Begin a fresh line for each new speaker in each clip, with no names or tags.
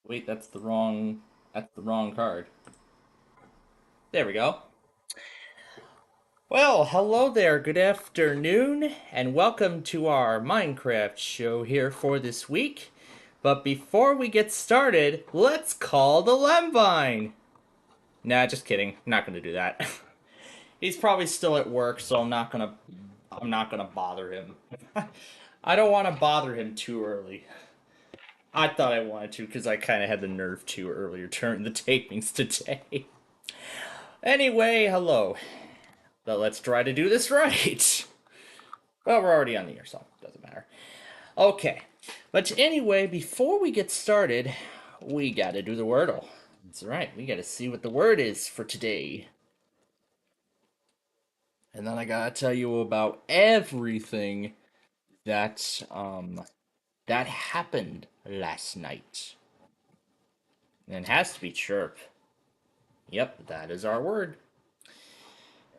Wait, that's the wrong card. There we go. Well, hello there. Good afternoon, and welcome to our Minecraft show here for this week. But before we get started, let's call the Lembine. Nah, just kidding. Not gonna do that. He's probably still at work, so I'm not gonna bother him. I don't want to bother him too early. I thought I wanted to because I kind of had the nerve to earlier during the tapings today. Anyway, hello. But let's try to do this right. Well, we're already on the air, so it doesn't matter. Okay. But anyway, before we get started, we gotta do the Wordle. That's right, we gotta see what the word is for today. And then I gotta tell you about everything that happened last night. And it has to be chirp. Yep, that is our word.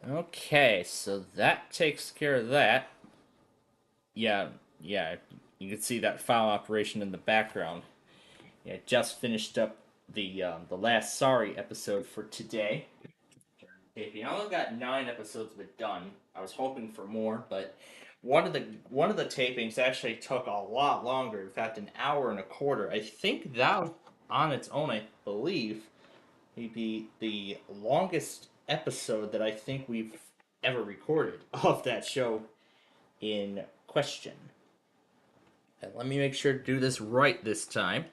Okay, so that takes care of that. Yeah, yeah, you can see that file operation in the background. Yeah, just finished up the last Sorry episode for today. I only got 9 episodes of it done. I was hoping for more, but one of the tapings actually took a lot longer. In fact, an hour and a quarter. I think that on its own, I believe, may be the longest episode that I think we've ever recorded of that show in question. And let me make sure to do this right this time.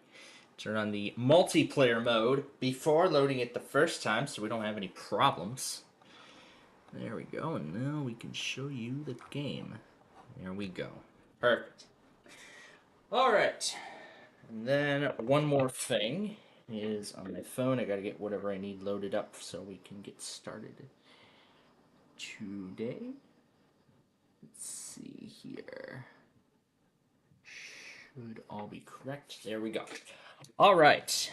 Turn on the multiplayer mode before loading it the first time so we don't have any problems. There we go, and now we can show you the game. There we go. Perfect. Alright. And then one more thing is on my phone. I gotta get whatever I need loaded up so we can get started today. Let's see here. Should all be correct. There we go. Alright.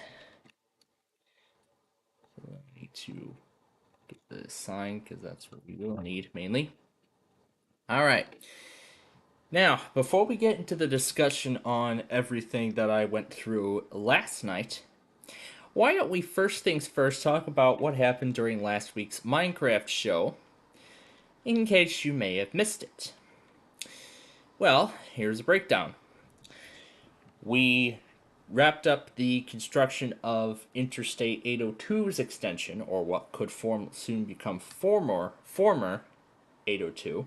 So I need to get the sign because that's what we will need mainly. Alright. Now, before we get into the discussion on everything that I went through last night, why don't we first things first talk about what happened during last week's Minecraft show, in case you may have missed it. Well, here's a breakdown. We wrapped up the construction of Interstate 802's extension, or what could soon become former 802.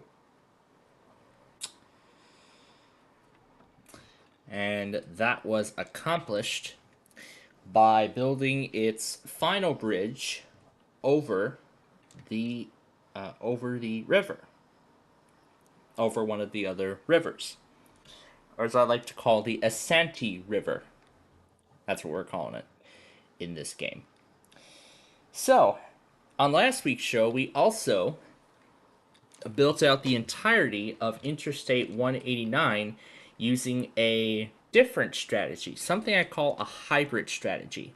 And that was accomplished by building its final bridge over the river, over one of the other rivers, or as I like to call the Asante River. That's what we're calling it in this game. So, on last week's show, we also built out the entirety of Interstate 189 using a different strategy, something I call a hybrid strategy,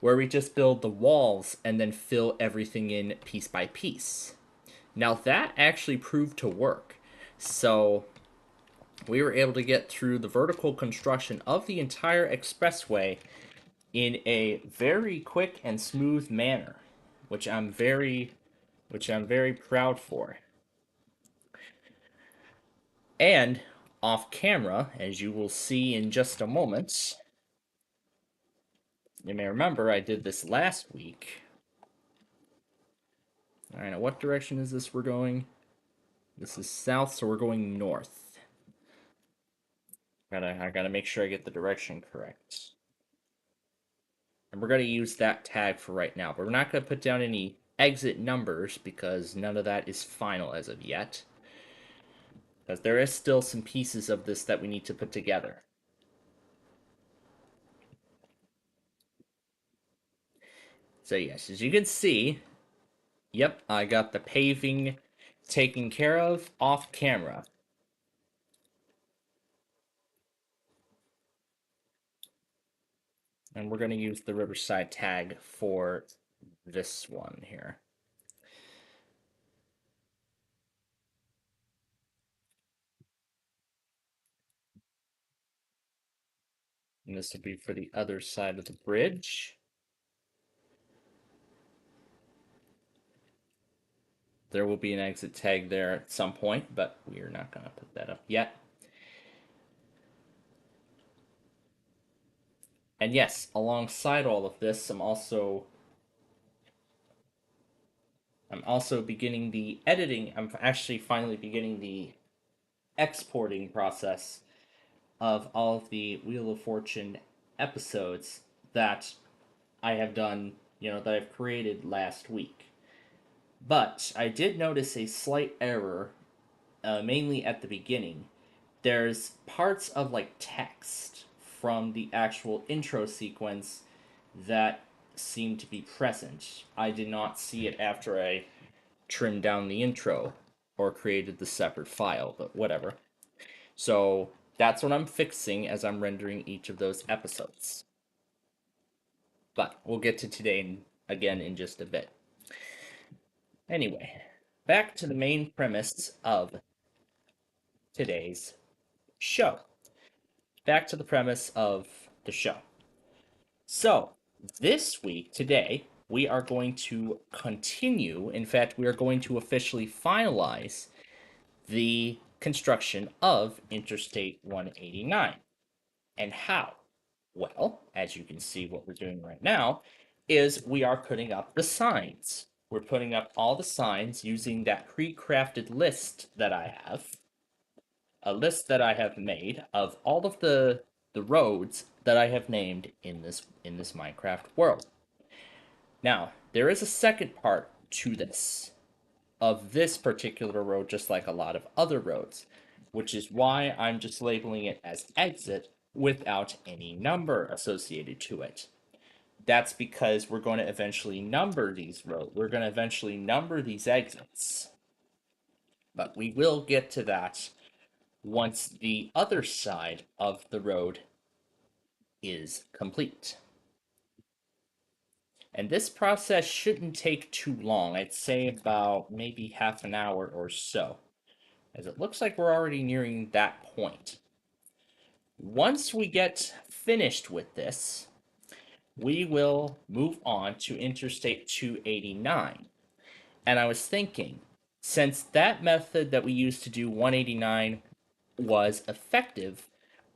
where we just build the walls and then fill everything in piece by piece. Now, that actually proved to work. So, we were able to get through the vertical construction of the entire expressway in a very quick and smooth manner, which I'm very proud for. And off camera, as you will see in just a moment, you may remember I did this last week. All right, now what direction is this we're going? This is south, so we're going north. I gotta make sure I get the direction correct. And we're gonna use that tag for right now, but we're not gonna put down any exit numbers because none of that is final as of yet. Because there is still some pieces of this that we need to put together. So yes, as you can see, yep, I got the paving taken care of off camera. And we're going to use the Riverside tag for this one here. And this will be for the other side of the bridge. There will be an exit tag there at some point, but we are not going to put that up yet. And yes, alongside all of this, I'm also beginning the editing. I'm actually finally beginning the exporting process of all of the Wheel of Fortune episodes that I have done, that I've created last week. But I did notice a slight error, mainly at the beginning. There's parts of like text from the actual intro sequence that seem to be present. I did not see it after I trimmed down the intro or created the separate file, but whatever. So that's what I'm fixing as I'm rendering each of those episodes. But we'll get to today again in just a bit. Anyway, back to the main premise of today's show. Back to the premise of the show. So, this week, today, we are going to continue. In fact, we are going to officially finalize the construction of Interstate 189. And how? Well, as you can see, what we're doing right now is we are putting up the signs. We're putting up all the signs using that pre-crafted list that I have, a list that I have made of all of the roads that I have named in this Minecraft world. Now, there is a second part to this, of this particular road, just like a lot of other roads, which is why I'm just labeling it as exit without any number associated to it. That's because we're going to eventually number these roads. We're going to eventually number these exits. But we will get to that once the other side of the road is complete. And this process shouldn't take too long. I'd say about maybe half an hour or so, as it looks like we're already nearing that point. Once we get finished with this, we will move on to Interstate 289. And I was thinking, since that method that we used to do 189 was effective,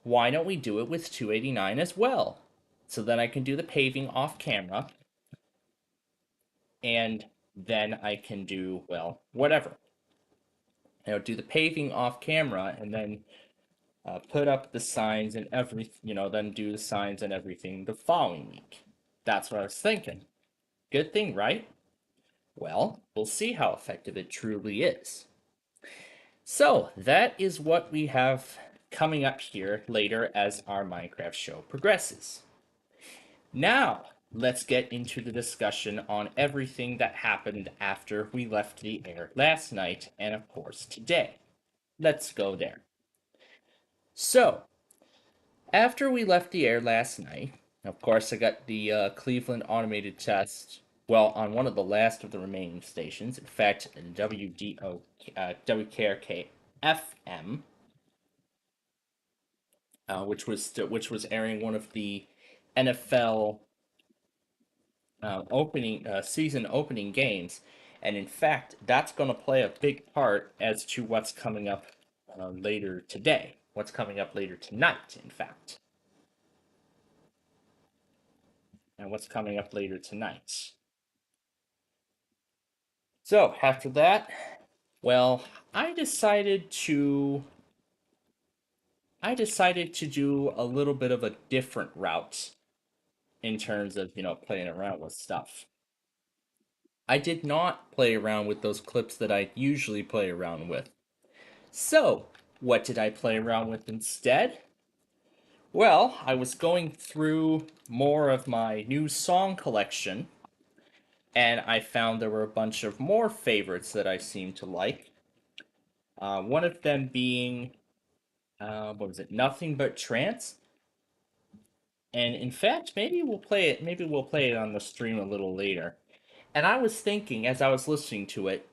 why don't we do it with 289 as well? So then I can do the paving off camera, and then I can do, well, whatever. Do the paving off camera, and then put up the signs and everything, then do the signs and everything the following week. That's what I was thinking. Good thing, right? Well, we'll see how effective it truly is. So, that is what we have coming up here later as our Minecraft show progresses. Now, let's get into the discussion on everything that happened after we left the air last night and, of course, today. Let's go there. So, after we left the air last night, of course, I got the Cleveland automated test. Well, on one of the last of the remaining stations, in fact, WKRK FM, which was airing one of the NFL season opening games, and in fact, that's going to play a big part as to what's coming up later today. What's coming up later tonight, in fact. And what's coming up later tonight. So, after that, well, I decided to do a little bit of a different route in terms of, playing around with stuff. I did not play around with those clips that I usually play around with. So, what did I play around with instead? Well, I was going through more of my new song collection, and I found there were a bunch of more favorites that I seemed to like. One of them being, what was it? Nothing But Trance. And in fact, maybe we'll play it. Maybe we'll play it on the stream a little later. And I was thinking as I was listening to it,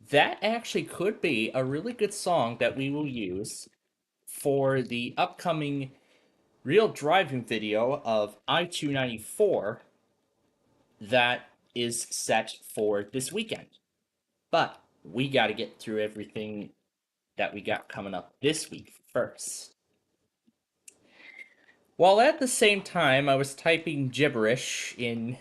that actually could be a really good song that we will use for the upcoming real driving video of I-294 that is set for this weekend. But we got to get through everything that we got coming up this week first. While at the same time I was typing gibberish in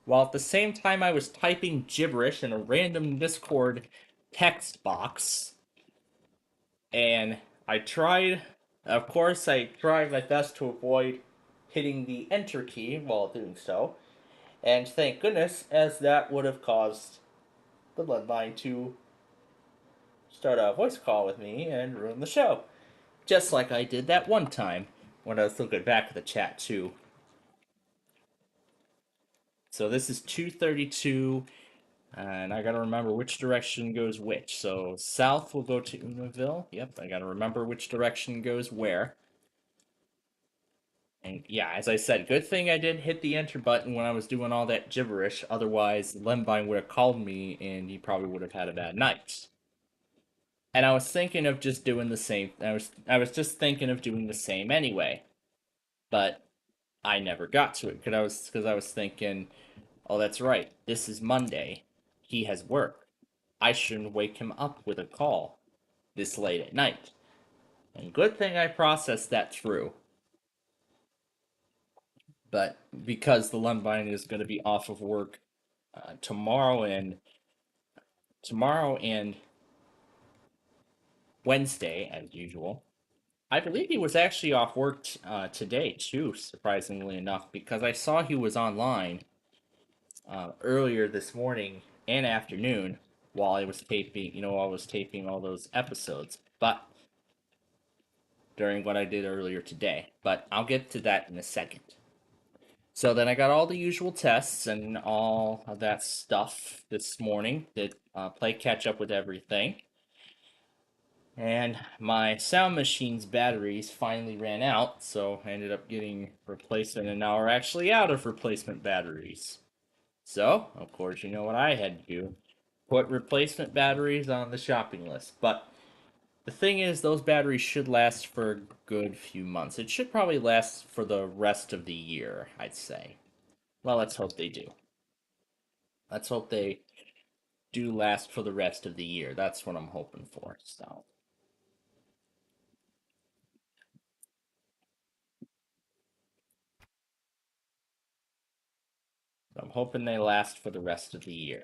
while at the same time I was typing gibberish in a random Discord text box, and I tried, of course, I tried my best to avoid hitting the enter key while doing so, and thank goodness, as that would have caused the bloodline to start a voice call with me and ruin the show. Just like I did that one time when I was looking back at the chat, too. So this is 232, and I gotta remember which direction goes which. So south will go to Unaville. Yep, I gotta remember which direction goes where. And yeah, as I said, good thing I didn't hit the enter button when I was doing all that gibberish. Otherwise, Lembine would have called me and he probably would have had a bad night. And I was thinking of just doing the same. I was just thinking of doing the same anyway. But I never got to it because I was thinking, oh, that's right. This is Monday. He has work. I shouldn't wake him up with a call this late at night. And good thing I processed that through. But because the Lembine is going to be off of work tomorrow and Wednesday as usual. I believe he was actually off work today too, surprisingly enough, because I saw he was online earlier this morning and afternoon while I was taping, while I was taping all those episodes. But during what I did earlier today, but I'll get to that in a second. So then I got all the usual tests and all of that stuff this morning. Did play catch up with everything. And my sound machine's batteries finally ran out, so I ended up getting replacement, and now we're actually out of replacement batteries. So, of course, you know what I had to do. Put replacement batteries on the shopping list. But the thing is, those batteries should last for a good few months. It should probably last for the rest of the year, I'd say. Well, let's hope they do. Let's hope they do last for the rest of the year. That's what I'm hoping for. So, I'm hoping they last for the rest of the year.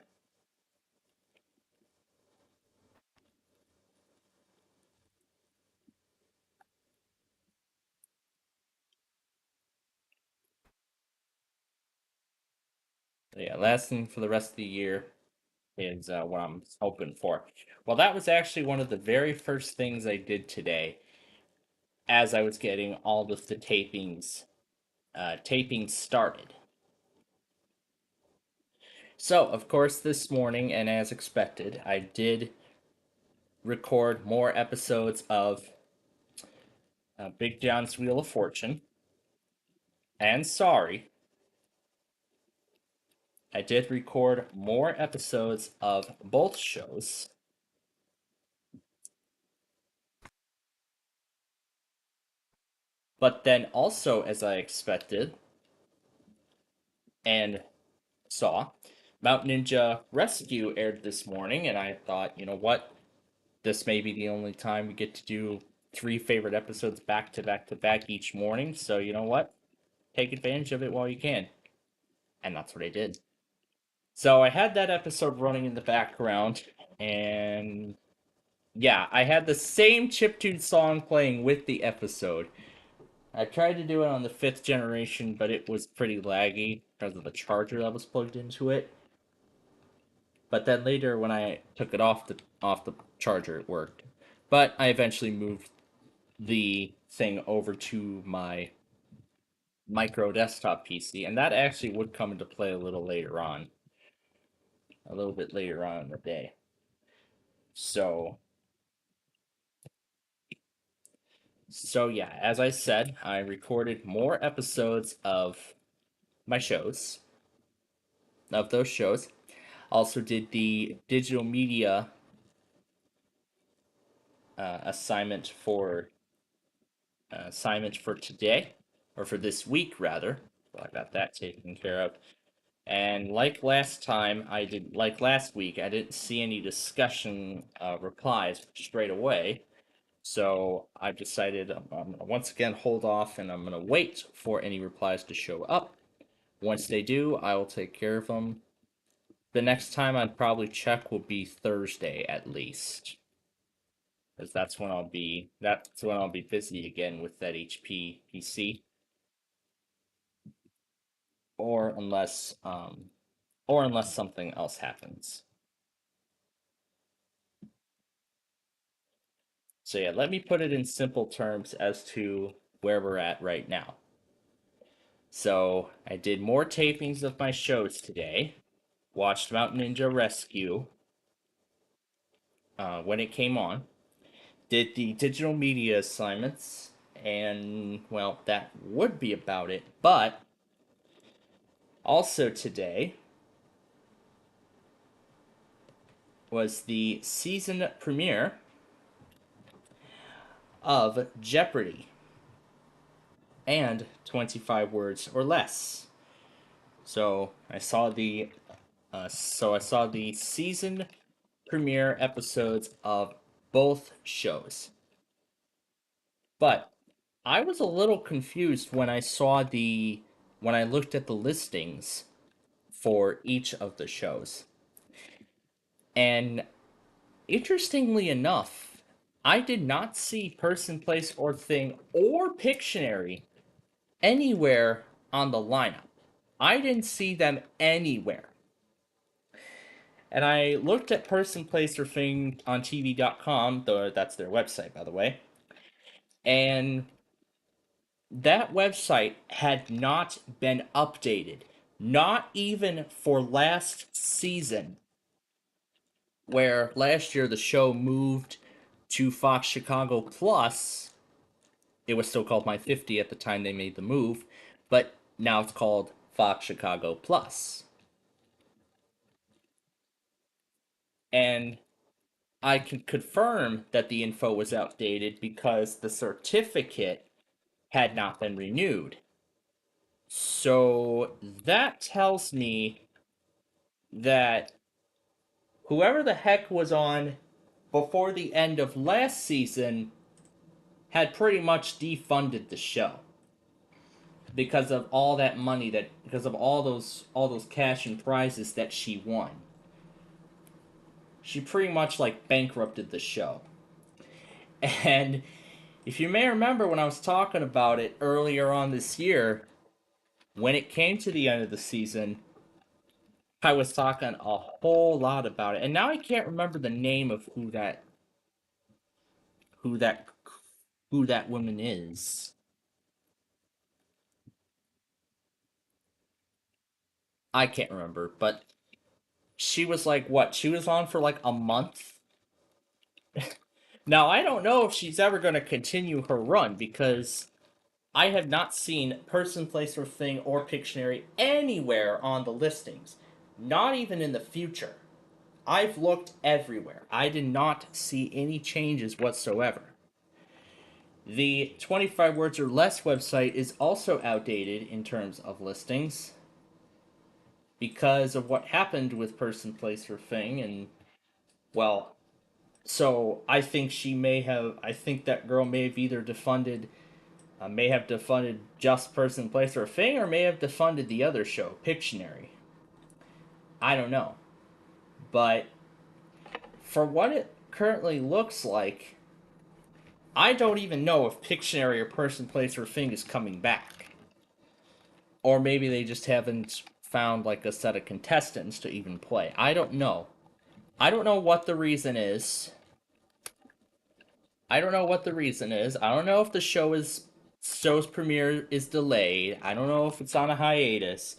Yeah, lasting for the rest of the year is what I'm hoping for. Well, that was actually one of the very first things I did today as I was getting all of the tapings started. So, of course, this morning, and as expected, I did record more episodes of Big John's Wheel of Fortune. And sorry, I did record more episodes of both shows. But then also, as I expected and saw, Mount Ninja Rescue aired this morning, and I thought, you know what? This may be the only time we get to do 3 favorite episodes back to back to back each morning. So, you know what? Take advantage of it while you can. And that's what I did. So, I had that episode running in the background, and yeah, I had the same chiptune song playing with the episode. I tried to do it on the 5th generation, but it was pretty laggy because of the charger that was plugged into it. But then later, when I took it off the charger, it worked. But I eventually moved the thing over to my micro desktop PC, and that actually would come into play a little later on, a little bit later on in the day. So, so yeah, as I said, I recorded more episodes of my shows, of those shows. Also did the digital media assignment for assignment for today, or for this week rather. So I got that taken care of. And like last week, I didn't see any discussion replies straight away. So I've decided I'm gonna once again hold off, and I'm gonna wait for any replies to show up. Once they do, I will take care of them. The next time I'd probably check will be Thursday at least, because that's when I'll be busy again with that HP PC, or unless something else happens. So yeah, let me put it in simple terms as to where we're at right now. So I did more tapings of my shows today. Watched Mountain Ninja Rescue when it came on. Did the digital media assignments, and well, that would be about it. But also today was the season premiere of Jeopardy! And 25 Words or Less. So I saw the season premiere episodes of both shows. But I was a little confused when I looked at the listings for each of the shows. And interestingly enough, I did not see Person, Place, or Thing or Pictionary anywhere on the lineup. I didn't see them anywhere. And I looked at Person, Place, or Thing on TV.com, though that's their website, by the way, and that website had not been updated. Not even for last season, where last year the show moved to Fox Chicago Plus. It was still called My 50 at the time they made the move, but now it's called Fox Chicago Plus. And I can confirm that the info was outdated because the certificate had not been renewed. So that tells me that whoever the heck was on before the end of last season had pretty much defunded the show because of all that money because of all those cash and prizes that she won. She pretty much like bankrupted the show. And if you may remember when I was talking about it earlier on this year, when it came to the end of the season, I was talking a whole lot about it. And now I can't remember the name of who that who that woman is. I can't remember, but she was like what? She was on for like a month. Now I don't know if she's ever going to continue her run because I have not seen Person, Place, or Thing or Pictionary anywhere on the listings. Not even in the future. I've looked everywhere. I did not see any changes whatsoever. The 25 Words or Less website is also outdated in terms of listings because of what happened with Person, Place, or Thing. And, well, so I think that girl may have either defunded just Person, Place, or Thing, or may have defunded the other show, Pictionary. I don't know. But for what it currently looks like, I don't even know if Pictionary or Person, Place, or Thing is coming back. Or maybe they just haven't found like a set of contestants to even play. I don't know. I don't know what the reason is. I don't know what the reason is. I don't know if the show's premiere is delayed. I don't know if it's on a hiatus.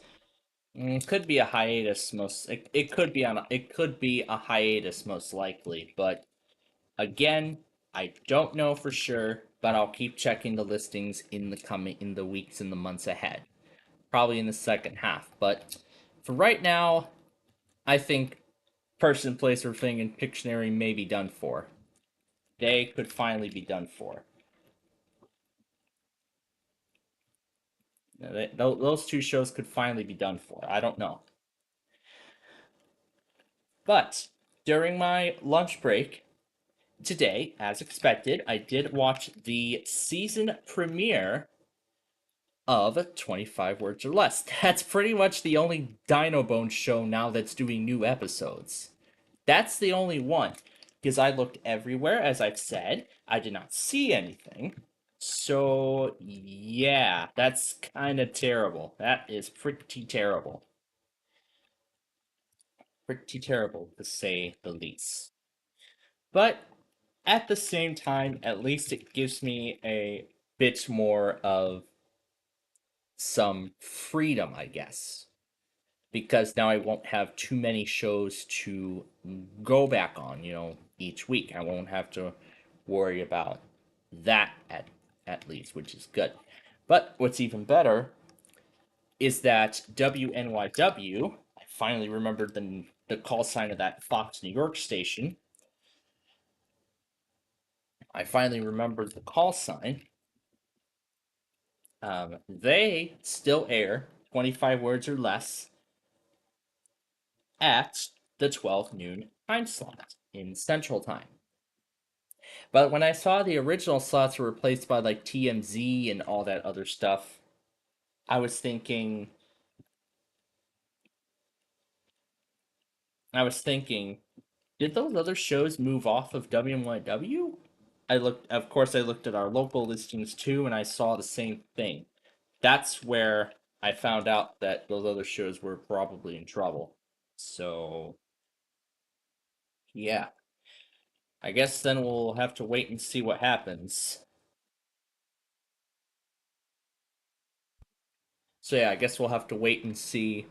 It could be a hiatus it could be a hiatus most likely, but again, I don't know for sure, but I'll keep checking the listings in the weeks and the months ahead. Probably in the second half, but for right now, I think Person, Place, or Thing and Pictionary may be done for. They could finally be done for. Those two shows could finally be done for. I don't know. But during my lunch break today, as expected, I did watch the season premiere of 25 Words or Less. That's pretty much the only Dino Bone show now that's doing new episodes. That's the only one. Because I looked everywhere, as I've said. I did not see anything. So, yeah, that's kind of terrible. That is pretty terrible. Pretty terrible, to say the least. But at the same time, at least it gives me a bit more of some freedom, I guess. Because now I won't have too many shows to go back on, each week. I won't have to worry about that at least, which is good. But what's even better is that WNYW, I finally remembered the call sign of that Fox New York station. I finally remembered the call sign. They still air 25 words or less at the 12 noon time slot in Central Time. But when I saw the original slots were replaced by like TMZ and all that other stuff, I was thinking, did those other shows move off of WNYW? Of course, I looked at our local listings too, and I saw the same thing. That's where I found out that those other shows were probably in trouble. So, yeah. I guess then we'll have to wait and see what happens. So, yeah, I guess we'll have to wait and see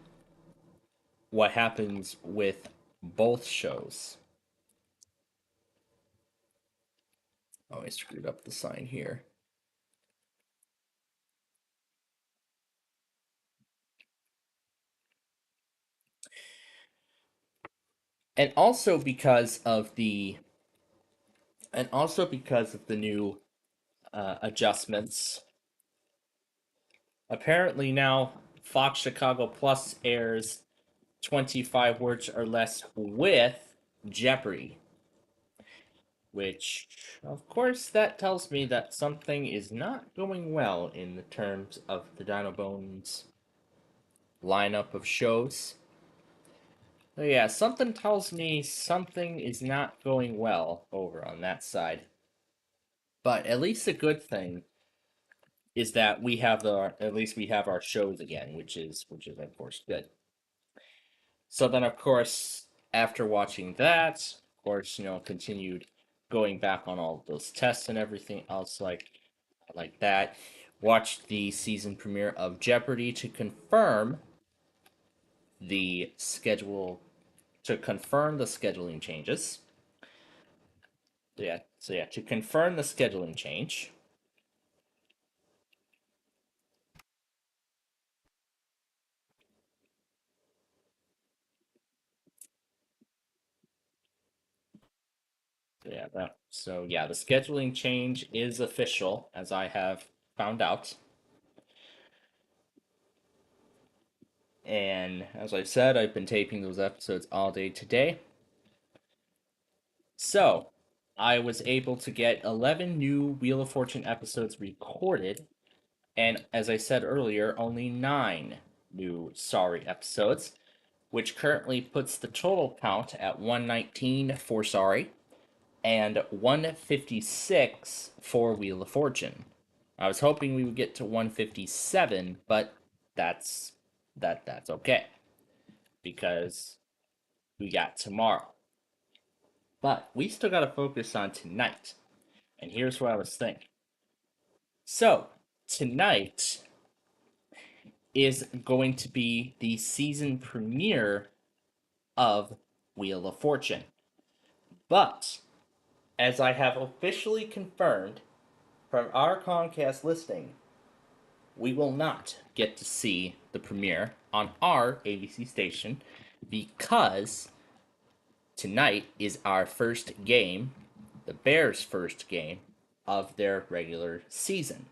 what happens with both shows. Oh, I screwed up the sign here. And also because of the new adjustments. Apparently now Fox Chicago Plus airs 25 words or less with Jeopardy, which of course that tells me that something is not going well in the terms of the Dino Bones lineup of shows. So yeah, something tells me something is not going well over on that side. But at least the good thing is that we have our shows again, which is of course good. So then of course after watching that, of course, continued going back on all those tests and everything else like that. Watched the season premiere of Jeopardy the schedule to confirm the scheduling changes. So yeah, to confirm the scheduling change. So yeah, the scheduling change is official, as I have found out. And as I said, I've been taping those episodes all day today. So I was able to get 11 new Wheel of Fortune episodes recorded, and as I said earlier, only 9 new Sorry episodes, which currently puts the total count at 119 for Sorry and 156 for Wheel of Fortune. I was hoping we would get to 157, but that's that's okay because we got tomorrow. But we still got to focus on tonight. And here's what I was thinking. So, tonight is going to be the season premiere of Wheel of Fortune. But, as I have officially confirmed from our Comcast listing, we will not get to see the premiere on our ABC station because tonight is our first game, the Bears' first game of their regular season.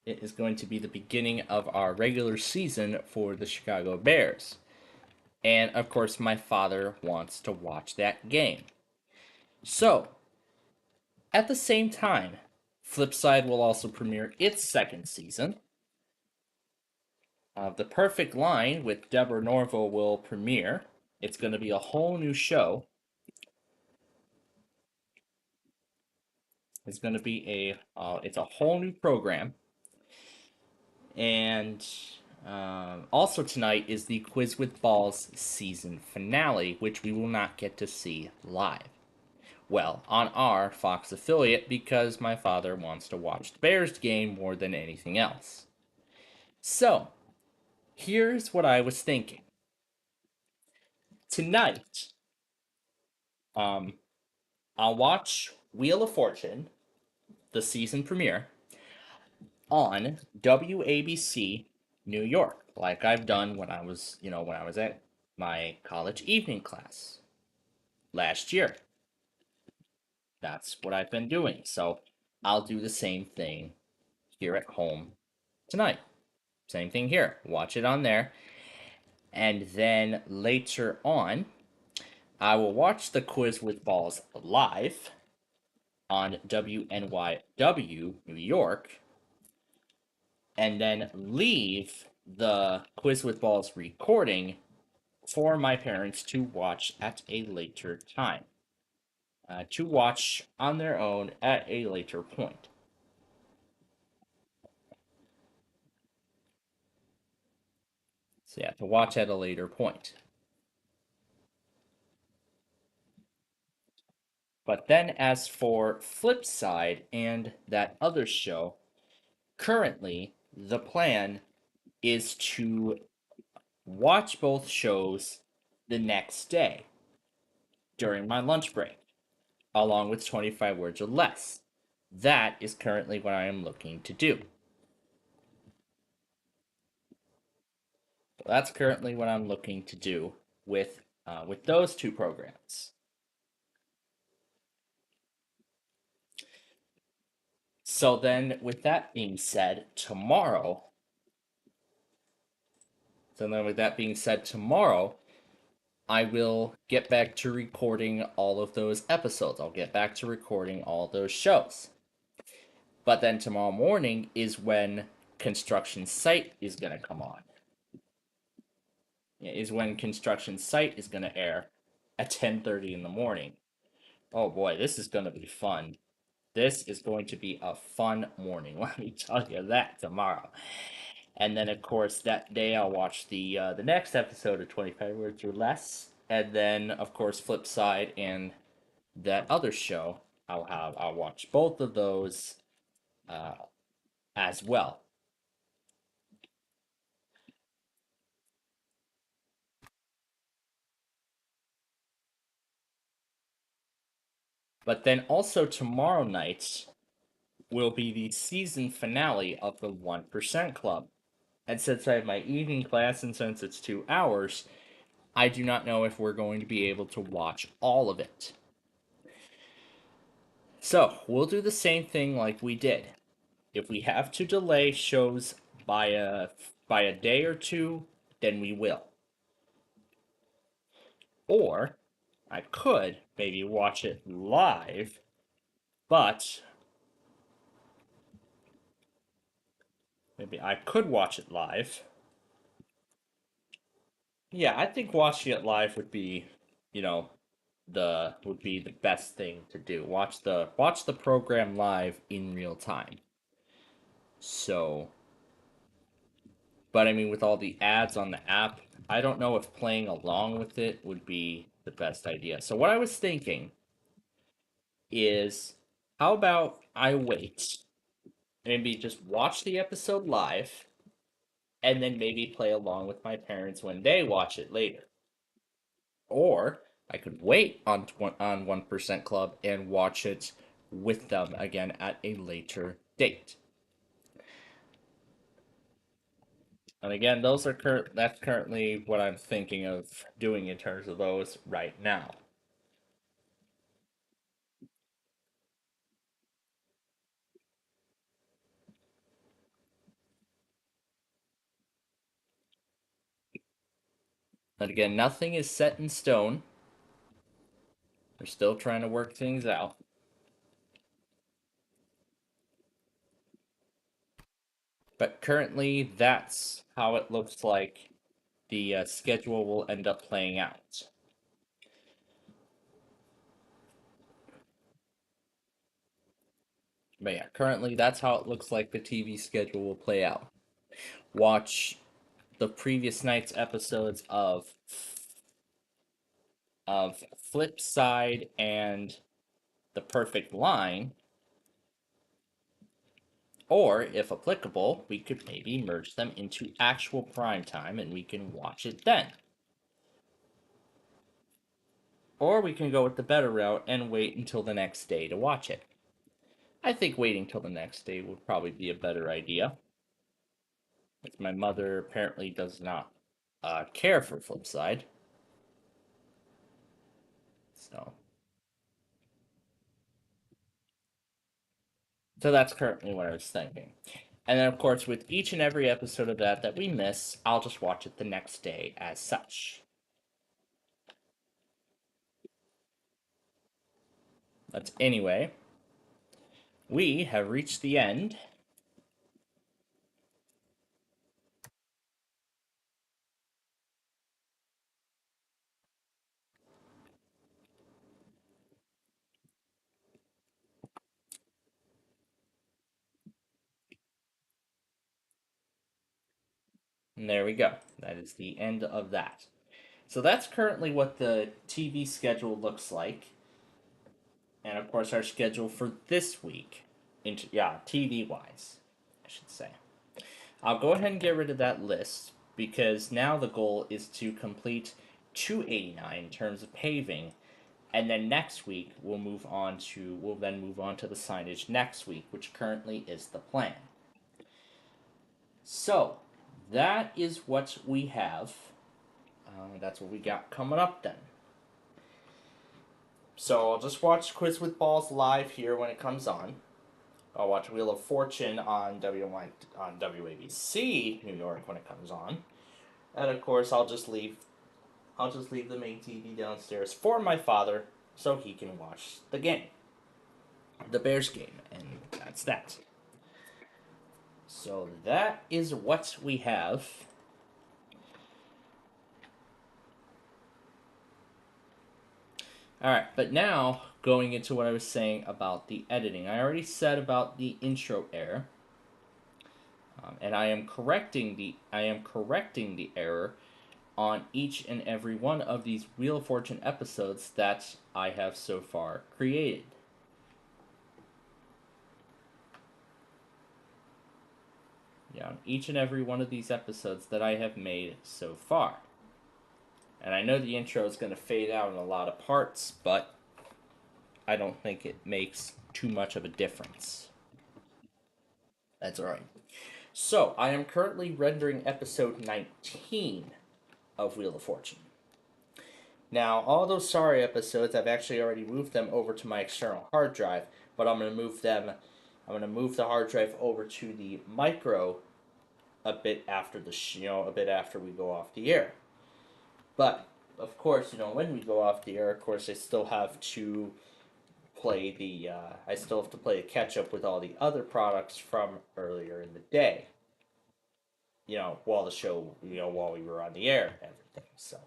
it is going to be the beginning of our regular season for the Chicago Bears. And of course, my father wants to watch that game. So, at the same time, Flipside will also premiere its second season. The Perfect Line with Deborah Norville will premiere. It's going to be a whole new show. It's going to be it's a whole new program. And also tonight is the Quiz with Balls season finale, which we will not get to see live. Well, on our Fox affiliate because my father wants to watch the Bears game more than anything else. So, here's what I was thinking. Tonight, um, I'll watch Wheel of Fortune, the season premiere, on WABC New York, like I've done when I was, when I was at my college evening class last year. That's what I've been doing. So I'll do the same thing here at home tonight. Same thing here. Watch it on there. And then later on, I will watch the Quiz with Balls live on WNYW New York and then leave the Quiz with Balls recording for my parents to watch at a later time. To watch on their own at a later point. So yeah, to watch at a later point. But then as for Flipside and that other show, currently the plan is to watch both shows the next day during my lunch break, along with 25 words or less. That is currently what I am looking to do. That's currently what I'm looking to do with those two programs. So then, with that being said, tomorrow, I will get back to recording all of those episodes. I'll get back to recording all those shows. But then tomorrow morning is when Construction Site is gonna come on. Is when Construction Site is gonna air at 10:30 in the morning. Oh boy, this is gonna be fun. This is going to be a fun morning. Let me tell you that tomorrow. And then, of course, that day I'll watch the next episode of 25 Words or Less, and then, of course, Flipside and that other show. I'll watch both of those uh, as well. But then also tomorrow night will be the season finale of the 1% Club. And since I have my evening class and since it's 2 hours, I do not know if we're going to be able to watch all of it. So, we'll do the same thing like we did. If we have to delay shows by a day or two, then we will. Or I could maybe watch it live, but maybe I could watch it live. Yeah, I think watching it live would be, you know, the best thing to do. Watch the program live in real time. So, but I mean with all the ads on the app, I don't know if playing along with it would be the best idea. So what I was thinking is how about I wait, maybe just watch the episode live, and then maybe play along with my parents when they watch it later. Or I could wait on 1% Club and watch it with them again at a later date. And again, that's currently what I'm thinking of doing in terms of those right now. But again, nothing is set in stone. We're still trying to work things out. But currently, that's how it looks like the schedule will end up playing out. But yeah, currently that's how it looks like the TV schedule will play out. Watch the previous night's episodes of Flip Side and The Perfect Line, or if applicable, we could maybe merge them into actual prime time and we can watch it then. Or we can go with the better route and wait until the next day to watch it. I think waiting till the next day would probably be a better idea. As my mother apparently does not care for Flipside. So, so that's currently what I was thinking. And then, of course, with each and every episode of that we miss, I'll just watch it the next day as such. But anyway, we have reached the end. And there we go. That is the end of that. So that's currently what the TV schedule looks like. And of course, our schedule for this week. Yeah, TV wise, I should say. I'll go ahead and get rid of that list because now the goal is to complete 289 in terms of paving, and then next week we'll then move on to the signage next week, which currently is the plan. So that is what we have. That's what we got coming up then. So I'll just watch Quiz with Balls live here when it comes on. I'll watch Wheel of Fortune on WABC New York when it comes on, and of course I'll just leave the main TV downstairs for my father so he can watch the game, the Bears game, and that's that. So that is what we have. All right, but now going into what I was saying about the editing, I already said about the intro error, and I am correcting the error on each and every one of these Wheel of Fortune episodes that I have so far created. Yeah, on each and every one of these episodes that I have made so far. And I know the intro is going to fade out in a lot of parts, but I don't think it makes too much of a difference. That's alright. So, I am currently rendering episode 19 of Wheel of Fortune. Now, all those sorry episodes, I've actually already moved them over to my external hard drive, but I'm going to move the hard drive over to the micro a bit after a bit after we go off the air. But of course, when we go off the air, of course, I still have to play a catch up with all the other products from earlier in the day. While the show, while we were on the air and everything. So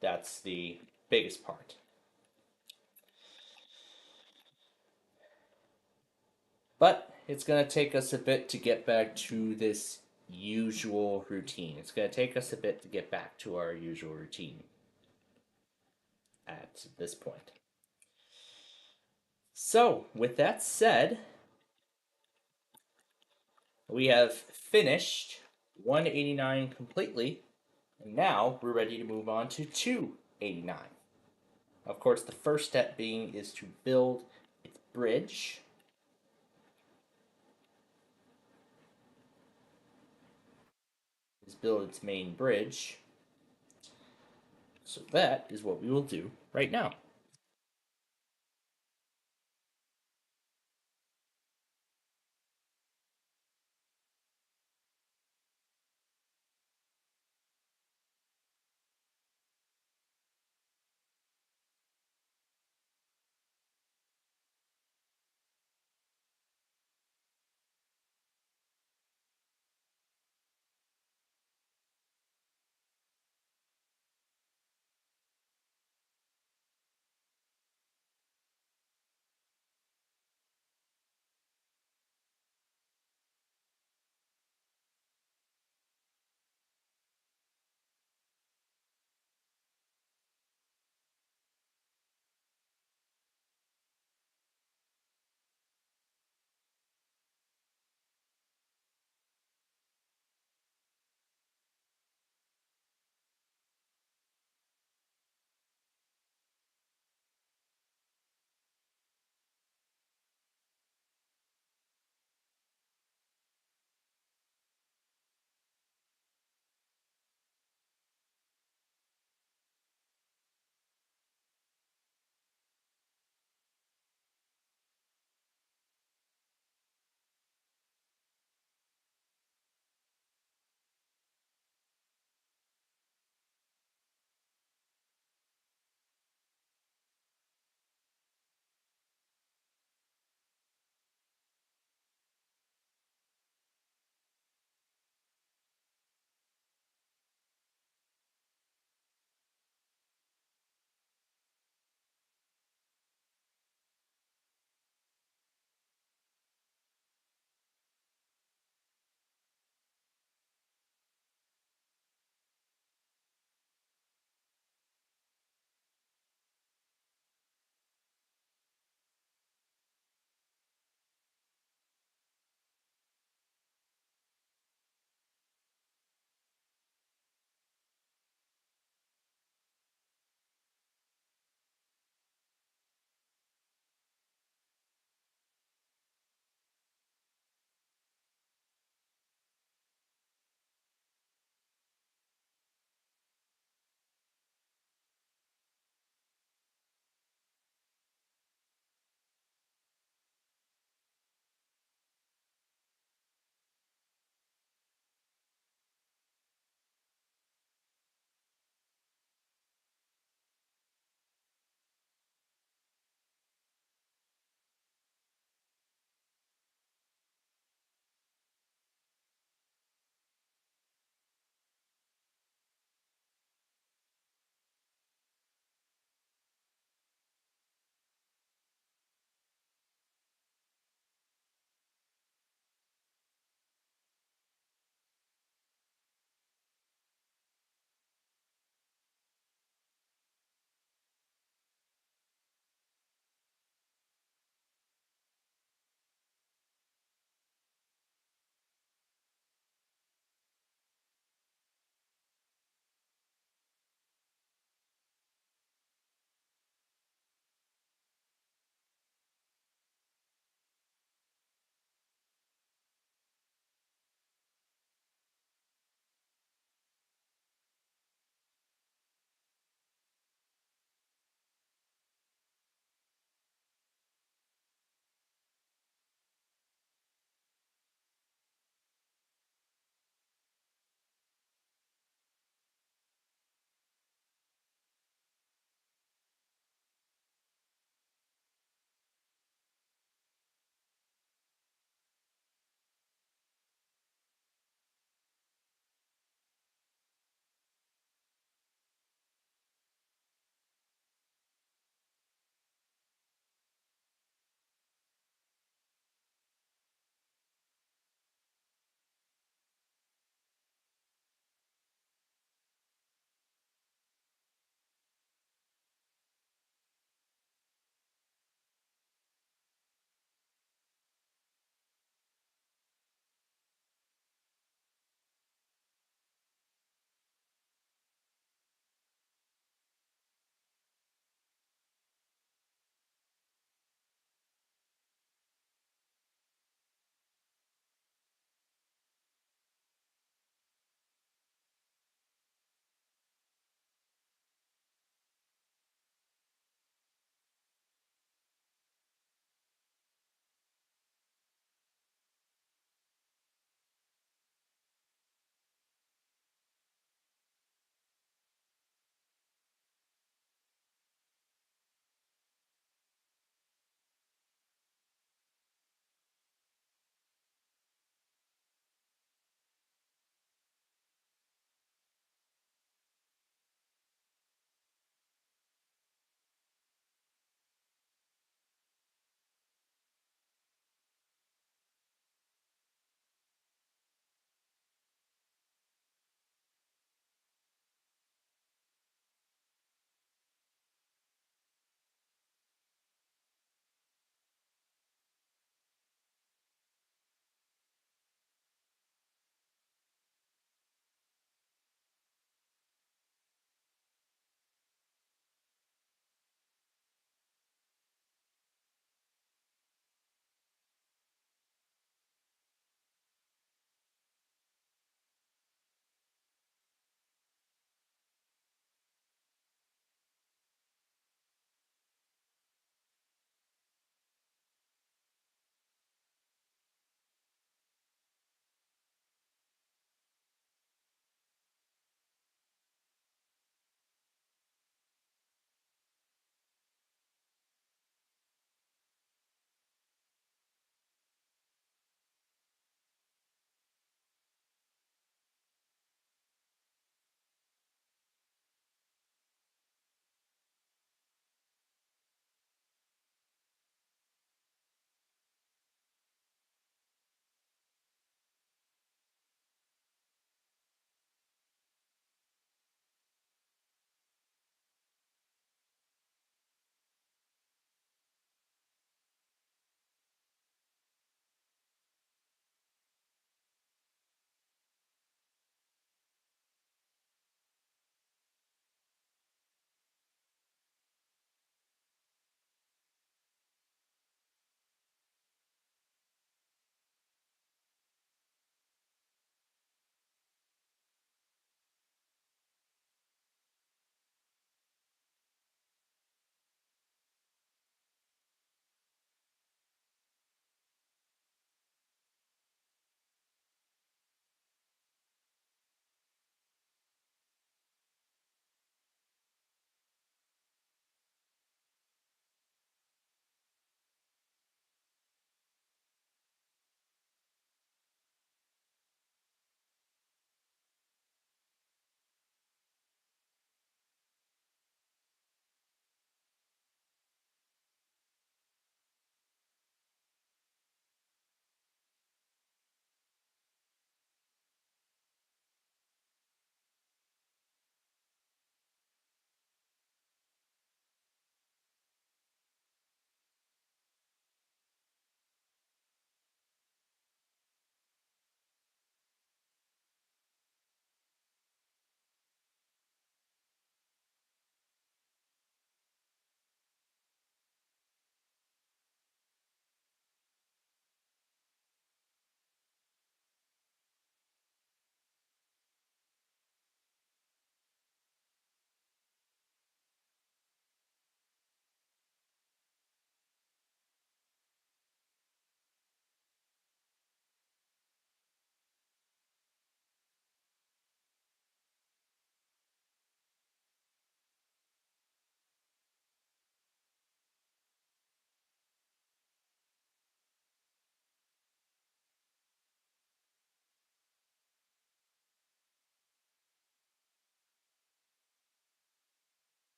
that's the biggest part. But it's going to take us a bit to get back to this usual routine. It's going to take us a bit to get back to our usual routine at this point. So, with that said, we have finished 189 completely, and now we're ready to move on to 289. Of course, the first step being is to build its bridge. Is build its main bridge. So that is what we will do right now.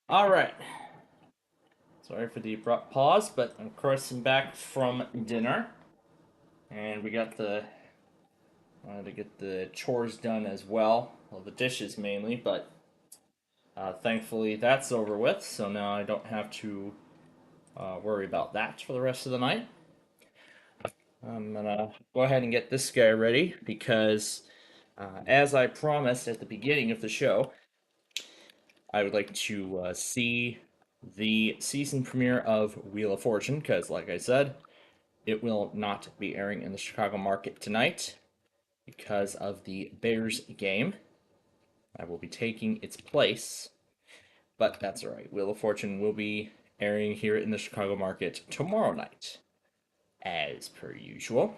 All right. Sorry for the abrupt pause, but of course I'm back from dinner, and we got the wanted to get the chores done as well. Well, the dishes mainly, but thankfully that's over with. So now I don't have to worry about that for the rest of the night. I'm gonna go ahead and get this guy ready because, as I promised at the beginning of the show, I would like to see the season premiere of Wheel of Fortune because, like I said, it will not be airing in the Chicago market tonight because of the Bears game. I will be taking its place, but that's alright. Wheel of Fortune will be airing here in the Chicago market tomorrow night, as per usual,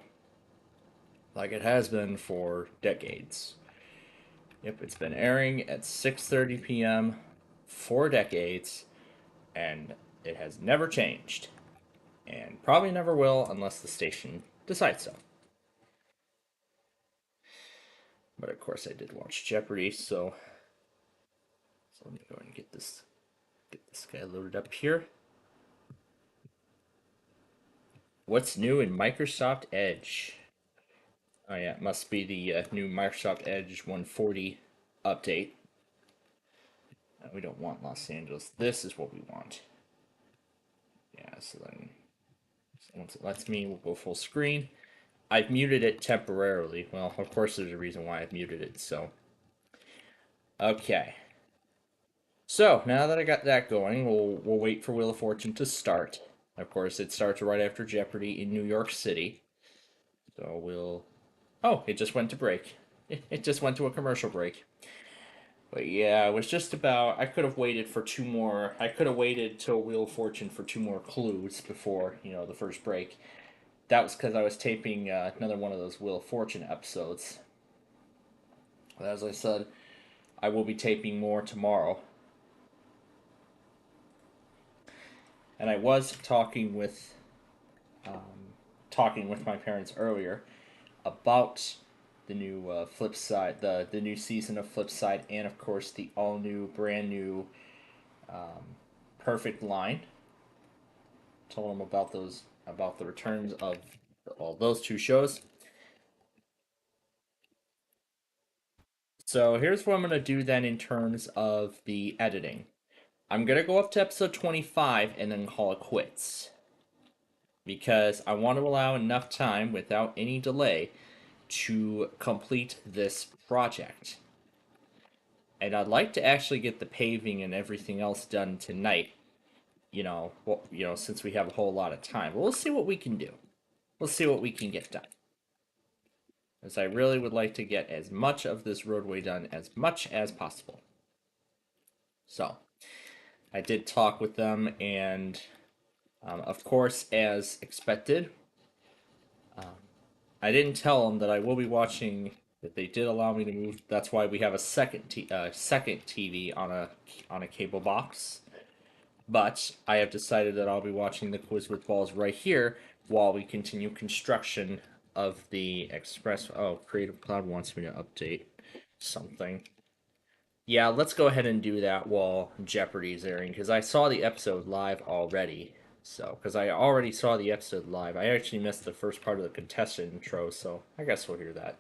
like it has been for decades. Yep, it's been airing at 6:30 p.m. for decades, and it has never changed, and probably never will unless the station decides so. But of course, I did watch Jeopardy, so let me go ahead and get this guy loaded up here. What's new in Microsoft Edge? Oh yeah, it must be the new Microsoft Edge 140 update. We don't want Los Angeles. This is what we want. Yeah, so then once it lets me, we'll go full screen. I've muted it temporarily. Well, of course there's a reason why I've muted it, so. Okay. So, now that I got that going, we'll wait for Wheel of Fortune to start. Of course, it starts right after Jeopardy in New York City. So we'll. Oh, it just went to break. It just went to a commercial break. But yeah, it was just about. I could have waited for two more. I could have waited till Wheel of Fortune for two more clues before, the first break. That was because I was taping another one of those Wheel of Fortune episodes. But as I said, I will be taping more tomorrow. And I was talking with my parents earlier about the new Flip Side, the new season of Flip Side, and of course the all new, brand new, Perfect Line. Told them about the returns of all those two shows. So here's what I'm gonna do then in terms of the editing. I'm gonna go up to episode 25 and then call it quits because I want to allow enough time without any delay to complete this project. And I'd like to actually get the paving and everything else done tonight. Since we have a whole lot of time. But we'll see what we can do. We'll see what we can get done. As I really would like to get as much of this roadway done as much as possible. So, I did talk with them, and of course, as expected, I didn't tell them that I will be watching. That they did allow me to move. That's why we have a second TV on a cable box. But I have decided that I'll be watching the Quiz with Balls right here while we continue construction of the express. Oh, Creative Cloud wants me to update something. Yeah, let's go ahead and do that while Jeopardy's airing because I saw the episode live already. So, because I already saw the episode live, I actually missed the first part of the contestant intro, so I guess we'll hear that.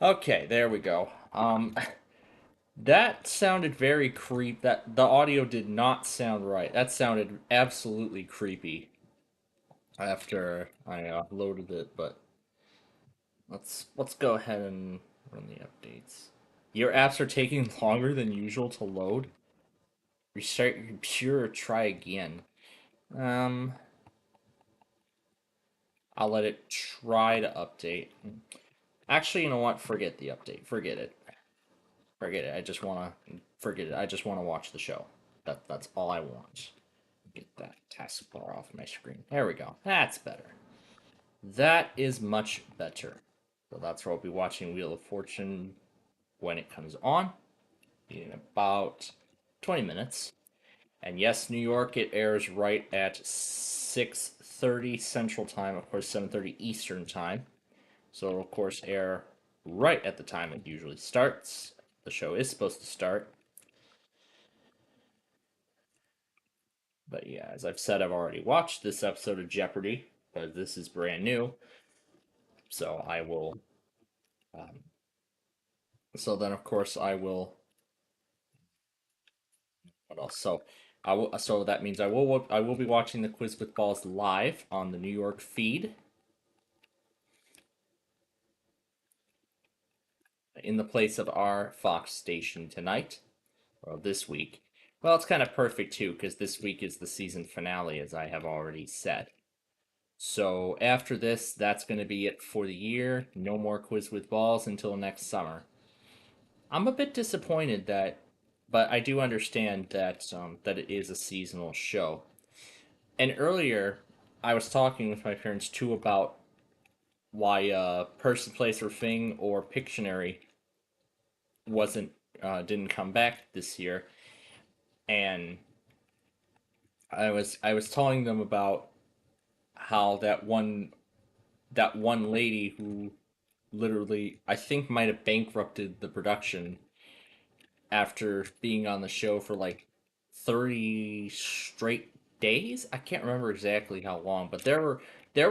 Okay, there we go. That sounded very creep. That the audio did not sound right. That sounded absolutely creepy after I loaded it. But let's go ahead and run the updates. Your apps are taking longer than usual to load. Restart your computer or try again. Um, I'll let it try to update. Actually, you know what? Forget the update. Forget it. Forget it. I just want to forget it. I just want to watch the show. That's all I want. Get that taskbar off my screen. There we go. That's better. That is much better. So that's where I'll be watching Wheel of Fortune when it comes on in about 20 minutes. And yes, New York, it airs right at 6:30 Central Time, of course 7:30 Eastern Time. So it'll of course air right at the time it usually starts. The show is supposed to start. But yeah, as I've said, I've already watched this episode of Jeopardy, but this is brand new. So I will. Um, so then, of course, I will. What else? So I will. So that means I will. I will be watching the Quiz with Balls live on the New York feed in the place of our Fox station tonight, or this week. Well, it's kind of perfect too, because this week is the season finale, as I have already said. So after this, that's going to be it for the year. No more Quiz with Balls until next summer. I'm a bit disappointed that, but I do understand that that it is a seasonal show. And earlier, I was talking with my parents too about why Person, Place, or Thing or Pictionary wasn't didn't come back this year, and I was telling them about how that one lady who literally I think might have bankrupted the production after being on the show for like 30 straight days. I can't remember exactly how long, but there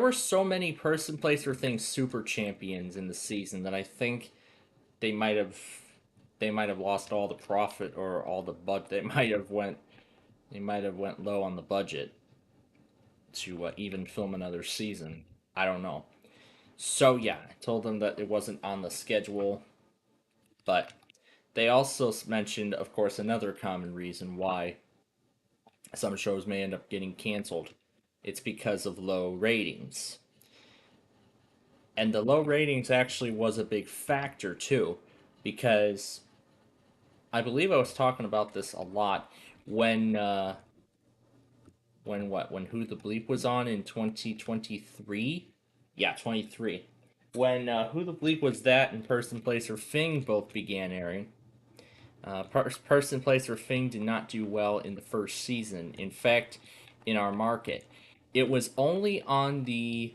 were so many person place or things super champions in the season that I think they might have they might have lost all the profit or all the budget. They might have went low on the budget to even film another season. I don't know. So yeah, I told them that it wasn't on the schedule, but they also mentioned, of course, another common reason why some shows may end up getting canceled. It's because of low ratings. And the low ratings actually was a big factor too, because I believe I was talking about this a lot when when Who the Bleep was on in 2023. Yeah, 23. When Who the Bleep was that and Person, Place, or Thing both began airing. Person, Place, or Thing did not do well in the first season. In fact, in our market, it was only on the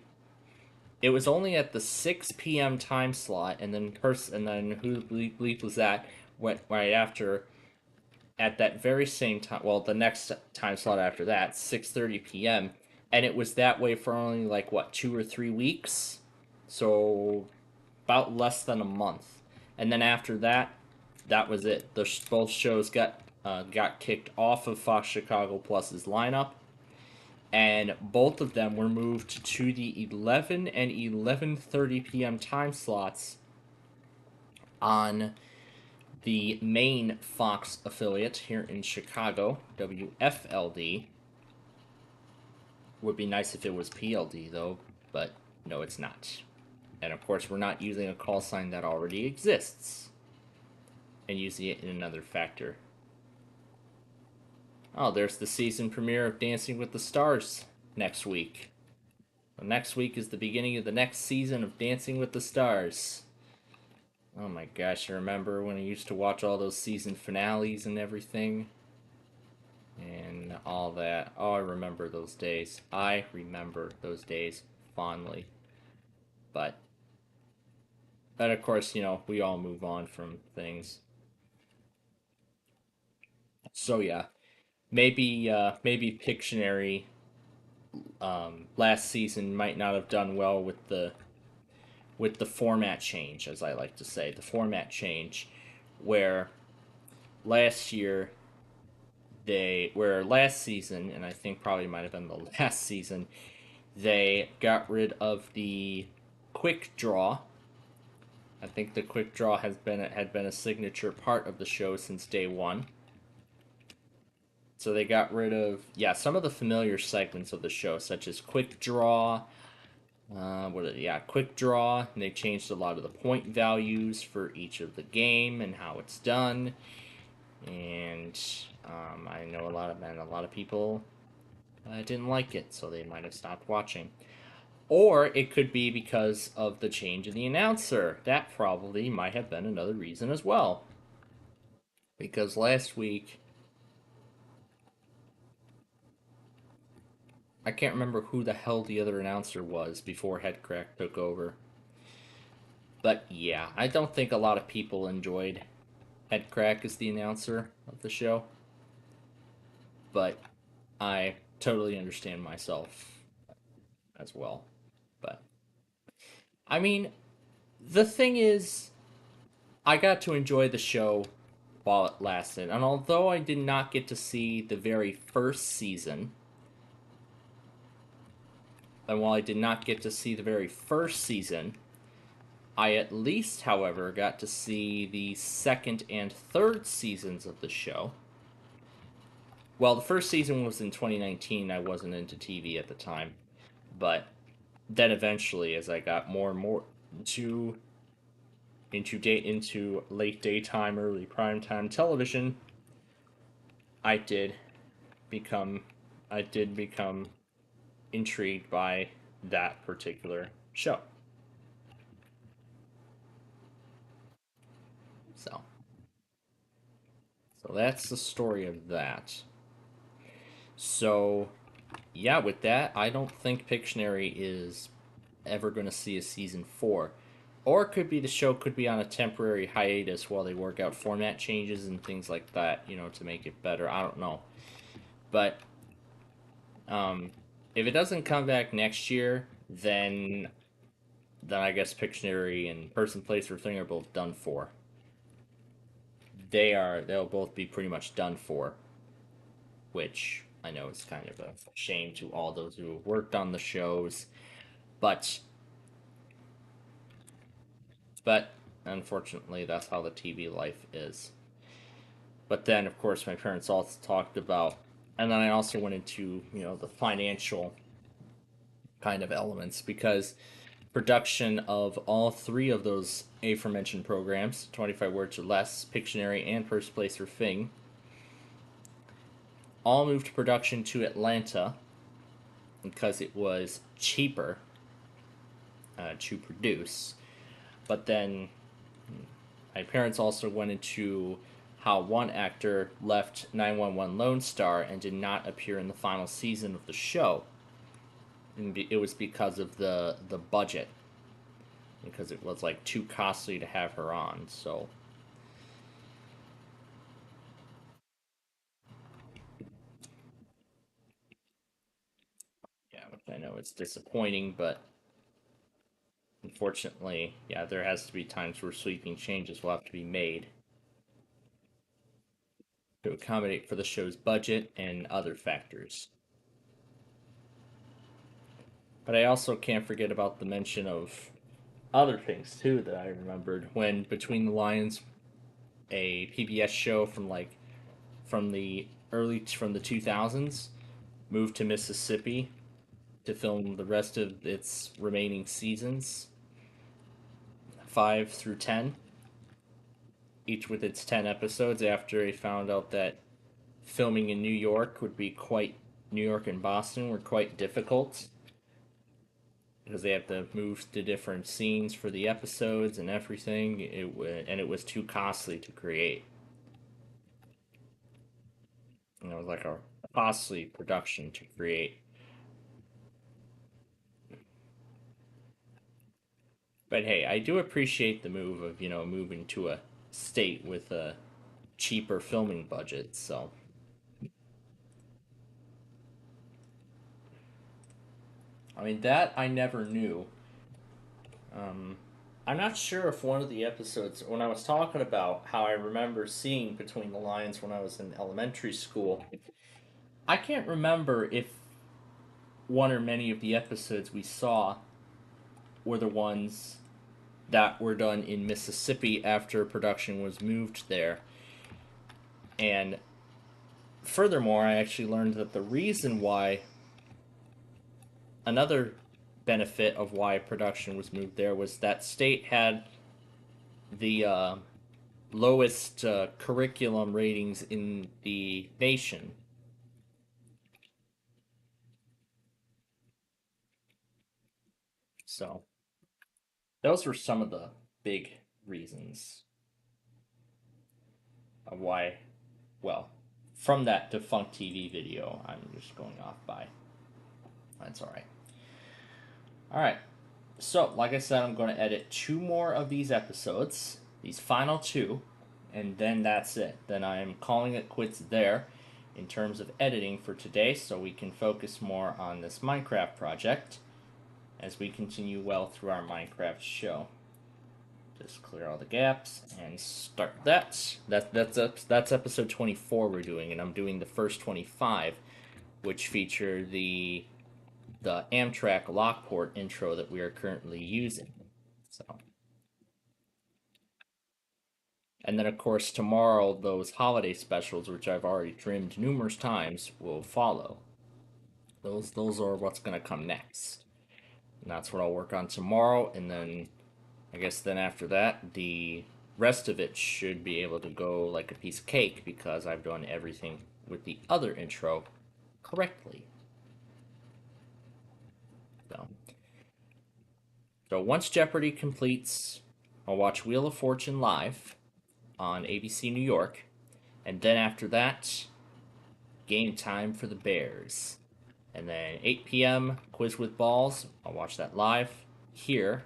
it was only at the 6 p.m. time slot, and then Who the Bleep was that went right after at that very same time. Well, the next time slot after that, 6:30 p.m. And it was that way for only like what 2 or 3 weeks, so about less than a month. And then after that, that was it. Both shows got kicked off of Fox Chicago Plus's lineup, and both of them were moved to the 11 and 11:30 p.m. time slots on the main Fox affiliate here in Chicago, WFLD. Would be nice if it was PLD though, but no, it's not. And of course, we're not using a call sign that already exists and using it in another factor. Oh, there's the season premiere of Dancing with the Stars next week. Well, next week is the beginning of the next season of Dancing with the Stars. Oh my gosh, I remember when I used to watch all those season finales and everything. And all that. Oh, I remember those days. I remember those days fondly. But of course, we all move on from things. So yeah, maybe Pictionary last season might not have done well with the format change, as I like to say, the format change, where last year where last season, and I think probably might have been the last season, they got rid of the quick draw. I think the quick draw had been a signature part of the show since day one. So they got rid of some of the familiar segments of the show, such as quick draw, Quick Draw. And they changed a lot of the point values for each of the game and how it's done. And I know a lot of people didn't like it, so they might have stopped watching. Or it could be because of the change in the announcer. That probably might have been another reason as well. Because last week, I can't remember who the hell the other announcer was before Headcrack took over. But yeah, I don't think a lot of people enjoyed Headcrack as the announcer of the show. But I totally understand myself as well. But I mean, the thing is, I got to enjoy the show while it lasted. And although I did not get to see the very first season, and while I did not get to see the very first season, I at least, however, got to see the second and third seasons of the show. Well, the first season was in 2019. I wasn't into TV at the time. But then eventually, as I got more and more into into late daytime, early primetime television, I did become I did become intrigued by that particular show. So, so that's the story of that. So, yeah, with that, I don't think Pictionary is ever going to see a season 4. Or it could be the show could be on a temporary hiatus while they work out format changes and things like that, to make it better. I don't know. But um, if it doesn't come back next year, then I guess Pictionary and Person, Place, or Thing are both done for. They'll both be pretty much done for, which I know is kind of a shame to all those who have worked on the shows, but but unfortunately that's how the TV life is. But then of course my parents also talked about, and then I also went into the financial kind of elements because production of all three of those aforementioned programs, 25 Words or Less, Pictionary, and First Place or Thing, all moved production to Atlanta because it was cheaper to produce. But then my parents also went into how one actor left 911 Lone Star and did not appear in the final season of the show. And it was because of the budget, because it was like too costly to have her on. So yeah, which I know it's disappointing, but unfortunately, yeah, there has to be times where sweeping changes will have to be made to accommodate for the show's budget and other factors. But I also can't forget about the mention of other things too that I remembered when Between the Lions, a PBS show from the 2000s, moved to Mississippi to film the rest of its remaining seasons, 5 through 10, each with its 10 episodes after they found out that filming in New York would be quite New York and Boston were quite difficult because they have to move to different scenes for the episodes and everything. And it was too costly to create. It was like a costly production to create. But hey, I do appreciate the move of moving to a state with a cheaper filming budget. So I mean that I never knew. Um, I'm not sure if one of the episodes, when I was talking about how I remember seeing Between the Lions when I was in elementary school, I can't remember if one or many of the episodes we saw were the ones that were done in Mississippi after production was moved there. And furthermore, I actually learned that the reason why another benefit of why production was moved there was that state had the lowest curriculum ratings in the nation. So those were some of the big reasons of why, well, from that defunct TV video, I'm just going off by. That's all right. All right. So, like I said, I'm going to edit two more of these episodes, these final two, and then that's it. Then I'm calling it quits there in terms of editing for today so we can focus more on this Minecraft project as we continue well through our Minecraft show. Just clear all the gaps and start that. That's episode 24 we're doing, and I'm doing the first 25, which feature the Amtrak Lockport intro that we are currently using. So, and then of course tomorrow those holiday specials, which I've already trimmed numerous times, will follow. Those are what's gonna come next, and that's what I'll work on tomorrow. And then I guess then after that, the rest of it should be able to go like a piece of cake because I've done everything with the other intro correctly. So, so once Jeopardy completes, I'll watch Wheel of Fortune live on ABC New York, and then after that, game time for the Bears. And then 8 p.m. Quiz with Balls. I'll watch that live here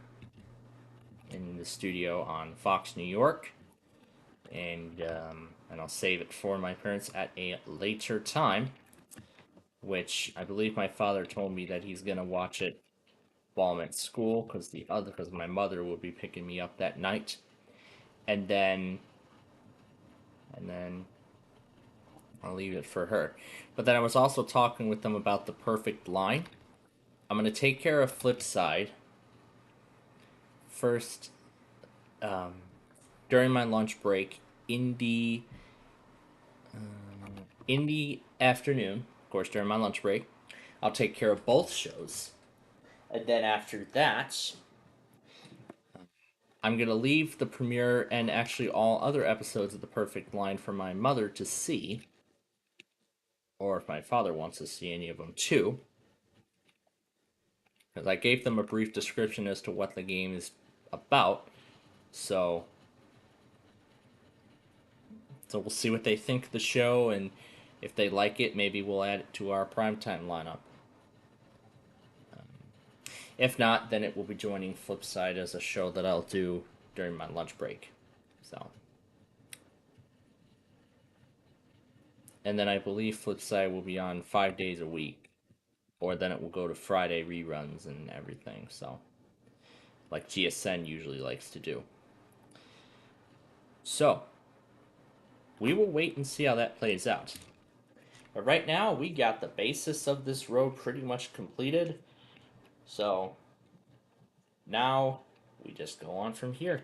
in the studio on Fox New York, and I'll save it for my parents at a later time, which I believe my father told me that he's gonna watch it while I'm at school because my mother will be picking me up that night, and then I'll leave it for her. But then I was also talking with them about the perfect line. I'm gonna take care of Flipside first um, during my lunch break in the afternoon. Of course, during my lunch break, I'll take care of both shows, and then after that, I'm gonna leave the premiere and actually all other episodes of The Perfect Line for my mother to see, or if my father wants to see any of them too, because I gave them a brief description as to what the game is about. So, so we'll see what they think of the show, and if they like it, maybe we'll add it to our primetime lineup. If not, then it will be joining Flipside as a show that I'll do during my lunch break. So, and then I believe Flipside will be on 5 days a week, or then it will go to Friday reruns and everything. So, like GSN usually likes to do. So, we will wait and see how that plays out. But right now, we got the basis of this road pretty much completed. So, now we just go on from here.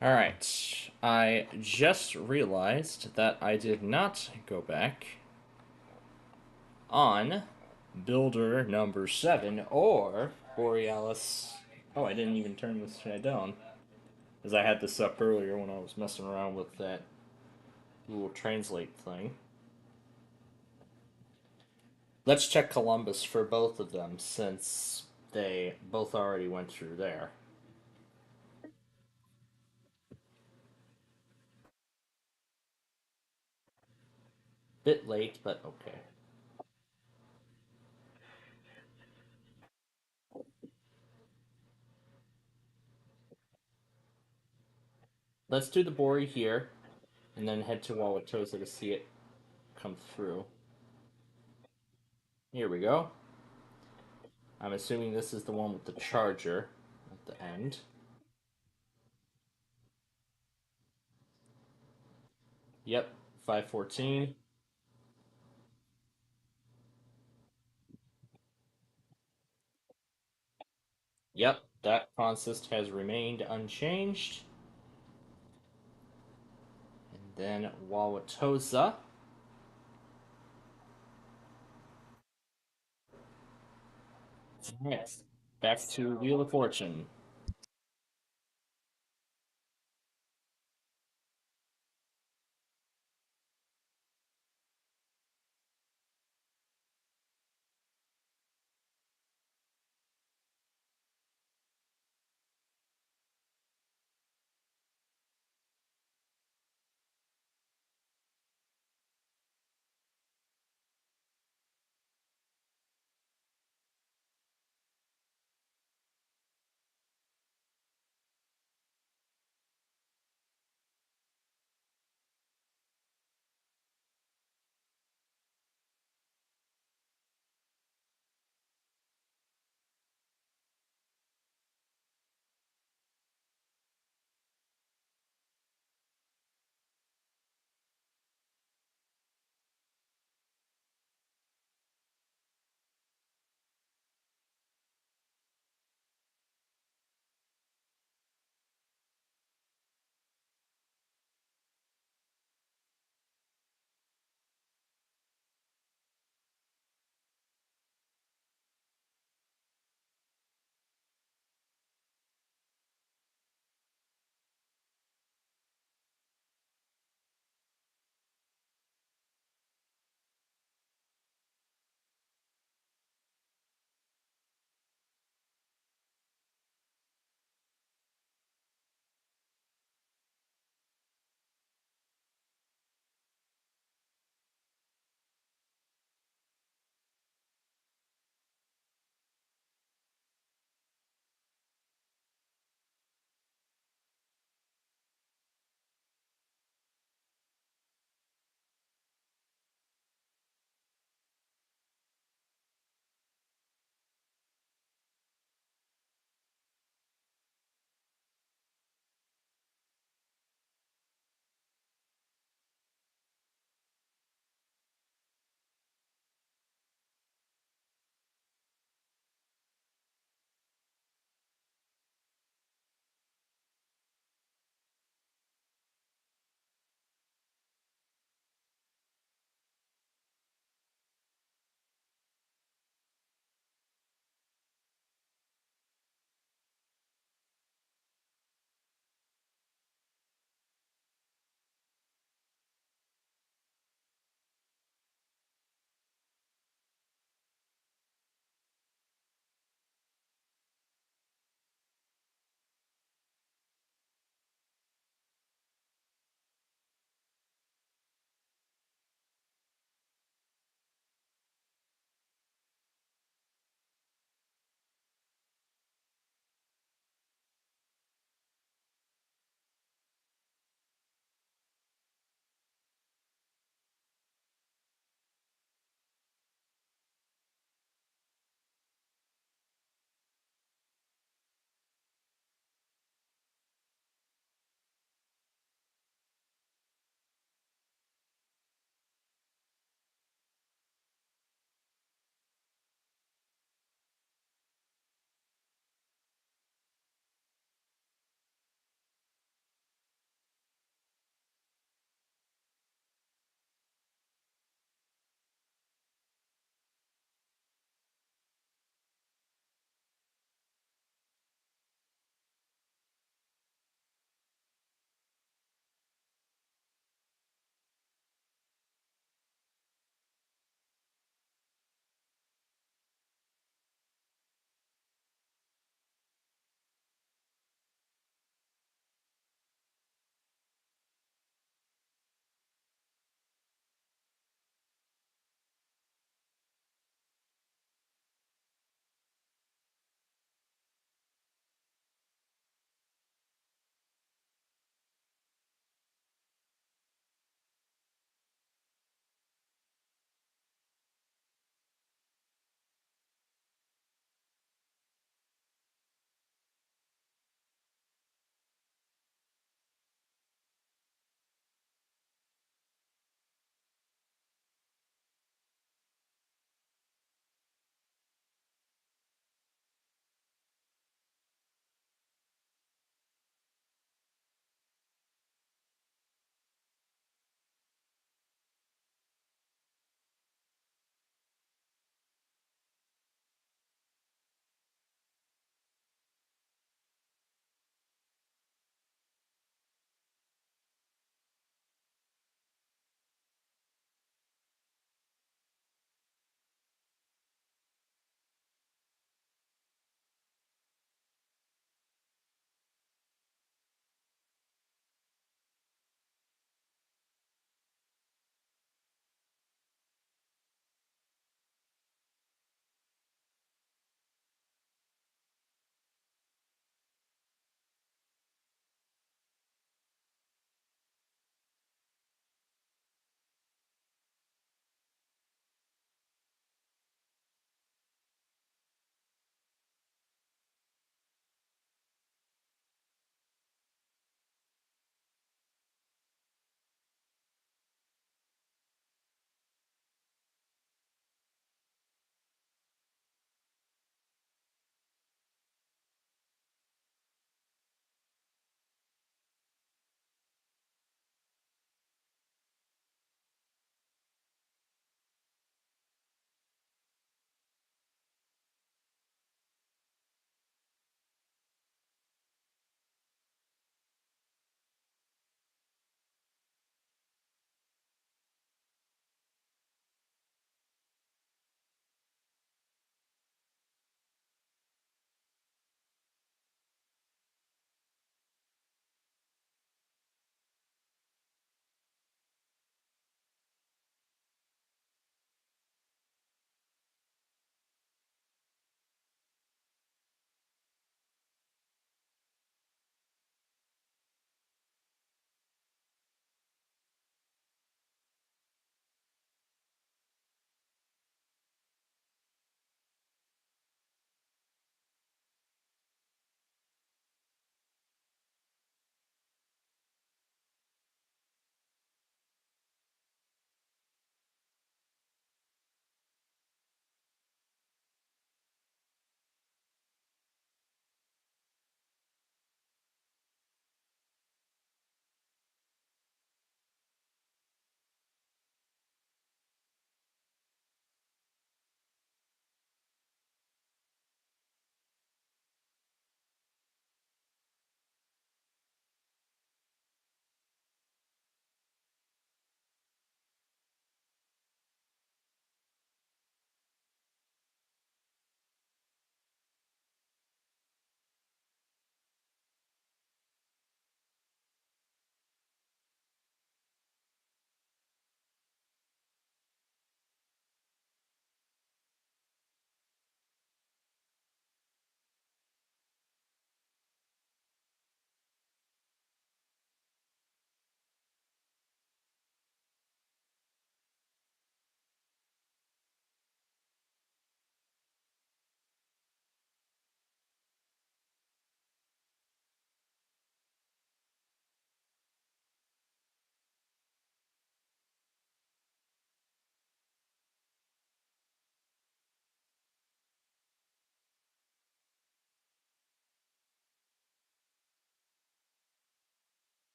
Alright, I just realized that I did not go back on builder number 7 or Borealis. Oh, I didn't even turn this guy down. Because I had this up earlier when I was messing around with that little translate thing. Let's check Columbus for both of them since they both already went through there. Bit late, but okay. Let's do the Bori here, and then head to Wauwatosa to see it come through. Here we go. I'm assuming this is the one with the charger at the end. Yep, 514. Yep, that consist has remained unchanged. And then Wauwatosa. Next, back to Wheel of Fortune.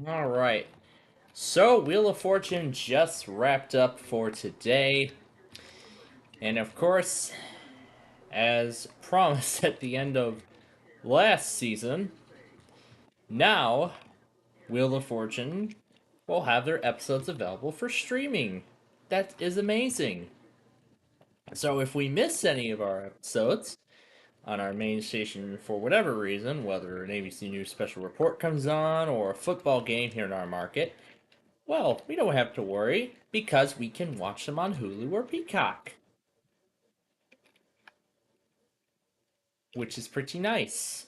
All right. So, Wheel of Fortune just wrapped up for today. And of course, as promised at the end of last season, now Wheel of Fortune will have their episodes available for streaming. That is amazing. So, if we miss any of our episodes on our main station for whatever reason, whether an ABC News special report comes on or a football game here in our market, well, we don't have to worry because we can watch them on Hulu or Peacock, which is pretty nice.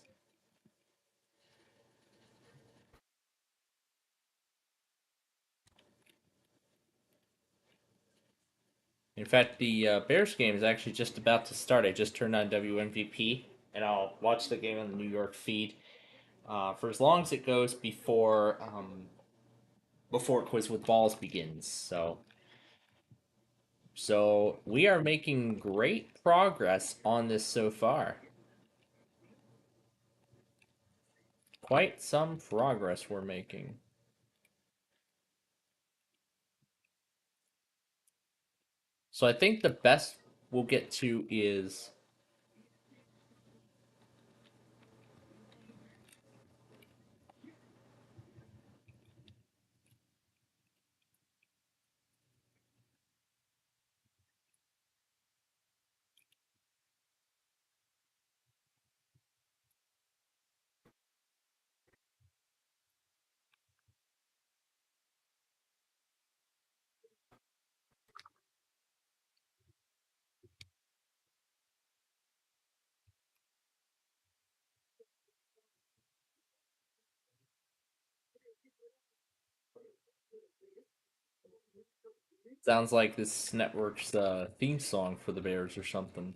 In fact, the Bears game is actually just about to start. I just turned on WMVP, and I'll watch the game on the New York feed for as long as it goes before Quiz with Balls begins. So we are making great progress on this so far. Quite some progress we're making. So I think the best we'll get to is sounds like this network's theme song for the Bears or something.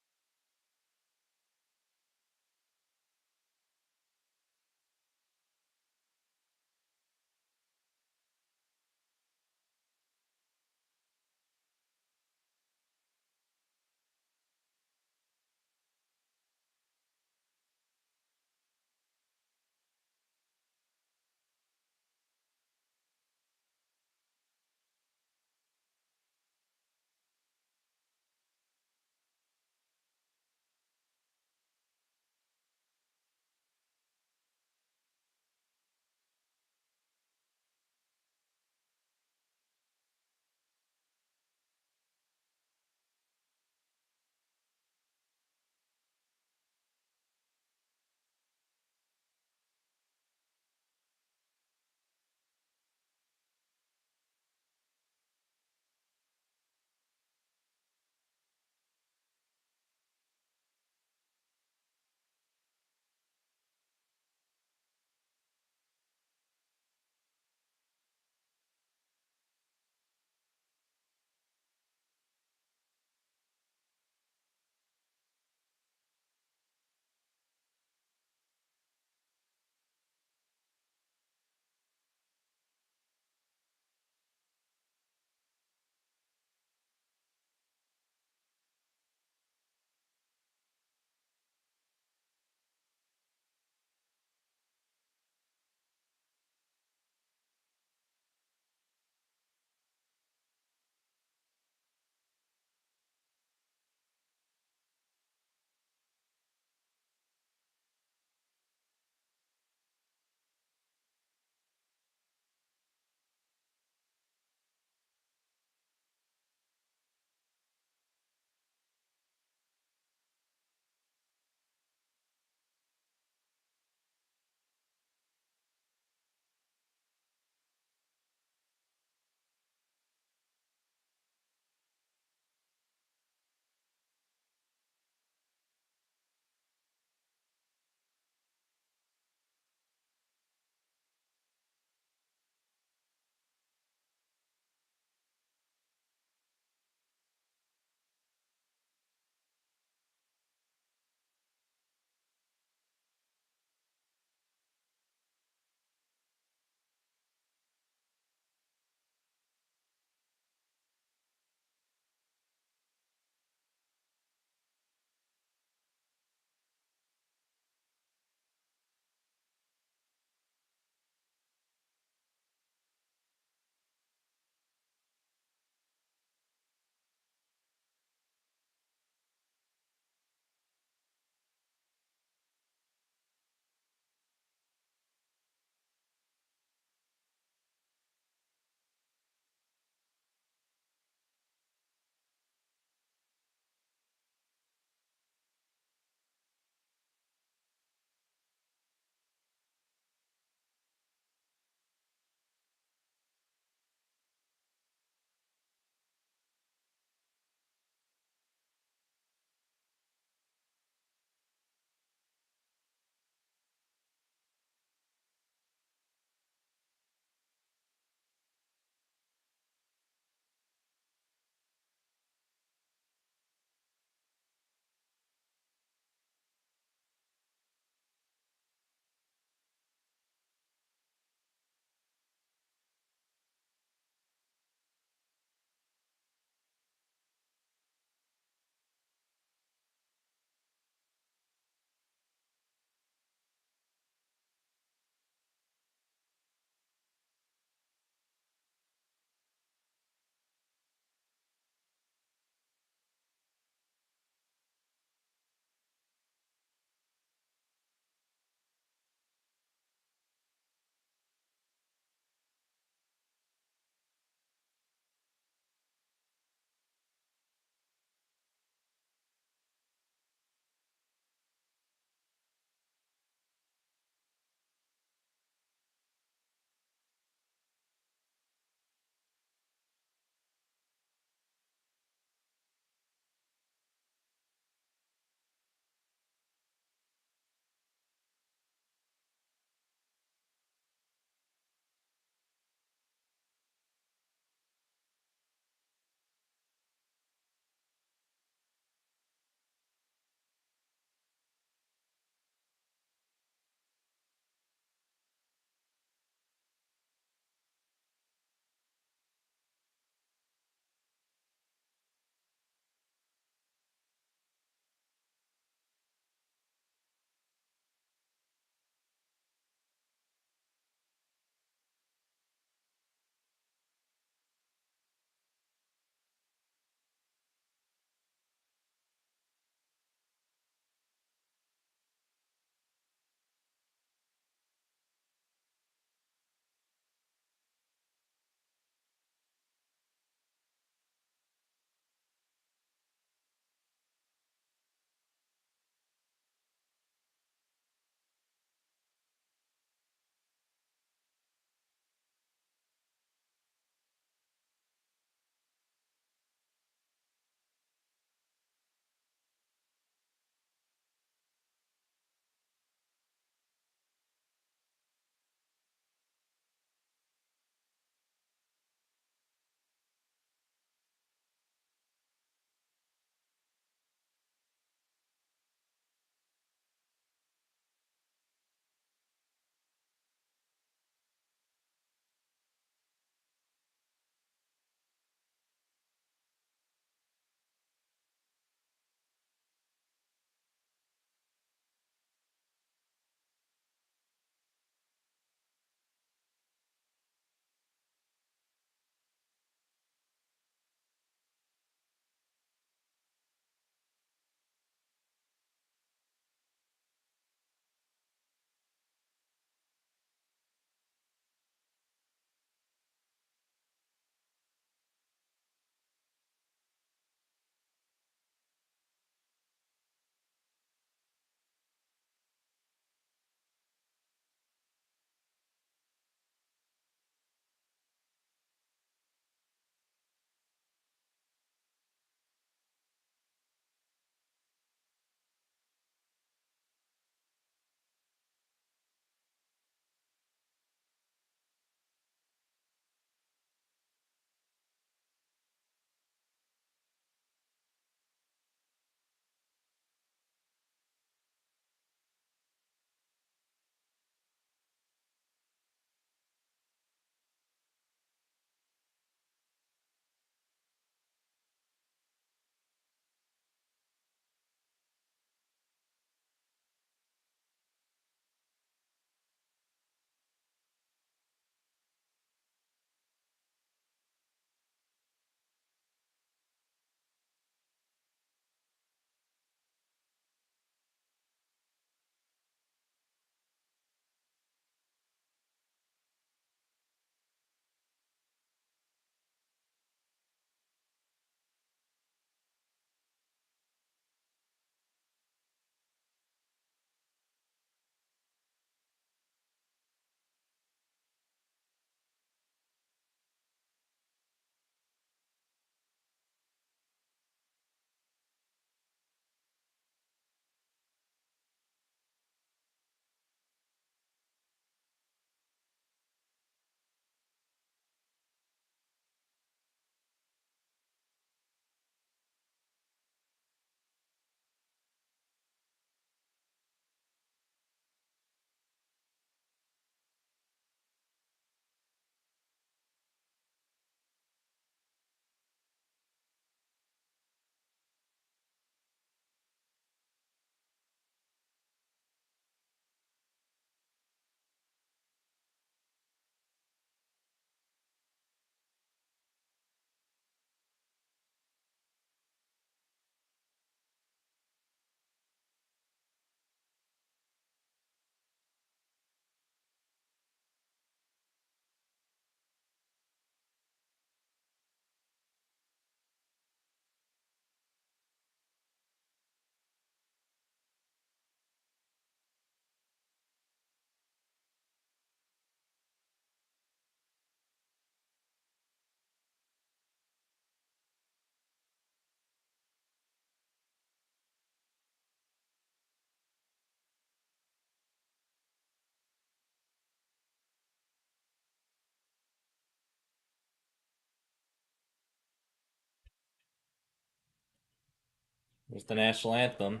There's the national anthem.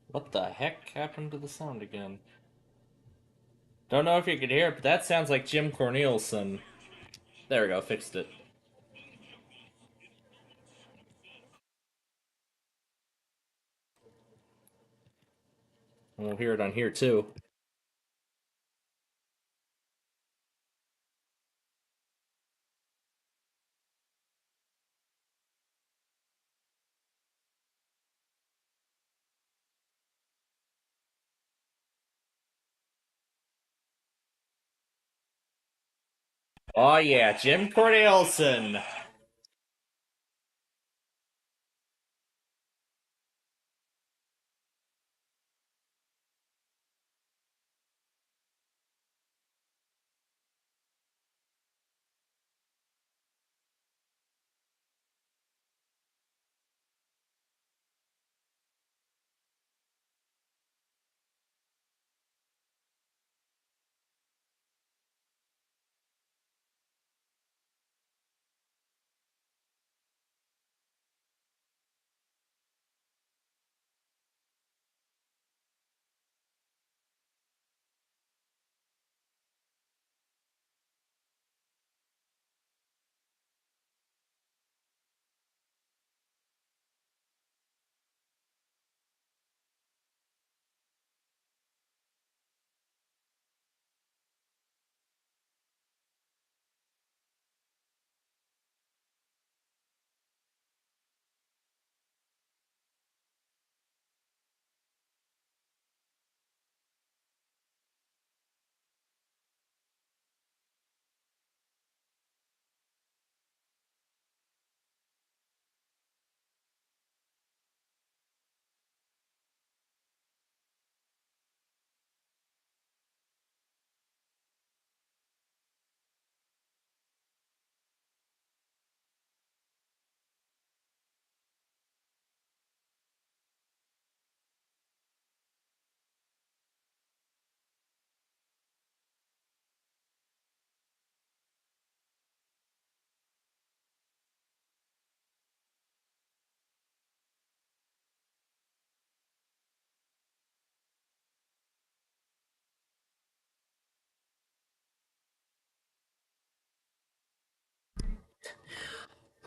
What the heck happened to the sound again? Don't know if you could hear it, but that sounds like Jim Cornelison. There we go, fixed it. And we'll hear it on here too. Oh yeah, Jim Cornelison.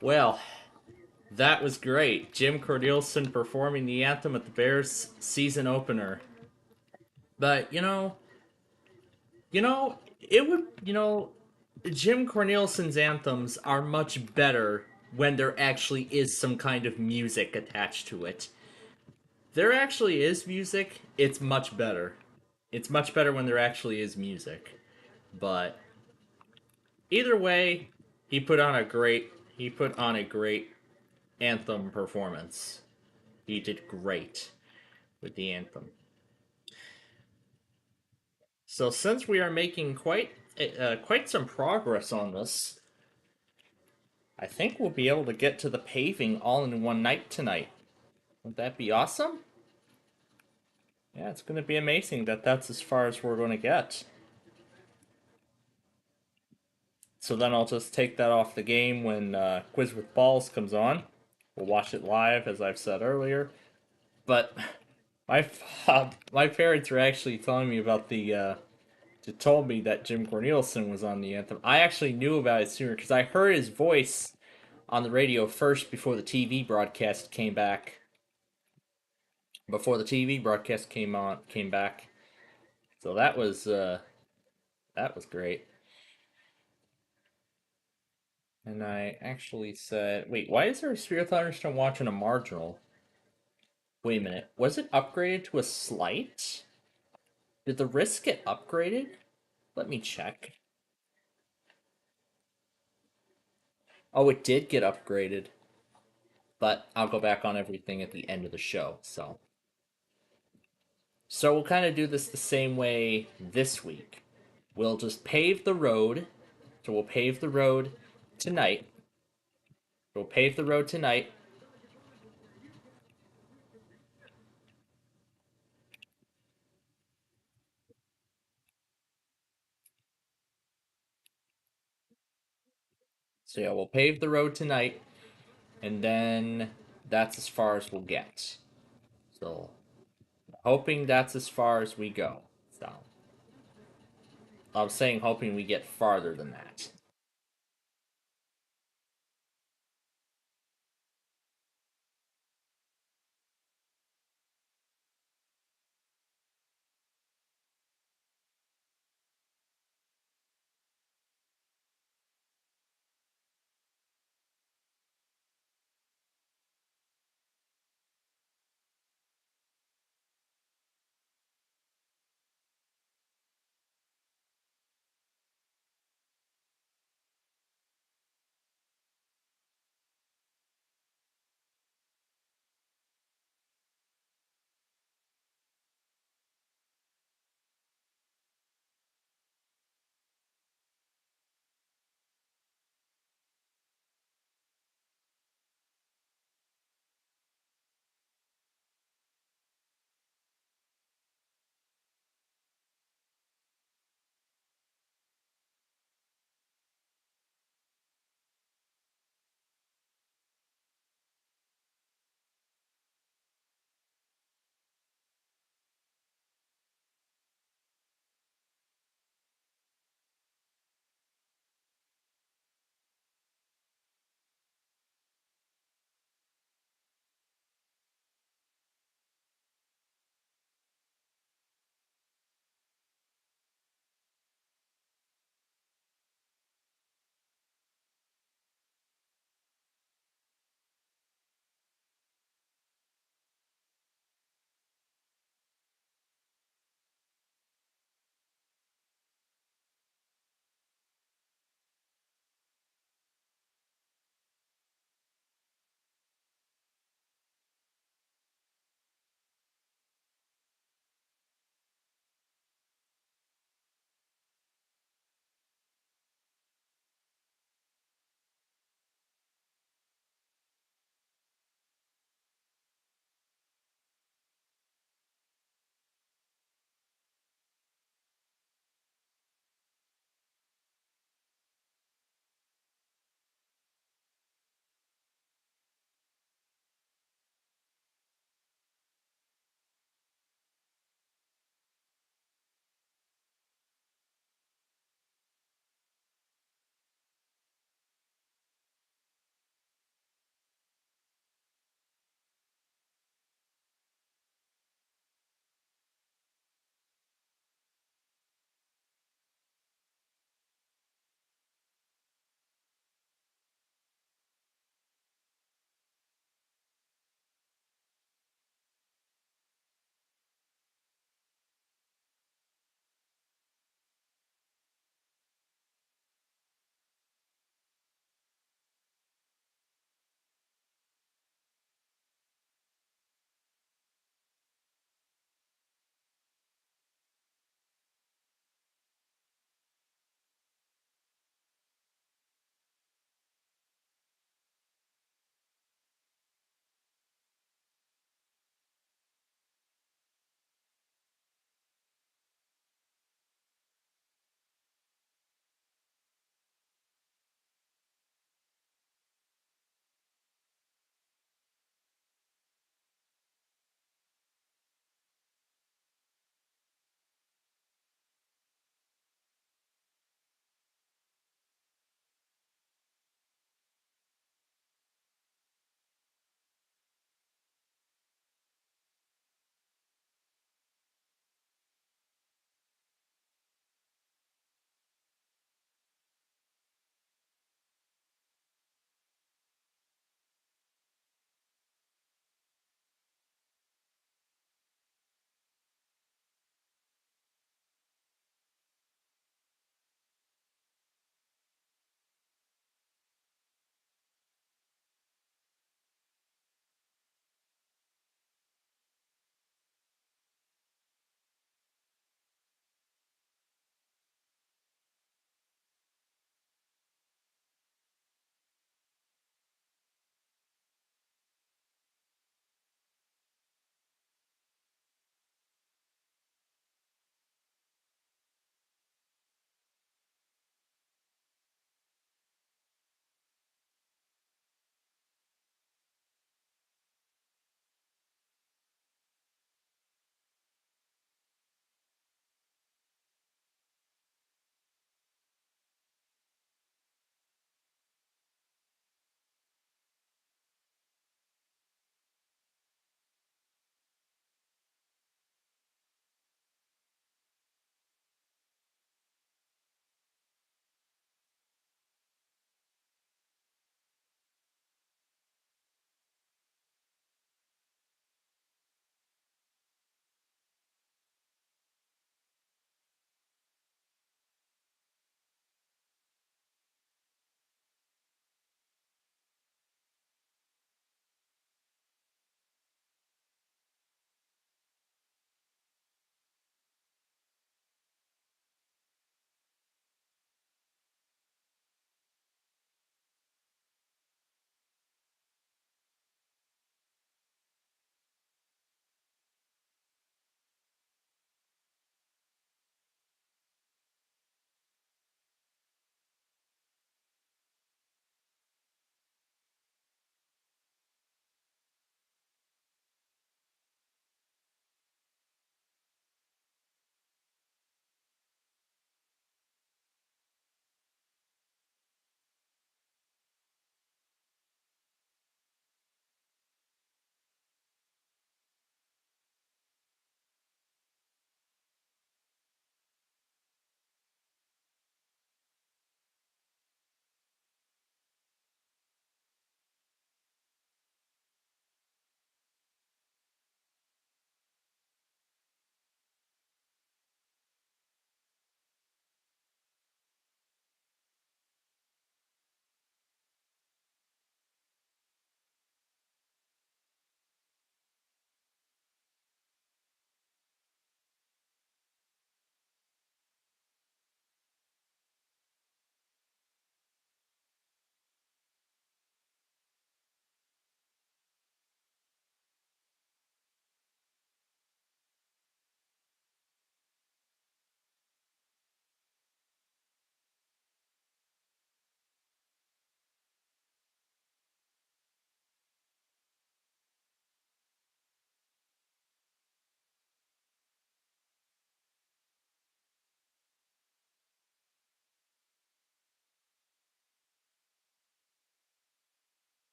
Well, that was great. Jim Cornelison performing the anthem at the Bears season opener. But it would, Jim Cornelson's anthems are much better when there actually is some kind of music attached to it. There actually is music, it's much better. It's much better when there actually is music. But either way, he put on a great anthem performance. He did great with the anthem. So since we are making quite some progress on this, I think we'll be able to get to the paving all in one night tonight. Would that be awesome? Yeah, it's going to be amazing that that's as far as we're going to get. So then I'll just take that off the game when Quiz with Balls comes on. We'll watch it live, as I've said earlier. But my my parents were actually telling me about told me that Jim Cornelison was on the anthem. I actually knew about it sooner because I heard his voice on the radio first before the TV broadcast came back. Before the TV broadcast came back. So that was great. And I actually said, wait, why is there a Sphere Thunderstorm watch and a marginal? Wait a minute, was it upgraded to a slight? Did the risk get upgraded? Let me check. Oh, it did get upgraded. But I'll go back on everything at the end of the show, so. So we'll kind of do this the same way this week. We'll just pave the road. So we'll pave the road tonight. We'll pave the road tonight. So yeah, we'll pave the road tonight, and then that's as far as we'll get. So hoping that's as far as we go. So I'm saying hoping we get farther than that.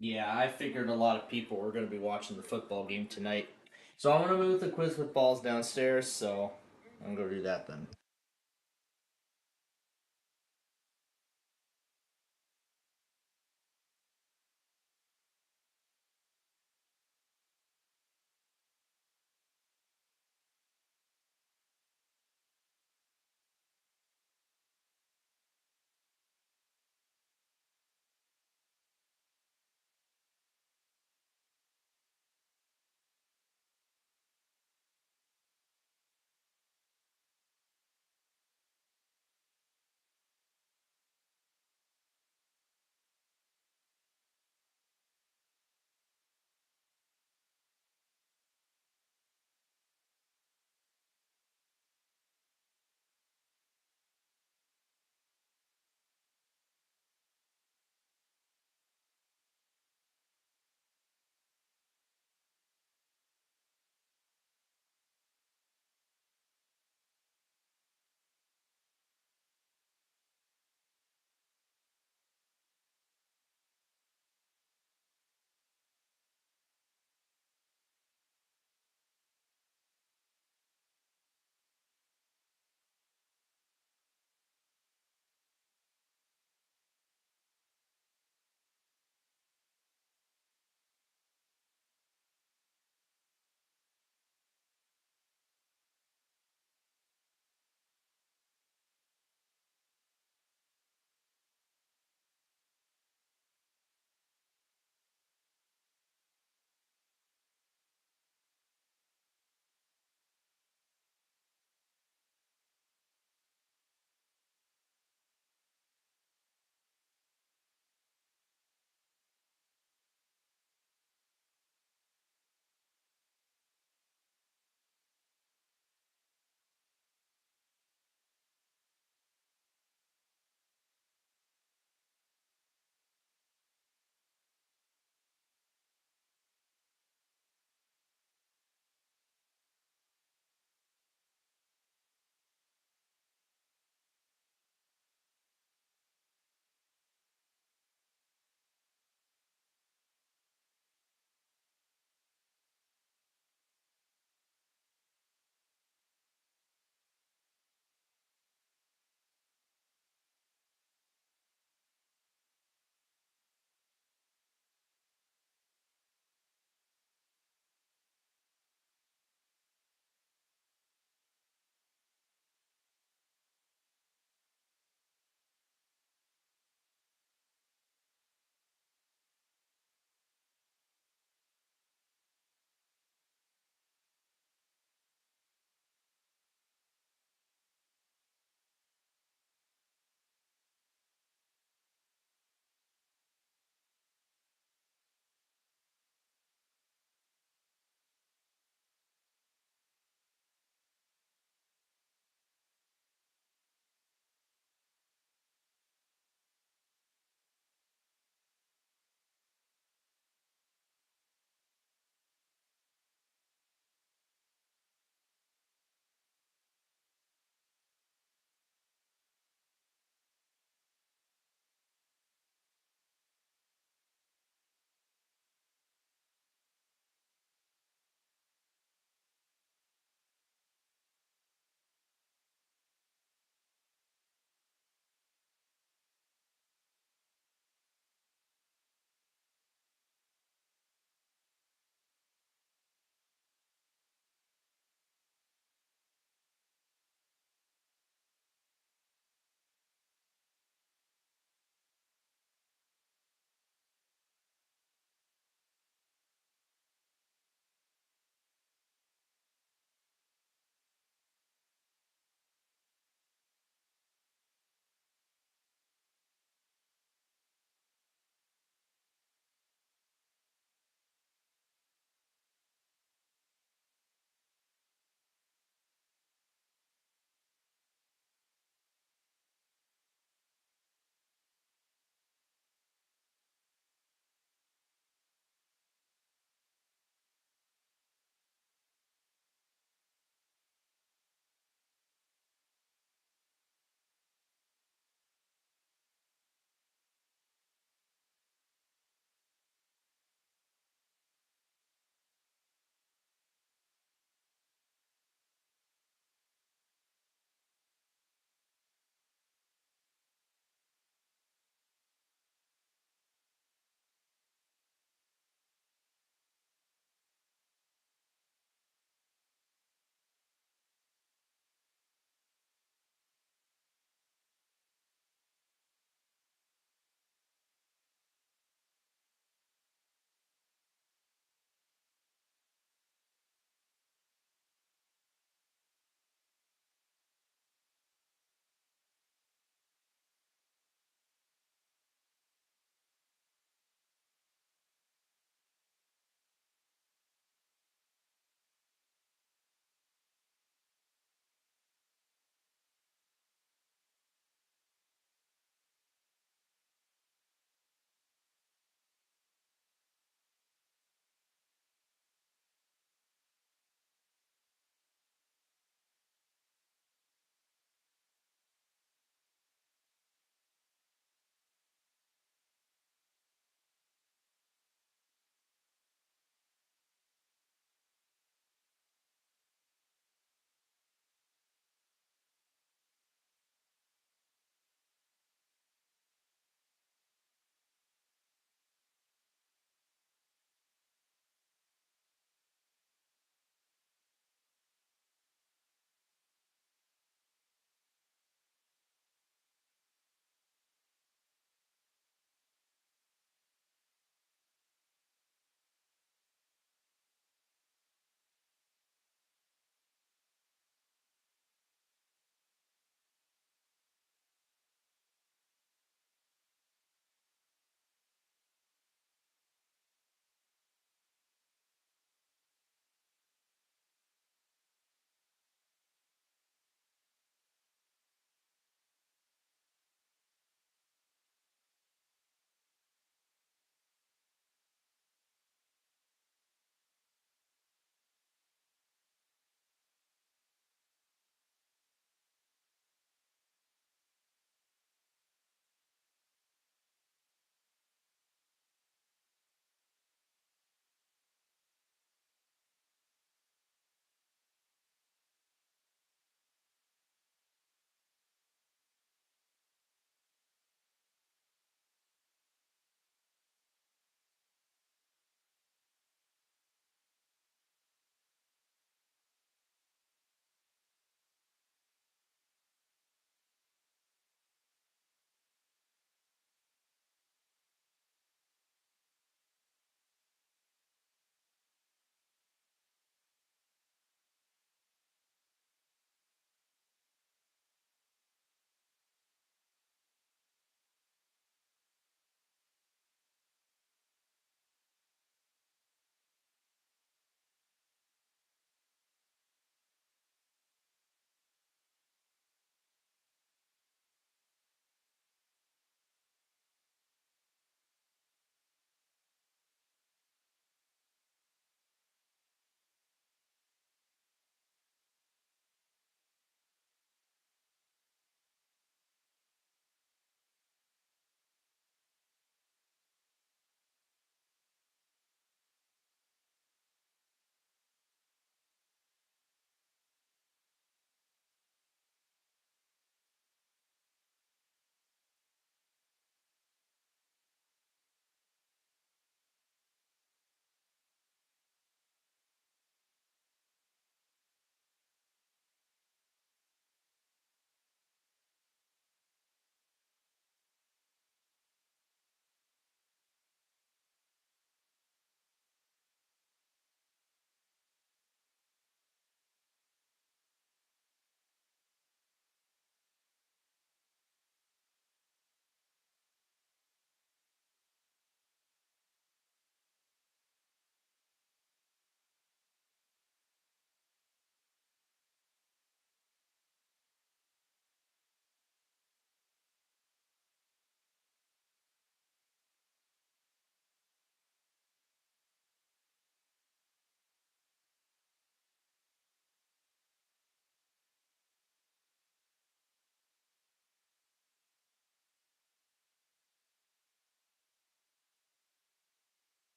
Yeah, I figured a lot of people were going to be watching the football game tonight. So I'm going to move the quiz with balls downstairs, so I'm going to do that then.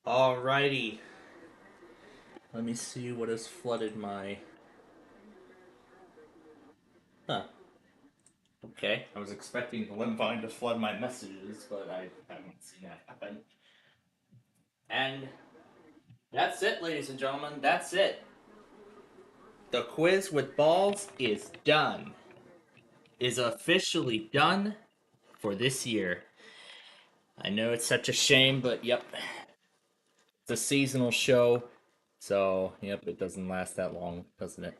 Alrighty. Let me see what has flooded my. Huh. Okay. I was expecting the Limvine to flood my messages, but I haven't seen that happen. And that's it, ladies and gentlemen. That's it. The quiz with balls is done. Is officially done for this year. I know it's such a shame, but yep. It's a seasonal show. So, yep, it doesn't last that long, doesn't it?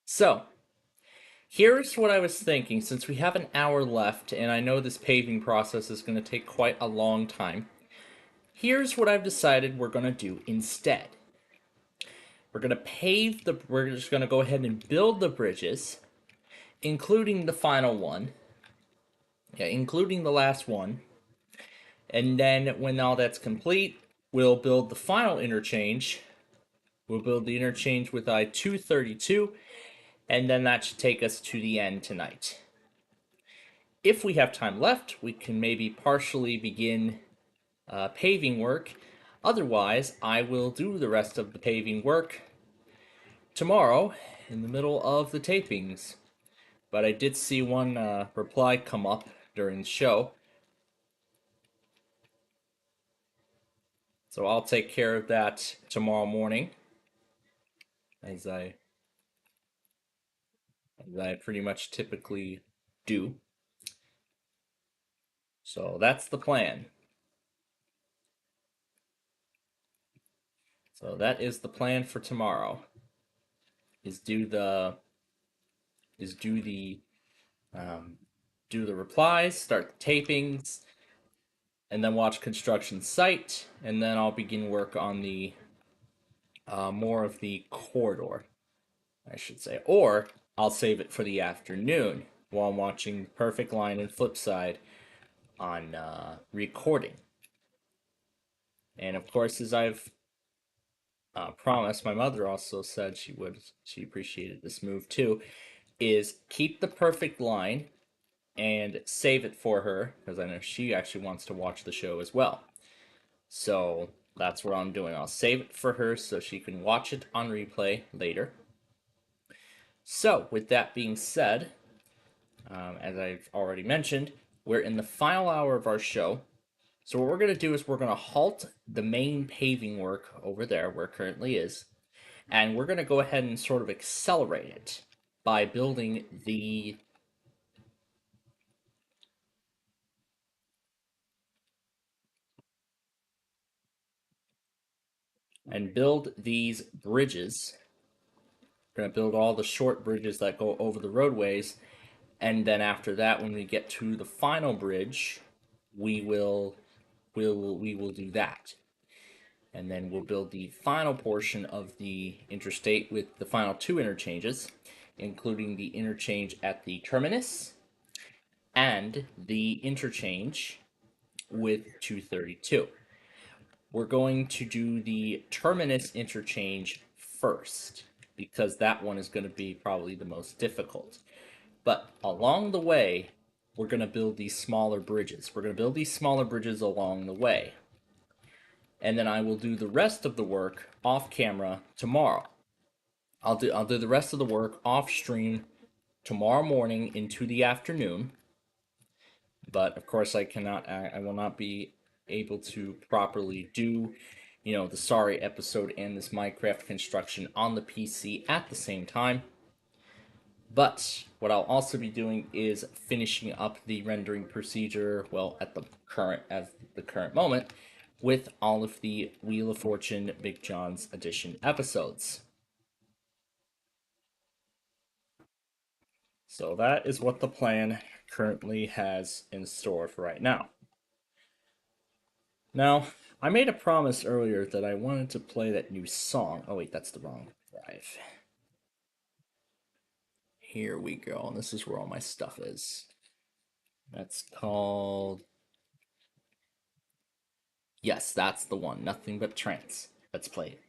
So, here's what I was thinking since we have an hour left, and I know this paving process is going to take quite a long time. Here's what I've decided we're going to do instead. We're just going to go ahead and build the bridges, including the final one. Yeah, including the last one. And then when all that's complete, we'll build the final interchange. We'll build the interchange with I-232, and then that should take us to the end tonight. If we have time left, we can maybe partially begin paving work. Otherwise, I will do the rest of the paving work tomorrow in the middle of the tapings. But I did see one reply come up during the show. So I'll take care of that tomorrow morning, as I pretty much typically do. So that's the plan. So that is the plan for tomorrow. Is do the is do the um, do the replies, start the tapings, and then watch construction site, and then I'll begin work on the more of the corridor, I should say, or I'll save it for the afternoon while I'm watching Perfect Line and Flipside on recording. And of course, as I've promised, my mother also said she appreciated this move too, is keep the Perfect Line and save it for her because I know she actually wants to watch the show as well. So that's what I'm doing. I'll save it for her so she can watch it on replay later. So, with that being said, as I've already mentioned, we're in the final hour of our show. So, what we're going to do is we're going to halt the main paving work over there where it currently is, and we're going to go ahead and sort of accelerate it by building the and build these bridges. We're going to build all the short bridges that go over the roadways, and then after that, when we get to the final bridge, we will we will do that, and then we'll build the final portion of the interstate with the final two interchanges, including the interchange at the terminus and the interchange with 232. We're going to do the terminus interchange first because that one is going to be probably the most difficult. But along the way, we're going to build these smaller bridges. We're going to build these smaller bridges along the way. And then I will do the rest of the work off camera tomorrow. I'll do the rest of the work off stream tomorrow morning into the afternoon. But of course I will not be able to properly do the sorry episode and this Minecraft construction on the PC at the same time. But what I'll also be doing is finishing up the rendering procedure, well, at the current moment, with all of the Wheel of Fortune Big John's Edition episodes. So that is what the plan currently has in store for right now. Now, I made a promise earlier that I wanted to play that new song. Oh wait, that's the wrong drive. Here we go. And this is where all my stuff is. That's called. Yes, that's the one. Nothing but trance. Let's play it.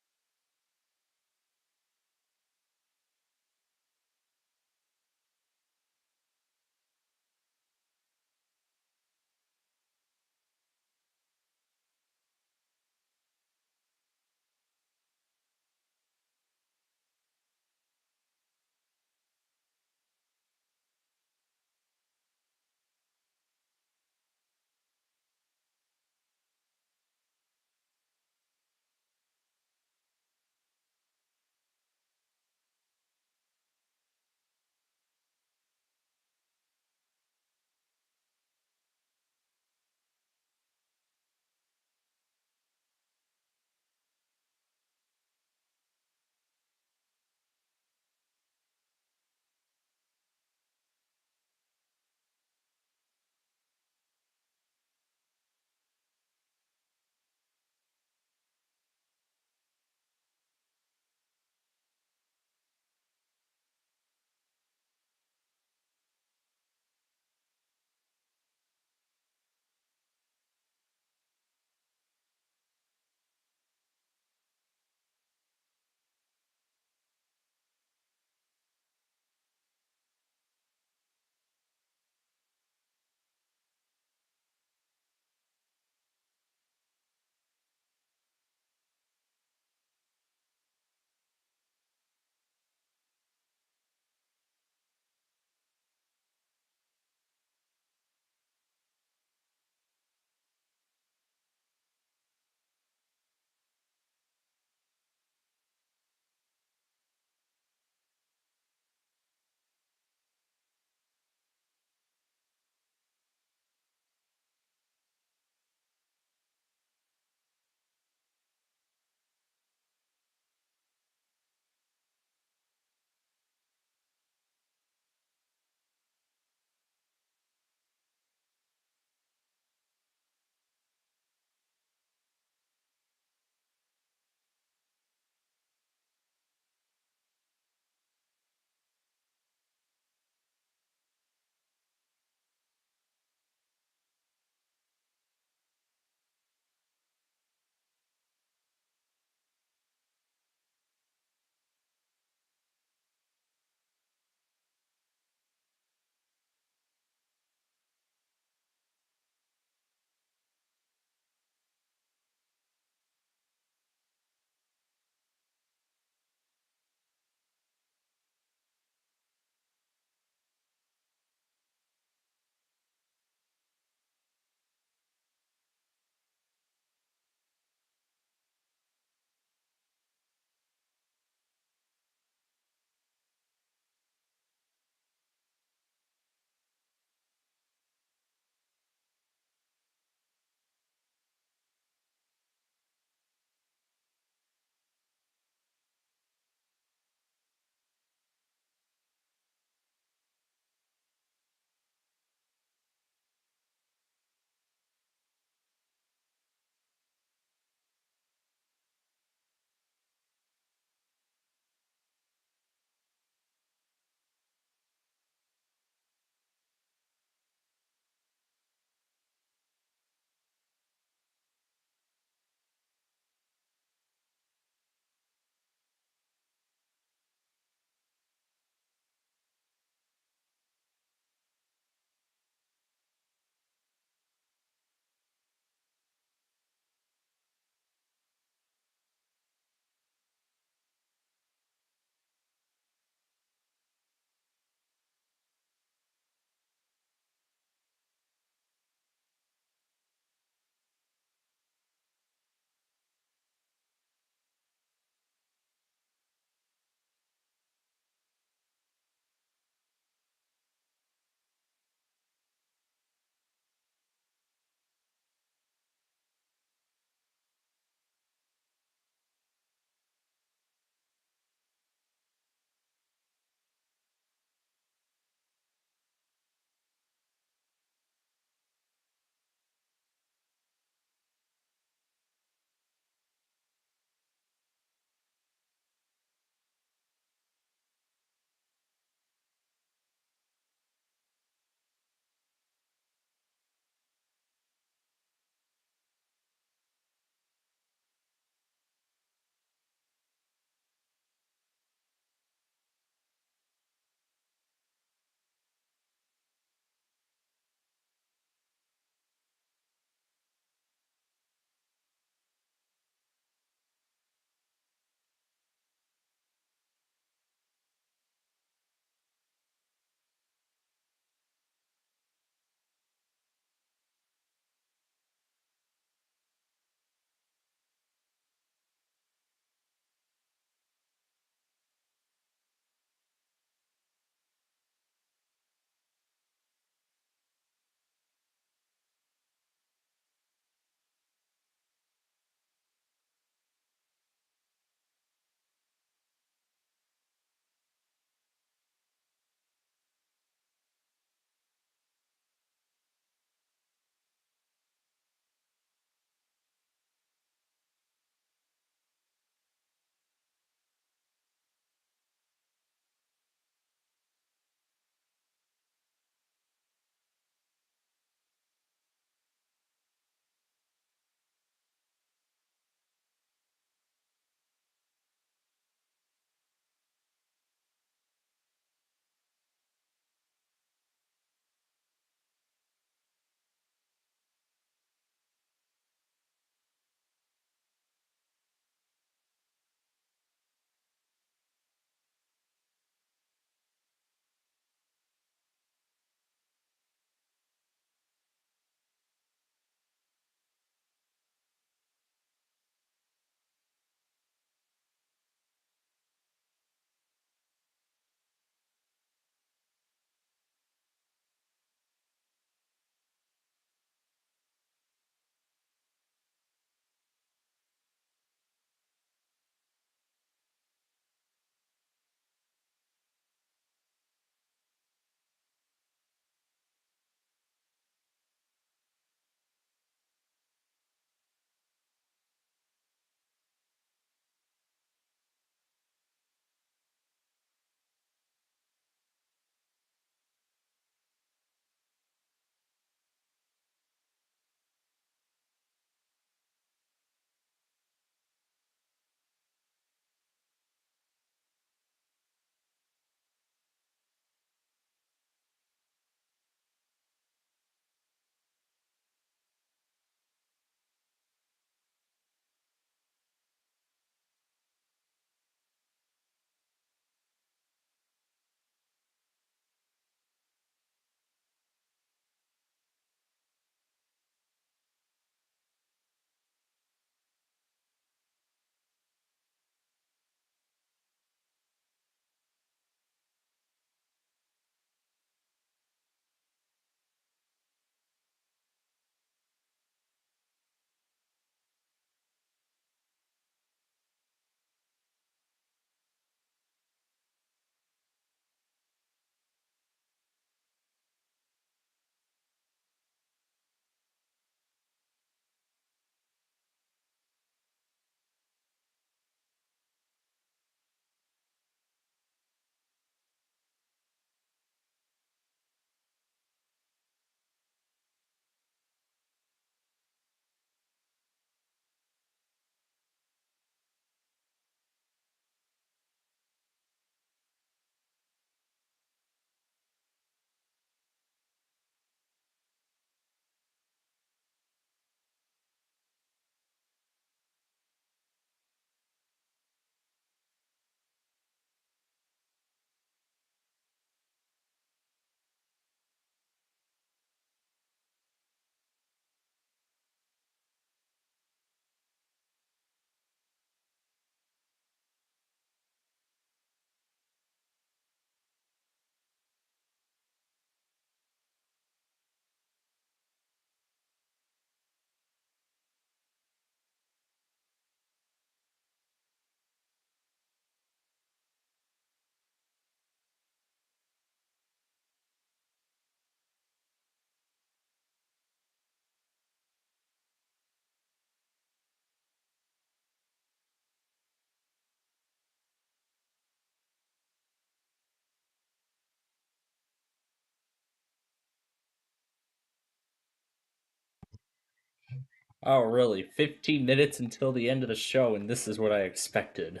Oh, really? 15 minutes until the end of the show, and this is what I expected.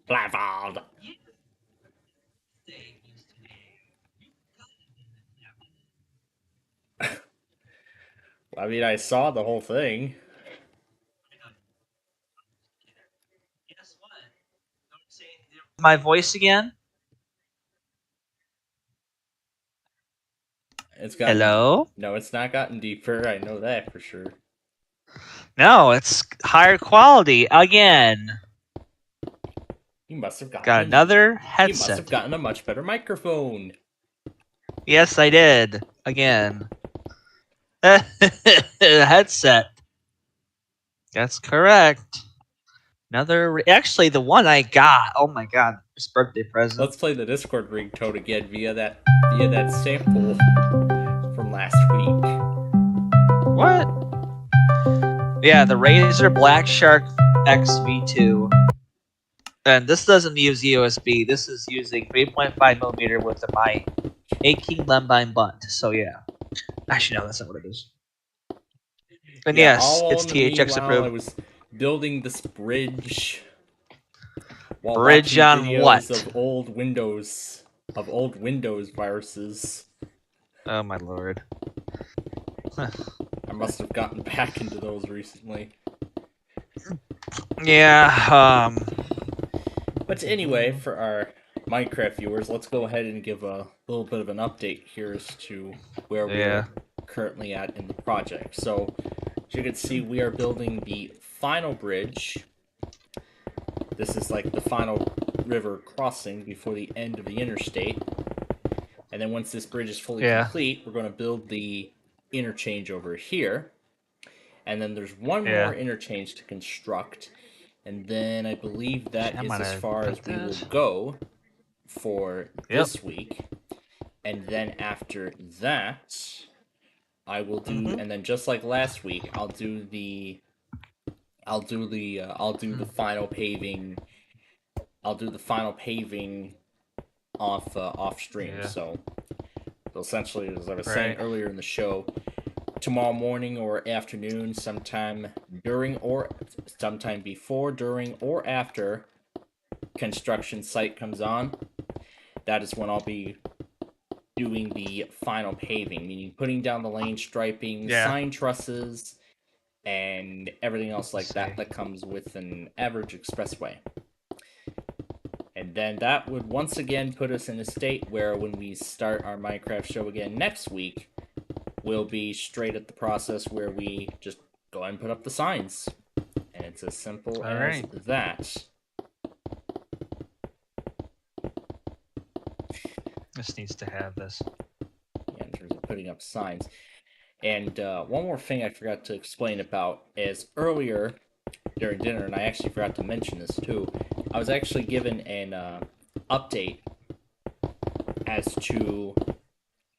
Blavard! I mean, I saw the whole thing.
My voice again?
It's gotten.
Hello?
No, it's not gotten deeper. I know that for sure.
No, it's higher quality again.
You must have
Got
gotten.
another
You must have
headset.
gotten a much better microphone.
Yes, I did. Again. Headset. That's correct. Actually, the one I got. Oh my god, this birthday present.
Let's play the Discord ringtone again via that sample from last week.
What? Yeah, the Razer Black Shark XV2. And this doesn't use USB. This is using 3.5 millimeter with my Aking Lembine butt. So yeah. Actually, no, that's not what it is. And
Yeah,
yes,
all
it's
in the
THX
meanwhile, I
approved.
was building this bridge while
Bridge
watching
on
videos
what?
of old Windows viruses.
Oh my lord.
I must have gotten back into those recently.
Yeah,
But anyway, for our Minecraft viewers, let's go ahead and give a little bit of an update here as to where we
yeah.
are currently at in the project. So, as you can see, we are building the final bridge. This is like the final river crossing before the end of the interstate. And then once this bridge is fully
Yeah.
complete, we're going to build the interchange over here. And then there's one
Yeah.
more interchange to construct. And then I believe that
I'm
is as
gonna
far as
put
we will
this.
go for
Yep.
this week. And then after that, I will do, and then just like last week, I'll do the final paving. I'll do the final paving off stream.
Yeah.
So essentially, as I was saying
Right.
earlier in the show, tomorrow morning or afternoon, sometime during or sometime before, during, or after construction site comes on, that is when I'll be doing the final paving, meaning putting down the lane striping,
Yeah.
sign trusses, and everything else like
Let's see.
that comes with an average expressway. And then that would once again put us in a state where when we start our Minecraft show again next week, we'll be straight at the process where we just go ahead and put up the signs. And it's as simple
All
as
right.
that.
This needs to have this.
Yeah, in terms of putting up signs. And one more thing I forgot to explain about is earlier during dinner, and I actually forgot to mention this too, I was actually given an update as to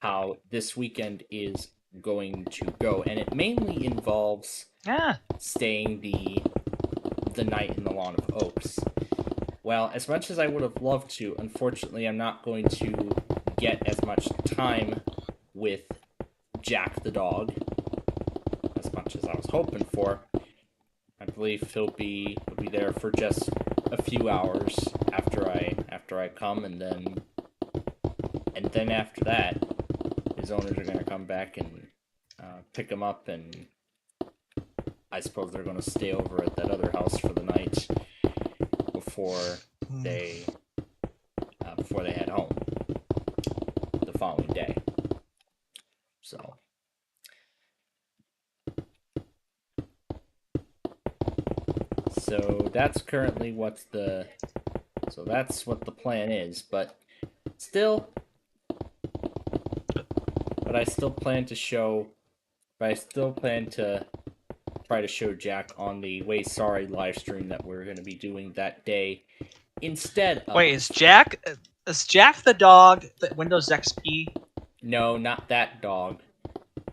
how this weekend is going to go, and it mainly involves
Yeah.
staying the night in the Lawn of Oaks. Well, as much as I would have loved to, unfortunately, I'm not going to get as much time with Jack the dog as much as I was hoping for. I believe he'll be there for just a few hours after I come, and then after that, his owners are going to come back and pick him up, and I suppose they're going to stay over at that other house for the night before they head home the following day. So that's currently what the plan is, but still, I still plan to show, but I still plan to try to show Jack on the Way Sorry live stream that we're going to be doing that day instead of.
Wait, is Jack the dog the Windows XP?
No, not that dog.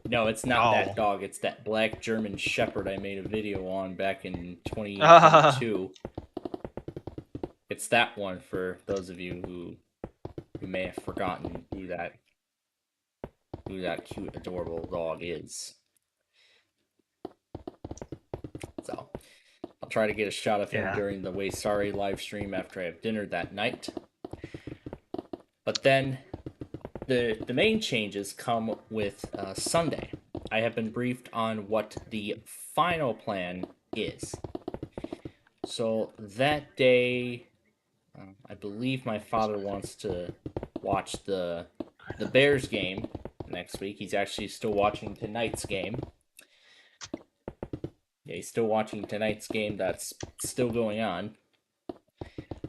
No, it's not that
Oh.
dog. It's that black German Shepherd I made a video on back in 2022. It's that one for those of you who may have forgotten who that cute, adorable dog is. try to get a shot of him
Yeah.
during the Way Sorry live stream after I have dinner that night. But then the main changes come with Sunday. I have been briefed on what the final plan is. So that day, I believe my father wants to watch the Bears game next week. He's actually still watching tonight's game. Yeah, he's still watching tonight's game that's still going on.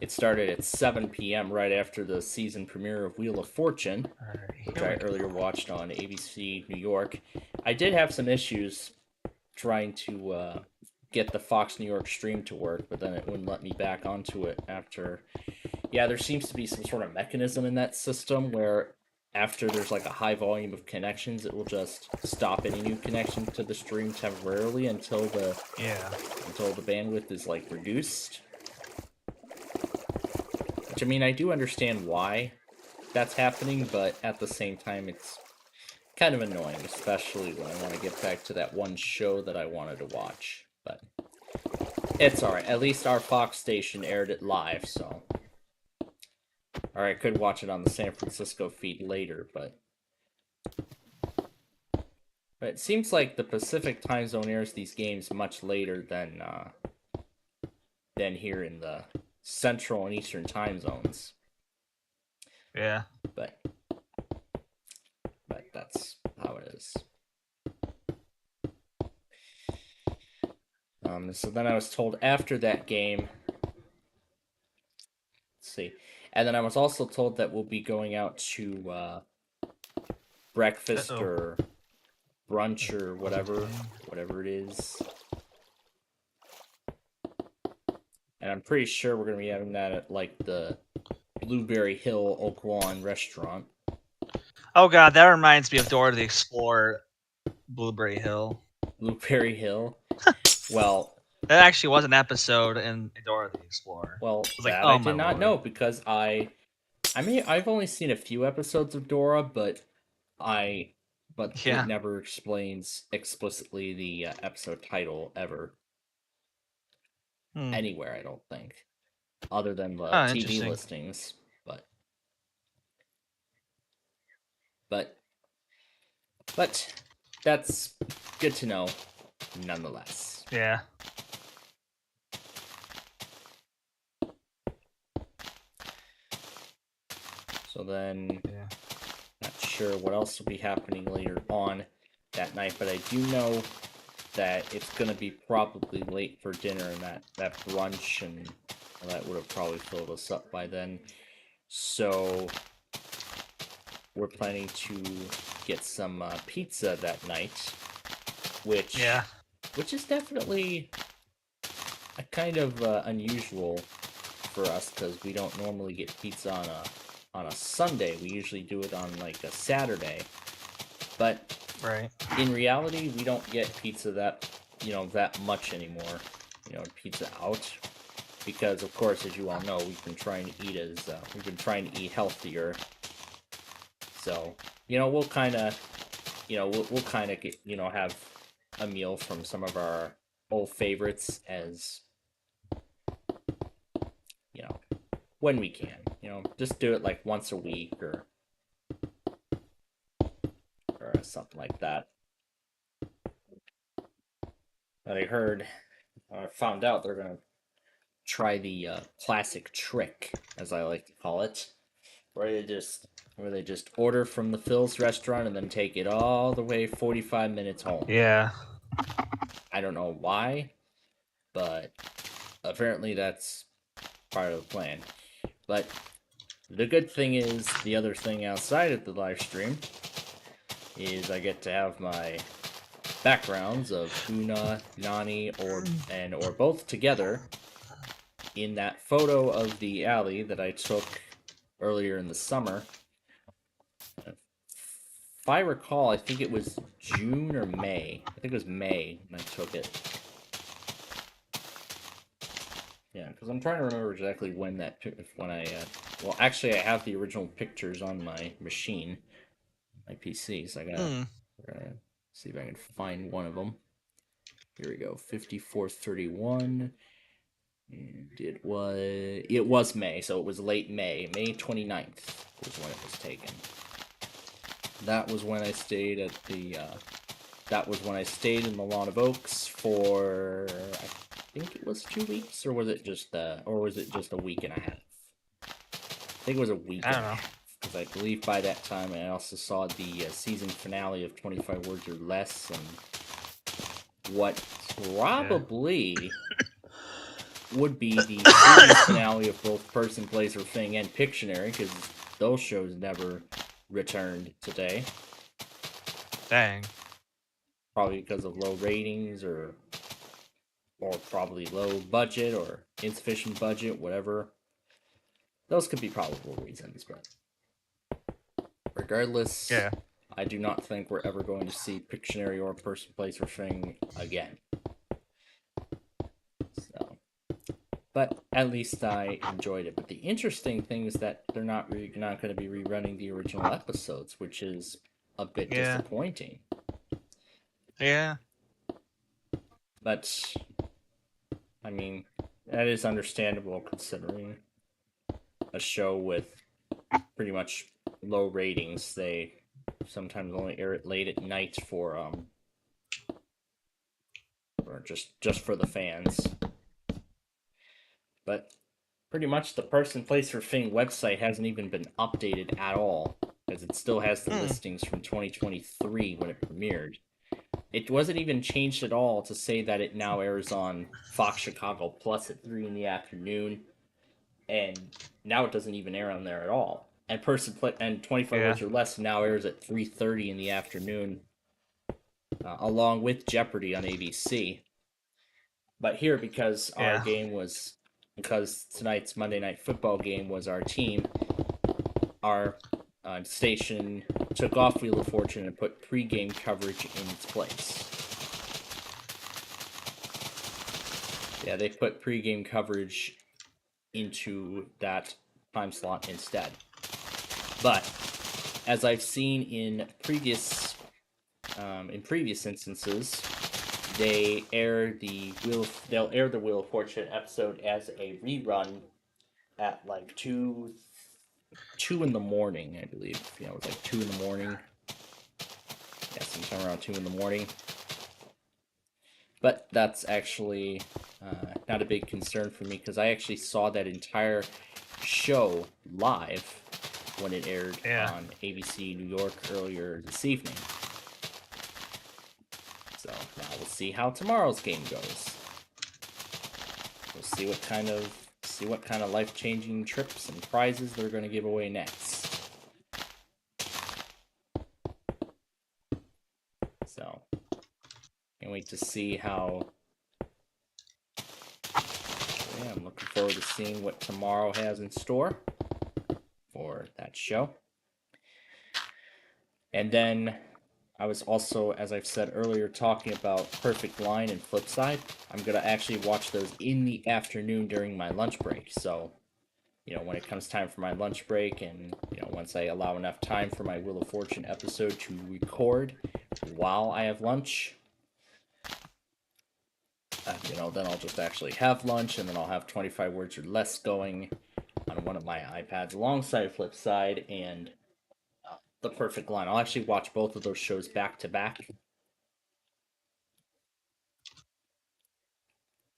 It started at 7 p.m. right after the season premiere of Wheel of Fortune, which I earlier watched on ABC New York. I did have some issues trying to get the Fox New York stream to work, but then it wouldn't let me back onto it after. Yeah, there seems to be some sort of mechanism in that system where after there's like a high volume of connections, it will just stop any new connection to the stream temporarily until the bandwidth is like reduced. Which, I mean, I do understand why that's happening, but at the same time, it's kind of annoying, especially when I want to get back to that one show that I wanted to watch. But it's alright. At least our Fox station aired it live, so. Or I could watch it on the San Francisco feed later, but it seems like the Pacific time zone airs these games much later than here in the Central and Eastern time zones.
Yeah.
But that's how it is. So then I was told after that game. Let's see. And then I was also told that we'll be going out to breakfast or brunch or whatever it is. And I'm pretty sure we're going to be having that at like the Blueberry Hill Okwan restaurant.
Oh god, that reminds me of Dora the Explorer, Blueberry Hill.
Blueberry Hill? Well,
that actually was an episode in Dora the Explorer.
Well, that I did not know because I've only seen a few episodes of Dora, but it never explains explicitly the episode title ever. Anywhere, I don't think, other than the TV listings. But that's good to know, nonetheless.
Yeah.
So then, not sure what else will be happening later on that night, but I do know that it's going to be probably late for dinner, and that brunch and that would have probably filled us up by then. So we're planning to get some pizza that night, which is definitely a kind of unusual for us because we don't normally get pizza on a Sunday. We usually do it on like a Saturday. But in reality, we don't get pizza that much anymore. Pizza out, because of course, as you all know, we've been trying to eat healthier. So we'll kind of get have a meal from some of our old favorites as when we can. Just do it like once a week or something like that. I found out they're gonna try the classic trick, as I like to call it, where they just order from the Phil's restaurant and then take it all the way 45 minutes home.
Yeah.
I don't know why, but apparently that's part of the plan. But the good thing is, the other thing outside of the live stream is I get to have my backgrounds of Una, Nani, or both together in that photo of the alley that I took earlier in the summer. If I recall, I think it was June or May. I think it was May when I took it. Yeah, because I'm trying to remember exactly when well, actually, I have the original pictures on my machine, my PC, so I gotta see if I can find one of them. Here we go, 5431. And it was May, so it was late May. May 29th was when it was taken. That was when I stayed at the that was when I stayed in the Lawn of Oaks for I think it was 2 weeks, or was it just a week and a half? I think it was a week
I
and
don't
a
know.
half, because I believe by that time I also saw the season finale of 25 Words or Less, and what probably would be the series finale of both Person, Place, or Thing and Pictionary, because those shows never returned today.
Dang.
Probably because of low ratings, or probably low budget or insufficient budget, whatever. Those could be probable reasons, but regardless,
Yeah.
I do not think we're ever going to see Pictionary or Person, Place, or Thing again. So, but at least I enjoyed it. But the interesting thing is that they're not going to be rerunning the original episodes, which is a bit disappointing.
Yeah.
But I mean, that is understandable considering a show with pretty much low ratings. They sometimes only air it late at night for or just for the fans. But pretty much the Person, Place, or Thing website hasn't even been updated at all, because it still has the listings from 2023 when it premiered. It wasn't even changed at all to say that it now airs on Fox Chicago Plus at 3 in the afternoon, and now it doesn't even air on there at all. And 25 Words or Less now airs at 3:30 in the afternoon, along with Jeopardy on ABC. But here, because because tonight's Monday Night Football game was our team, our station took off Wheel of Fortune and put pregame coverage in its place. Yeah, they put pregame coverage into that time slot instead. But as I've seen in previous instances, they'll air the Wheel of Fortune episode as a rerun at like 2 in the morning, I believe. Yeah, it was like 2 in the morning. Yeah, sometime around 2 in the morning. But that's actually not a big concern for me, because I actually saw that entire show live when it aired on ABC New York earlier this evening. So now we'll see how tomorrow's game goes. We'll see what kind of life-changing trips and prizes they're going to give away next. So can't wait to see how. Yeah, I'm looking forward to seeing what tomorrow has in store for that show. And then I was also, as I've said earlier, talking about Perfect Line and Flipside. I'm going to actually watch those in the afternoon during my lunch break. So, when it comes time for my lunch break, and, once I allow enough time for my Wheel of Fortune episode to record while I have lunch, then I'll just actually have lunch, and then I'll have 25 Words or Less going on one of my iPads alongside Flipside and The Perfect Line. I'll actually watch both of those shows back to back.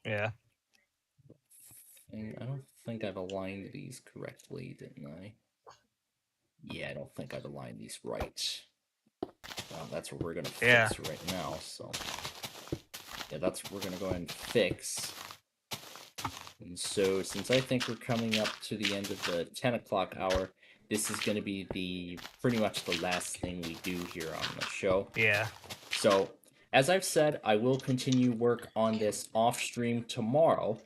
Yeah.
And I don't think I've aligned these correctly, didn't I? Yeah, I don't think I've aligned these right. Well, that's what we're going to fix right now, so. Yeah, that's what we're going to go ahead and fix. And so, since I think we're coming up to the end of the 10 o'clock hour, this is going to be pretty much the last thing we do here on the show.
Yeah.
So, as I've said, I will continue work on this off stream tomorrow,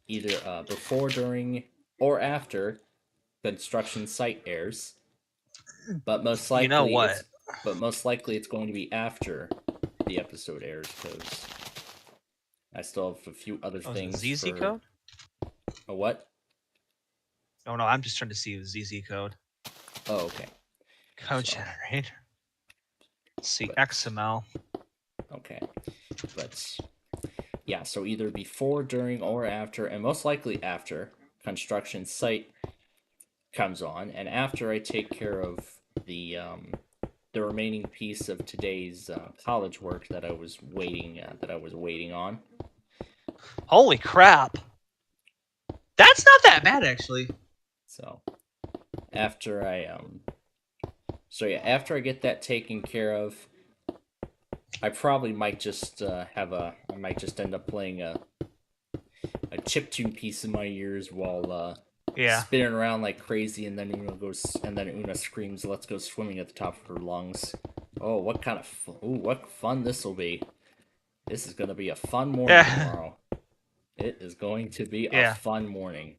either before, during, or after construction site airs. But most likely, it's going to be after the episode airs, because I still have a few other things.
ZZ code?
A what?
Oh no, I'm just trying to see the ZZ code.
Oh, okay.
Code generator. Let's see, XML.
Okay, but Yeah, so either before, during, or after, and most likely after construction site comes on, and after I take care of the remaining piece of today's college work that I was waiting on.
Holy crap! That's not that bad, actually.
So after after I get that taken care of, I probably might just I might just end up playing a chiptune piece in my ears while
Yeah.
spinning around like crazy, and then Una screams, "Let's go swimming!" at the top of her lungs. Oh, what fun this will be! This is gonna be a fun morning
Yeah.
tomorrow. It is going to be a
Yeah.
fun morning,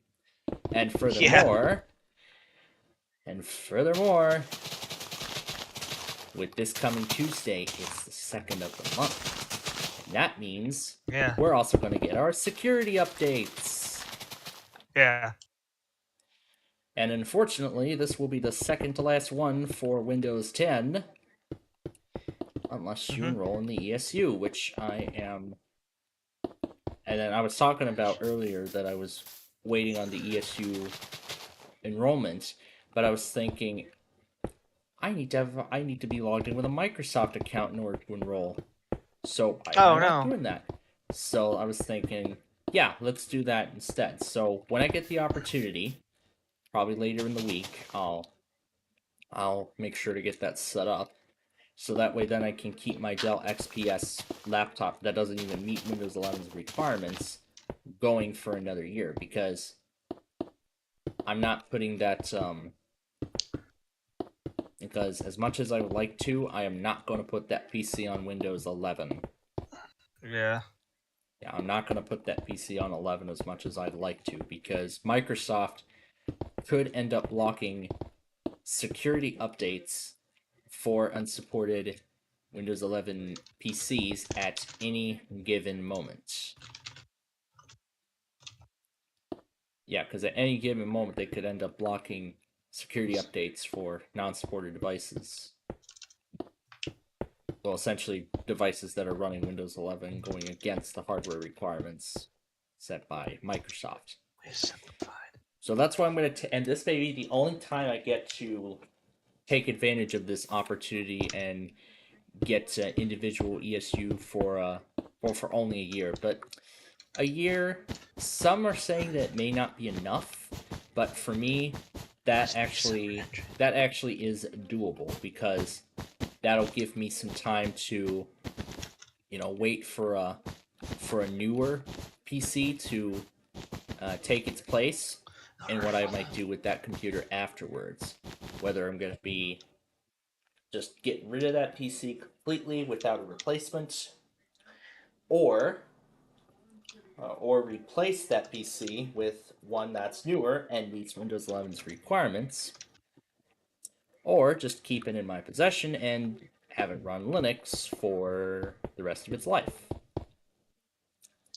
and
Yeah.
furthermore, with this coming Tuesday, it's the 2nd of the month. And that means
Yeah.
we're also going to get our security updates.
Yeah.
And unfortunately, this will be the second to last one for Windows 10. Unless you enroll in the ESU, which I am. And then I was talking about earlier that I was waiting on the ESU enrollment, but I was thinking I need to be logged in with a Microsoft account in order to enroll. So I'm not doing that. So I was thinking, yeah, let's do that instead. So when I get the opportunity, probably later in the week, I'll make sure to get that set up. So that way then I can keep my Dell XPS laptop that doesn't even meet Windows 11's requirements going for another year, because I'm not putting that because as much as I would like to, I am not going to put that PC on Windows 11.
Yeah.
Yeah, I'm not going to put that PC on 11 as much as I'd like to, because Microsoft could end up blocking security updates for unsupported Windows 11 PCs at any given moment. Yeah, because at any given moment, they could end up blocking security updates for non-supported devices. Well, essentially, devices that are running Windows 11 going against the hardware requirements set by Microsoft. So that's why I'm going to, and this may be the only time I get to take advantage of this opportunity and get individual ESU for only a year. But a year, some are saying that it may not be enough, but for me, that actually is doable, because that'll give me some time to, wait for a newer PC to take its place, and what I might do with that computer afterwards. Whether I'm going to be just get rid of that PC completely without a replacement, or replace that PC with one that's newer and meets Windows 11's requirements, or just keep it in my possession and have it run Linux for the rest of its life.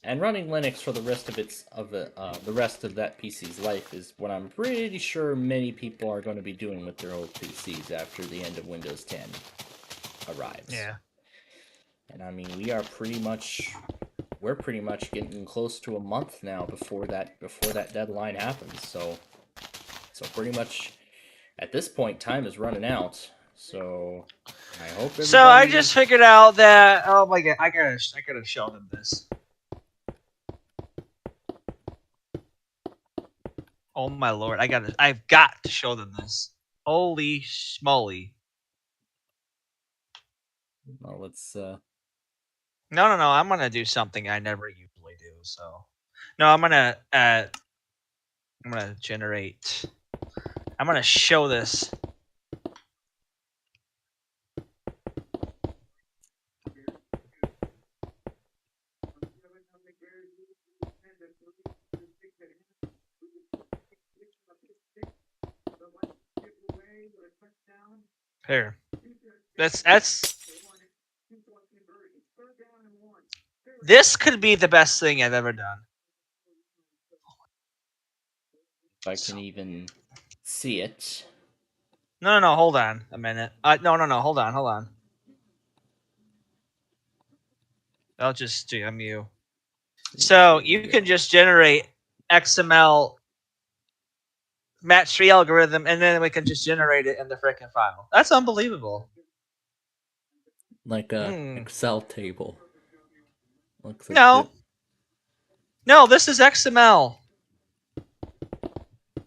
And running Linux for the rest of the rest of that PC's life is what I'm pretty sure many people are going to be doing with their old PCs after the end of Windows 10 arrives.
Yeah.
And I mean, we're pretty much getting close to a month now before that deadline happens. So pretty much at this point, time is running out. So I hope everybody...
So I just figured out that, oh my god, I gotta show them this. Oh my lord, I've got to show them this. Holy schmoly.
Well, let's
No, I'm gonna do something I never usually do, so. No, I'm gonna generate. I'm gonna show this. Here. That's this could be the best thing I've ever done.
If I can even see it.
No, hold on a minute. No, hold on. I'll just DM you. So you can just generate XML match tree algorithm, and then we can just generate it in the freaking file. That's unbelievable.
like a Excel table. Looks like
No, no, this is XML.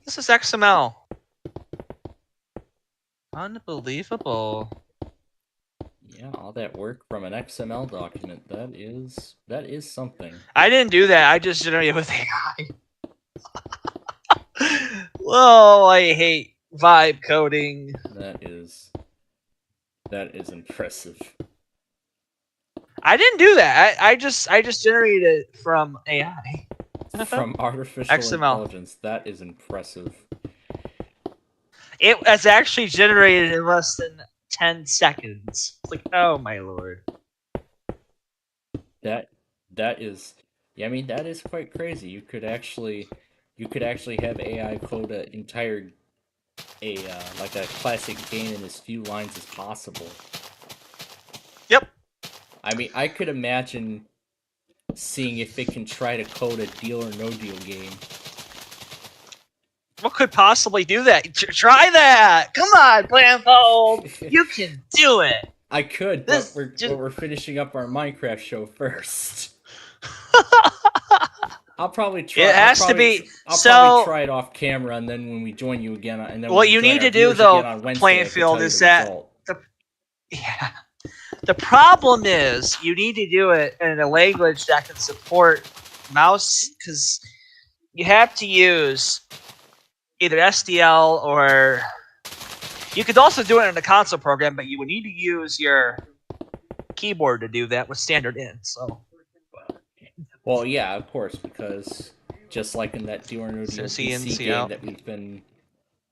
This is XML. Unbelievable.
Yeah, all that work from an XML document. That is something.
I didn't do that. I just generated with AI. Oh, I hate vibe coding.
That is impressive.
I didn't do that. I just generated it from AI.
From artificial
XML.
intelligence. That is impressive.
It's actually generated in less than 10 seconds. It's like, oh my lord.
That is, yeah, I mean, that is quite crazy. You could actually have AI code an entire like a classic game in as few lines as possible.
Yep.
I mean, I could imagine seeing if it can try to code a Deal or No Deal game.
What could possibly do that? Try that! Come on, Blindfold! You can do it!
I could, but we're finishing up our Minecraft show first. I'll probably try.
It has to be.
I'll probably try it off camera, and then when we join you again, and then
what you need to do though, Plainfield, is that the problem is you need to do it in a language that can support mouse, because you have to use either SDL or you could also do it in a console program, but you would need to use your keyboard to do that with standard in. So,
well, yeah, of course, because just like in that Deal or No Deal PC game that we've been,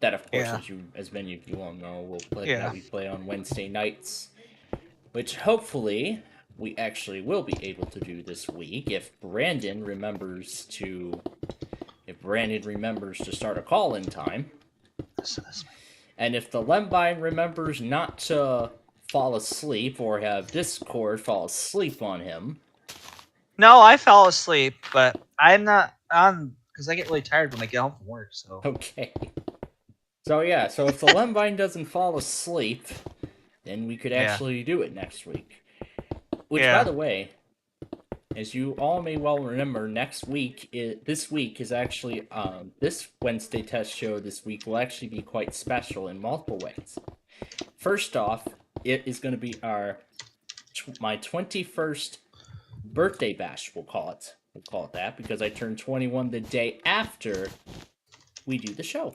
that of course, as many of you all know, that we play on Wednesday nights, which hopefully we actually will be able to do this week if Brandon remembers to start a call in time. And if the Lembine remembers not to fall asleep or have Discord fall asleep on him.
No, I fell asleep, but I'm not on because I get really tired when I get home from work. So
okay. So yeah, so if the Lembine doesn't fall asleep, then we could actually do it next week. Which, by the way, as you all may well remember, this week is actually this Wednesday test show this week will actually be quite special in multiple ways. First off, it is going to be my 21st birthday bash. We'll call it that because I turned 21 the day after we do the show.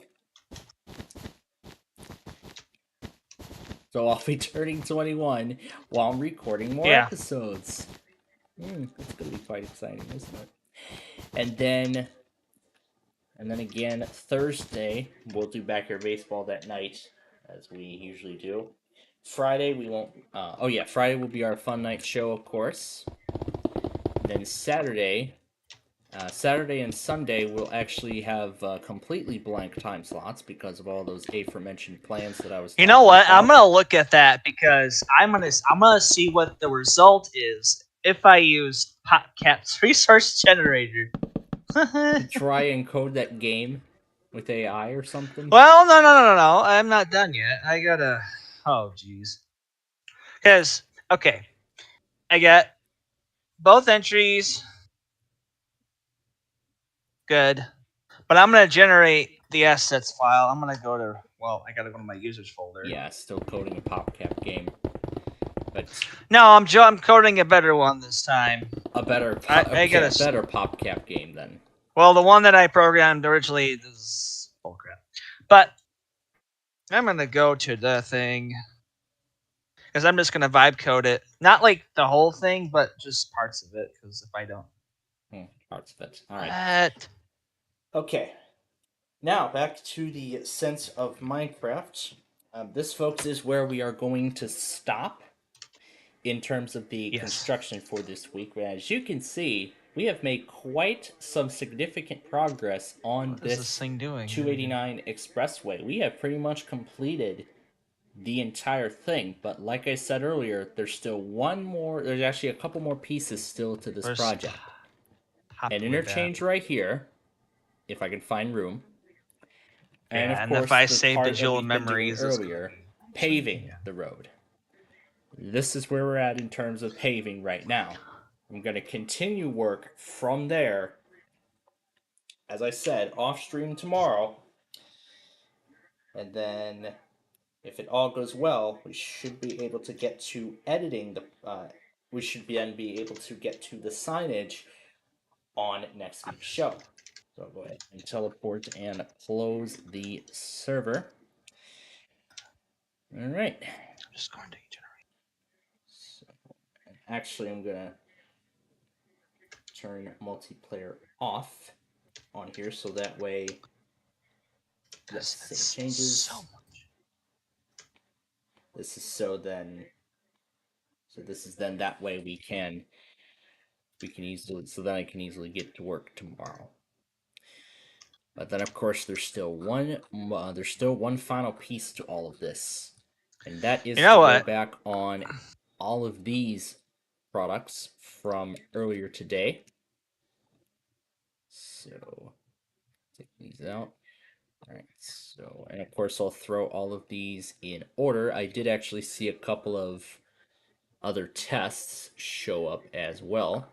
So I'll be turning 21 while I'm recording more episodes. It's going to be quite exciting, isn't it? And then again, Thursday, we'll do Backyard Baseball that night, as we usually do. Friday, we won't... Friday will be our fun night show, of course. Then Saturday and Sunday, we'll actually have completely blank time slots because of all those aforementioned plans that I was.
You know what? About. I'm gonna look at that because I'm gonna see what the result is if I use PopCap's resource generator.
Try and code that game with AI or something.
Well, no. I'm not done yet. I gotta. Oh, jeez. Because I got both entries. Good. But I'm going to generate the assets file. I'm going to go to, I got to go to my users folder.
Yeah, still coding a PopCap game. But
no, I'm coding a better one this time.
A better PopCap game then.
Well, the one that I programmed originally is bullcrap. But I'm going to go to the thing. Because I'm just going to vibe code it. Not like the whole thing, but just parts of it. Because if I don't.
Parts of it. All right.
What?
Okay. Now, back to the sense of Minecraft. This, folks, is where we are going to stop in terms of the construction for this week. As you can see, we have made quite some significant progress on this
thing doing?
289 expressway. We have pretty much completed the entire thing, but like I said earlier, there's still there's actually a couple more pieces still to this project.
Have
an
to with that.
interchange right here, if I can find room. And
Yeah,
of
and
course,
if I
the
save
part that
digital
we've been doing
memories, it's gonna
earlier,
be
paving
yeah.
the road. This is where we're at in terms of paving right now. I'm going to continue work from there, as I said, off stream tomorrow. And then, if it all goes well, we should be able to get to editing the. We should then be able to get to the signage on next week's show. So I'll go ahead and teleport and close the server. All right.
I'm just going to generate.
So, actually, I'm gonna turn multiplayer off on here so that way. Yes, save changes.
So much.
This is so then. So this is then that way we can easily, so then I can easily get to work tomorrow. But then of course there's still one final piece to all of this, and that is
You know
to
what?
go back on all of these products from earlier today. So take these out. All right. So, and of course I'll throw all of these in order. I did actually see a couple of other tests show up as well.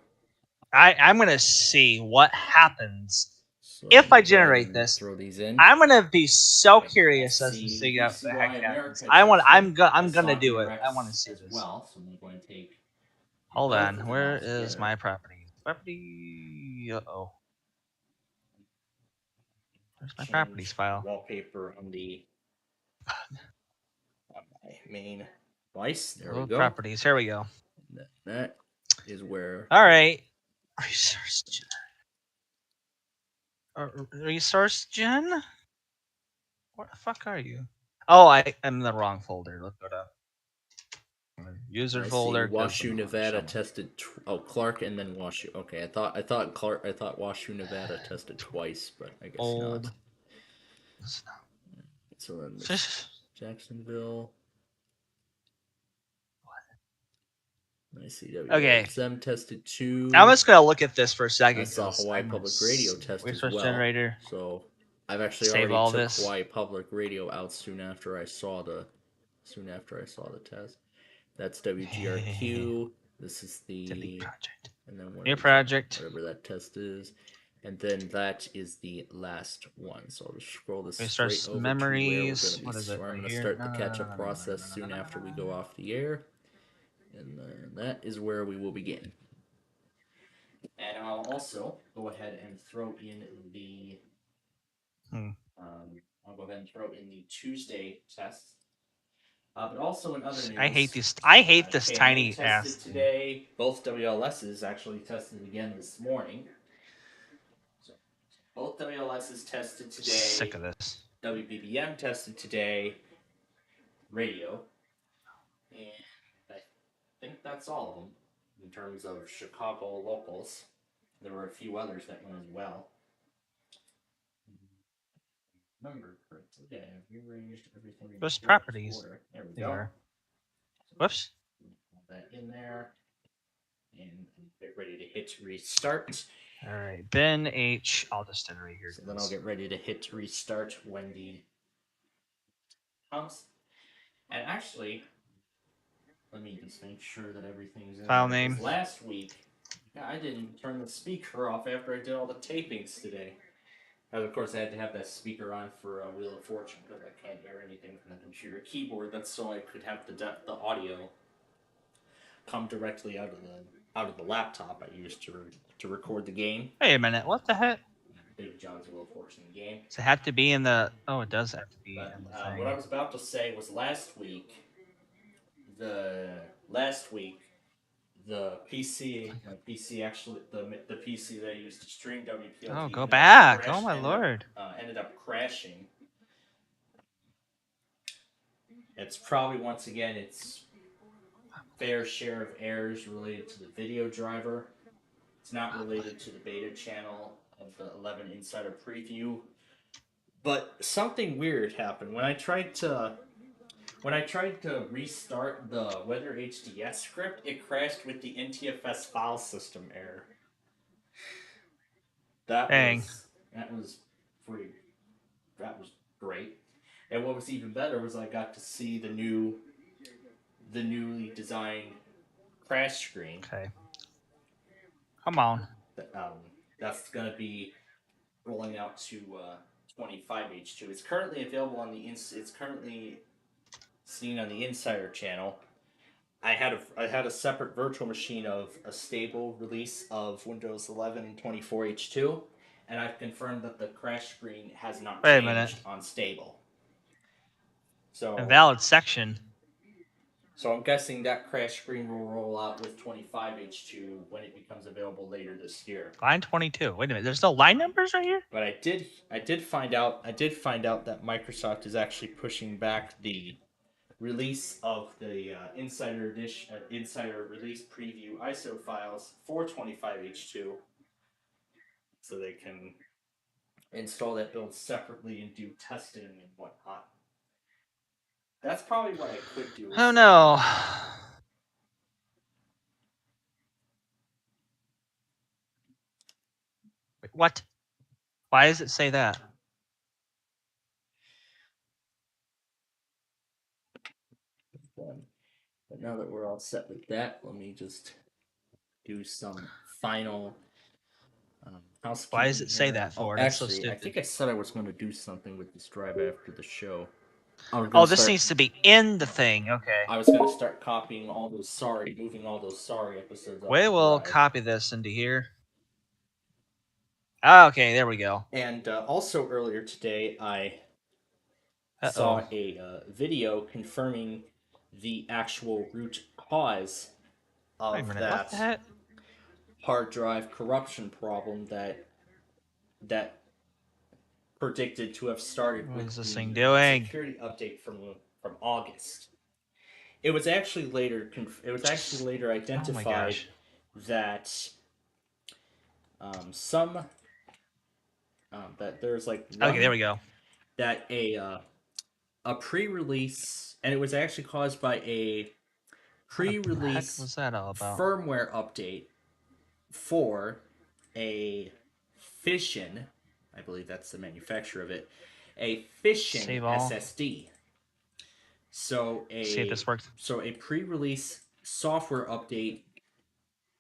I'm gonna see what happens
So
if I
I'm gonna go ahead
generate
and
this.
throw these in.
I'm gonna be so
Right,
curious as to
see
see what the heck
PCY
happens.
America
I'm
tested.
gonna
I
do
saw
it. I want to
ERX
see
as
this.
well, so I'm going to take
Hold
both
on.
of them
Where
all
is
together.
my property? Property. Uh-oh. Where's my
Change
properties file?
wallpaper on my main device. There we
Load
go.
properties. Here we go.
That is where.
All right. Resource gen. Resource gen? What the fuck are you? Oh, I'm in the wrong folder. Look it up. User
I
folder.
see WashU Nevada tested. Clark and then WashU. Okay, I thought WashU Nevada tested twice, but I guess
Old.
not. So then there's Jacksonville. I see WXM tested 2.
I'm just gonna look at this for a second.
I saw Hawaii Public Radio test as well.
Generator.
So I've actually
Save
already
all
took
this.
Hawaii Public Radio out soon after I saw the test. That's WGRQ. This is the
project.
And then
New project.
whatever that test is. And then that is the last one. So I'll just scroll this straight over
memories.
to where I'm going to start the catch-up process soon after we go off the air. And that is where we will begin. And I'll also go ahead and throw in the I'll go ahead and throw in the Tuesday test. But also in other news,
I hate this
KMA
tiny
tested
ass
today. Both WLSs actually tested again this morning. So both WLSs tested today.
Sick of this.
WBBM tested today. Radio. And I think that's all of them in terms of Chicago locals. There were a few others that went as well. Remember correctly, yeah, I've rearranged everything.
Those properties.
Order. There we go.
Whoops.
Put that in there. And get ready to hit restart.
All right, Ben H. I'll just generate here.
So then I'll get ready to hit restart when the comes. And actually, let me just make sure that everything's in
file
there.
name.
Last week, I didn't turn the speaker off after I did all the tapings today. And of course, I had to have that speaker on for Wheel of Fortune because I can't hear anything from the computer keyboard. That's so I could have the audio come directly out of the laptop I used to record the game.
Wait a minute, what the heck?
Big John's Wheel of Fortune game.
Does it have to be in the? Oh, it does have to be
But,
in the thing.
what I was about to say was last week, the PC actually the PC that I used to stream WPLT.
Oh, go back! Oh my lord!
Ended up crashing. It's probably once again its fair share of errors related to the video driver. It's not related to the beta channel of the 11 Insider Preview. But something weird happened when I tried to restart the Weather HDS script. It crashed with the NTFS file system error. That
Dang.
was free. That was great. And what was even better was I got to see the newly designed crash screen.
Okay. Come on.
That's gonna be rolling out to 25H2. It's currently available on the it's currently seen on the Insider channel. I had a separate virtual machine of a stable release of Windows 11 24H2, and I've confirmed that the crash screen has not
Wait a minute.
changed on stable. So
Invalid section.
So I'm guessing that crash screen will roll out with 25H2 when it becomes available later this year.
Line 22. Wait a minute. There's no line numbers right here?
But I did find out that Microsoft is actually pushing back the release of the Insider Edition Insider Release Preview ISO files for 25H2 so they can install that build separately and do testing and whatnot. That's probably what I could do.
Oh no. Wait, what? Why does it say that?
But now that we're all set with that, let me just do some final housekeeping.
Why does it say
here.
that for?
Oh,
That's so
actually, I
stupid.
think I said I was going to do something with this drive after the show.
Oh, this needs to be in the thing. Okay.
I was going to start copying all those moving all those sorry episodes.
We will copy this into here. Okay, there we go.
And also earlier today, I saw a video confirming the actual root cause of that hard drive corruption problem that predicted to have started
what
with
is this
the
thing doing?
security update from August. It was actually later identified that that there's like
okay, there we go.
That a pre-release, and it was actually caused by a pre-release
was that all about?
firmware update for a Fission, I believe that's the manufacturer of it, a Fission SSD. So
see if this works.
So a pre-release software update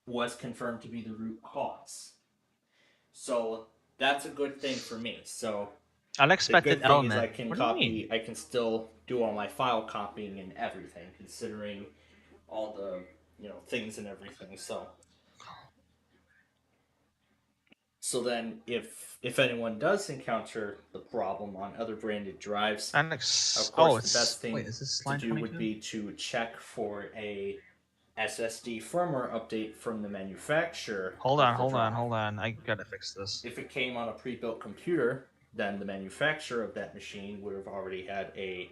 was confirmed to be the root cause. So that's a good thing for me. So
unexpected element.
I can copy. I can still do all my file copying and everything, considering all the things and everything. So then, if anyone does encounter the problem on other branded drives, of course the best thing to do would be to check for a SSD firmware update from the manufacturer.
Hold on. I gotta fix this.
If it came on a pre-built computer, then the manufacturer of that machine would have already had a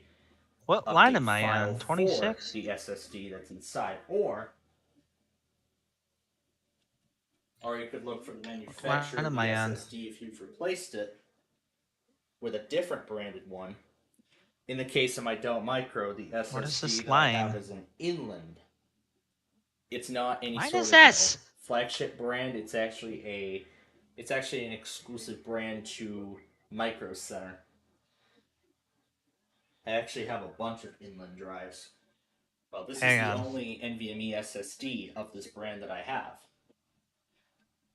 what line am I on? 26?
The SSD that's inside, or you could look for the manufacturer of the SSD if you've replaced it with a different branded one. In the case of my Dell Micro, the SSD that I have is an Inland. It's not any sort of flagship brand. It's actually an exclusive brand to Micro Center. I actually have a bunch of Inland drives. Well, this is the only NVMe SSD of this brand that I have.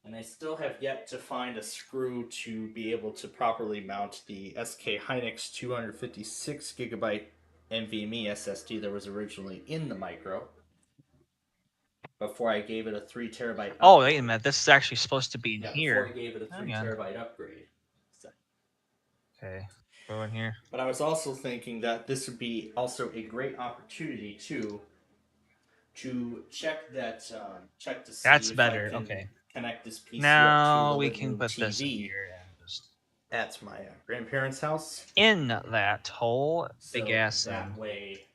And I still have yet to find a screw to be able to properly mount the SK Hynix 256GB NVMe SSD that was originally in the Micro before I gave it a 3TB upgrade.
Oh, wait a minute. This is actually supposed to be in here.
Before I gave it a 3TB upgrade.
Okay, go in here.
But I was also thinking that this would be also a great opportunity to check that to see
that's
if
better.
I can
okay.
Connect this PC
now
up to
we can put
TV
this in here and just
at my grandparents' house.
In that whole big ass
that way.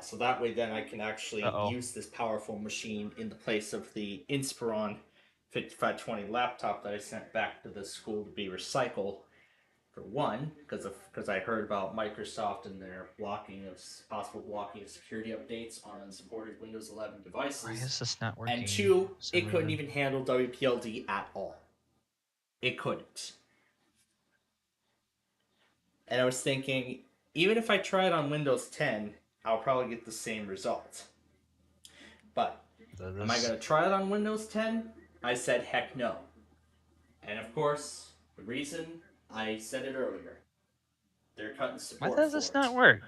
So that way, then I can actually use this powerful machine in the place of the Inspiron 5520 laptop that I sent back to the school to be recycled. For one, because I heard about Microsoft and their possible blocking of security updates on unsupported Windows 11 devices.
Why is this not working?
And two, it couldn't even handle WPLD at all. it couldn't. And I was thinking, even if I try it on Windows 10, I'll probably get the same result. But am I
This.
going to try it on Windows 10? I said heck no. And of course, the reason I said it earlier, they're cutting
Why
support
does
for
this
it.
not work?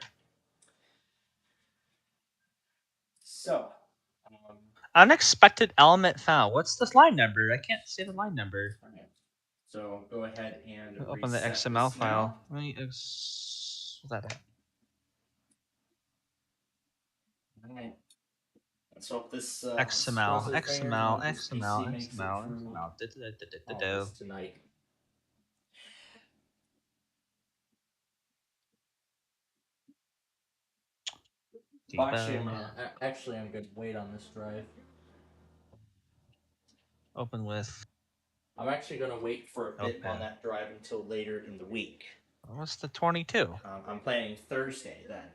So, um,
Unexpected element found. What's this line number? I can't see the line number.
okay. So go ahead and
Open the
reset
XML
this now.
file. Let me what's that at?
Alright. Let's hope this
XML,
browser trainer
XML,
on this PC
XML,
makes it
XML,
through all
XML.
this tonight. Well, actually, I'm going to wait on this drive.
Open with.
I'm actually going to wait for a bit
Open.
on that drive until later in the week.
What's the 22?
I'm planning Thursday then.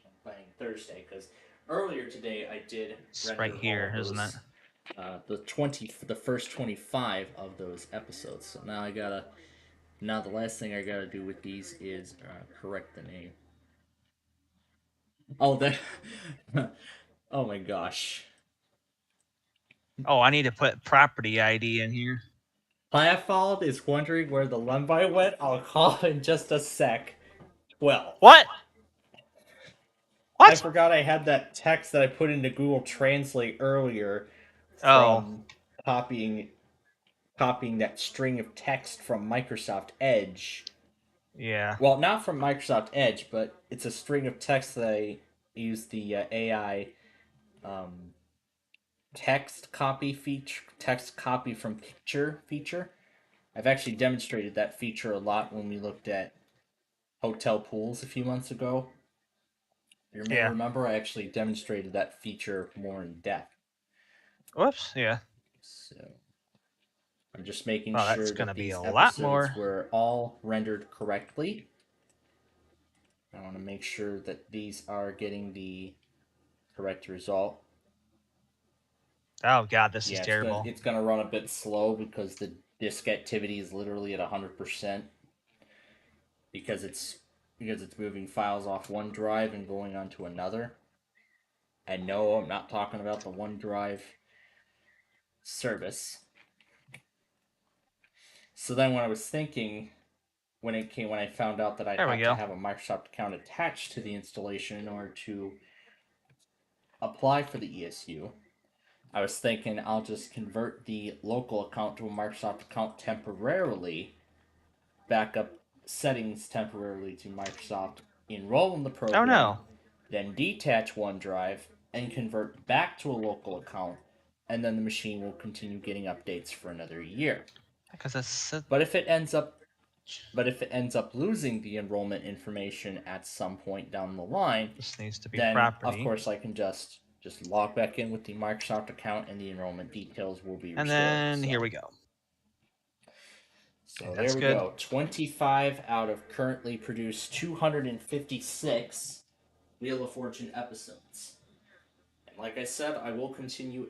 I'm planning Thursday because earlier today I did
It's
render
right here,
all of
isn't it?
those, the first 25 of those episodes. So now the last thing I gotta do with these is correct the name. Oh, that. Oh my gosh.
Oh, I need to put property ID in here.
Playoff is wondering where the Lumbite went. I'll call in just a sec. Well,
What? What?
I forgot I had that text that I put into Google Translate earlier
Oh.
from copying that string of text from Microsoft Edge.
Yeah.
Well, not from Microsoft Edge, but it's a string of text that I use the AI um, text copy from picture feature. I've actually demonstrated that feature a lot when we looked at hotel pools a few months ago. You may remember I actually demonstrated that feature more in depth.
Whoops. Yeah.
So I'm just making
That's
sure
gonna
that
be
these
a lot
episodes
more.
were all rendered correctly. I want to make sure that these are getting the correct result.
Oh god, this is terrible.
It's gonna run a bit slow because the disk activity is literally at 100% because it's moving files off one drive and going onto another. And no, I'm not talking about the OneDrive service. So then when I was thinking, when I found out that I'd have to have a Microsoft account attached to the installation in order to apply for the ESU, I was thinking I'll just convert the local account to a Microsoft account temporarily, back up settings temporarily to Microsoft, enroll in the program,
Oh no.
then detach OneDrive and convert back to a local account, and then the machine will continue getting updates for another year.
Because that's.
But if it ends up losing the enrollment information at some point down the line,
This needs to be
then
property.
of course I can just log back in with the Microsoft account and the enrollment details will be restored.
And then here we go.
So there we go. 25 out of currently produced 256 Wheel of Fortune episodes. And like I said, I will continue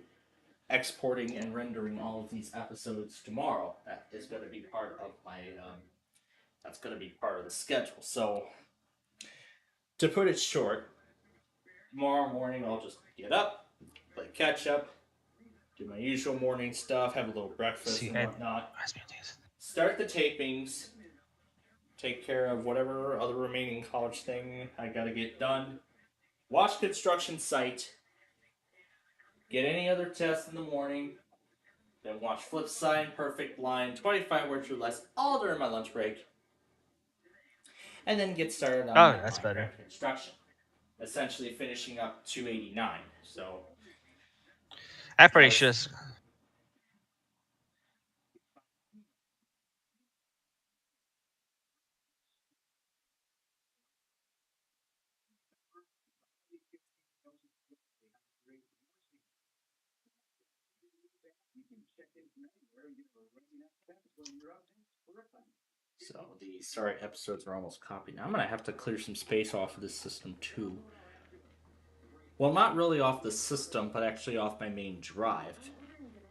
exporting and rendering all of these episodes tomorrow. That is going to be part of my that's going to be part of the schedule. So to put it short, tomorrow morning I'll just get up, play catch up, do my usual morning stuff, have a little breakfast and whatnot. Start the tapings, take care of whatever other remaining college thing I gotta get done. Watch construction site. Get any other tests in the morning. Then watch Flip Side, Perfect Line, 25 words or less, all during my lunch break. And then get started on
that's better.
construction. Essentially finishing up 289. So
I'm pretty sure.
So the sorry episodes are almost copied. Now I'm gonna have to clear some space off of this system too. Well, not really off the system, but actually off my main drive.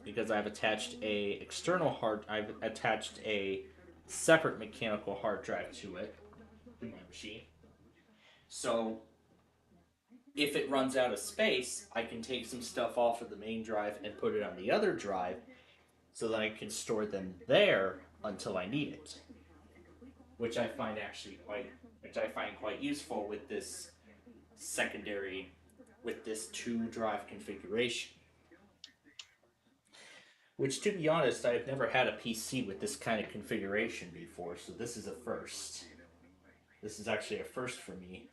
because I've attached I've attached a separate mechanical hard drive to it, to my machine. So if it runs out of space, I can take some stuff off of the main drive and put it on the other drive so that I can store them there until I need it. Which I find quite useful with this secondary with this 2 drive configuration. Which, to be honest, I've never had a PC with this kind of configuration before, so this is a first. This is actually a first for me,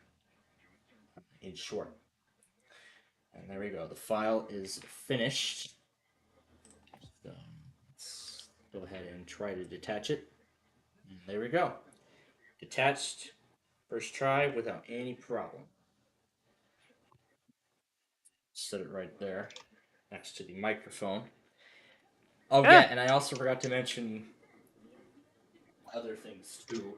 in short. And there we go. The file is finished. So let's go ahead and try to detach it. And there we go. Detached, first try without any problem. Set it right there next to the microphone. Oh yeah, and I also forgot to mention other things too.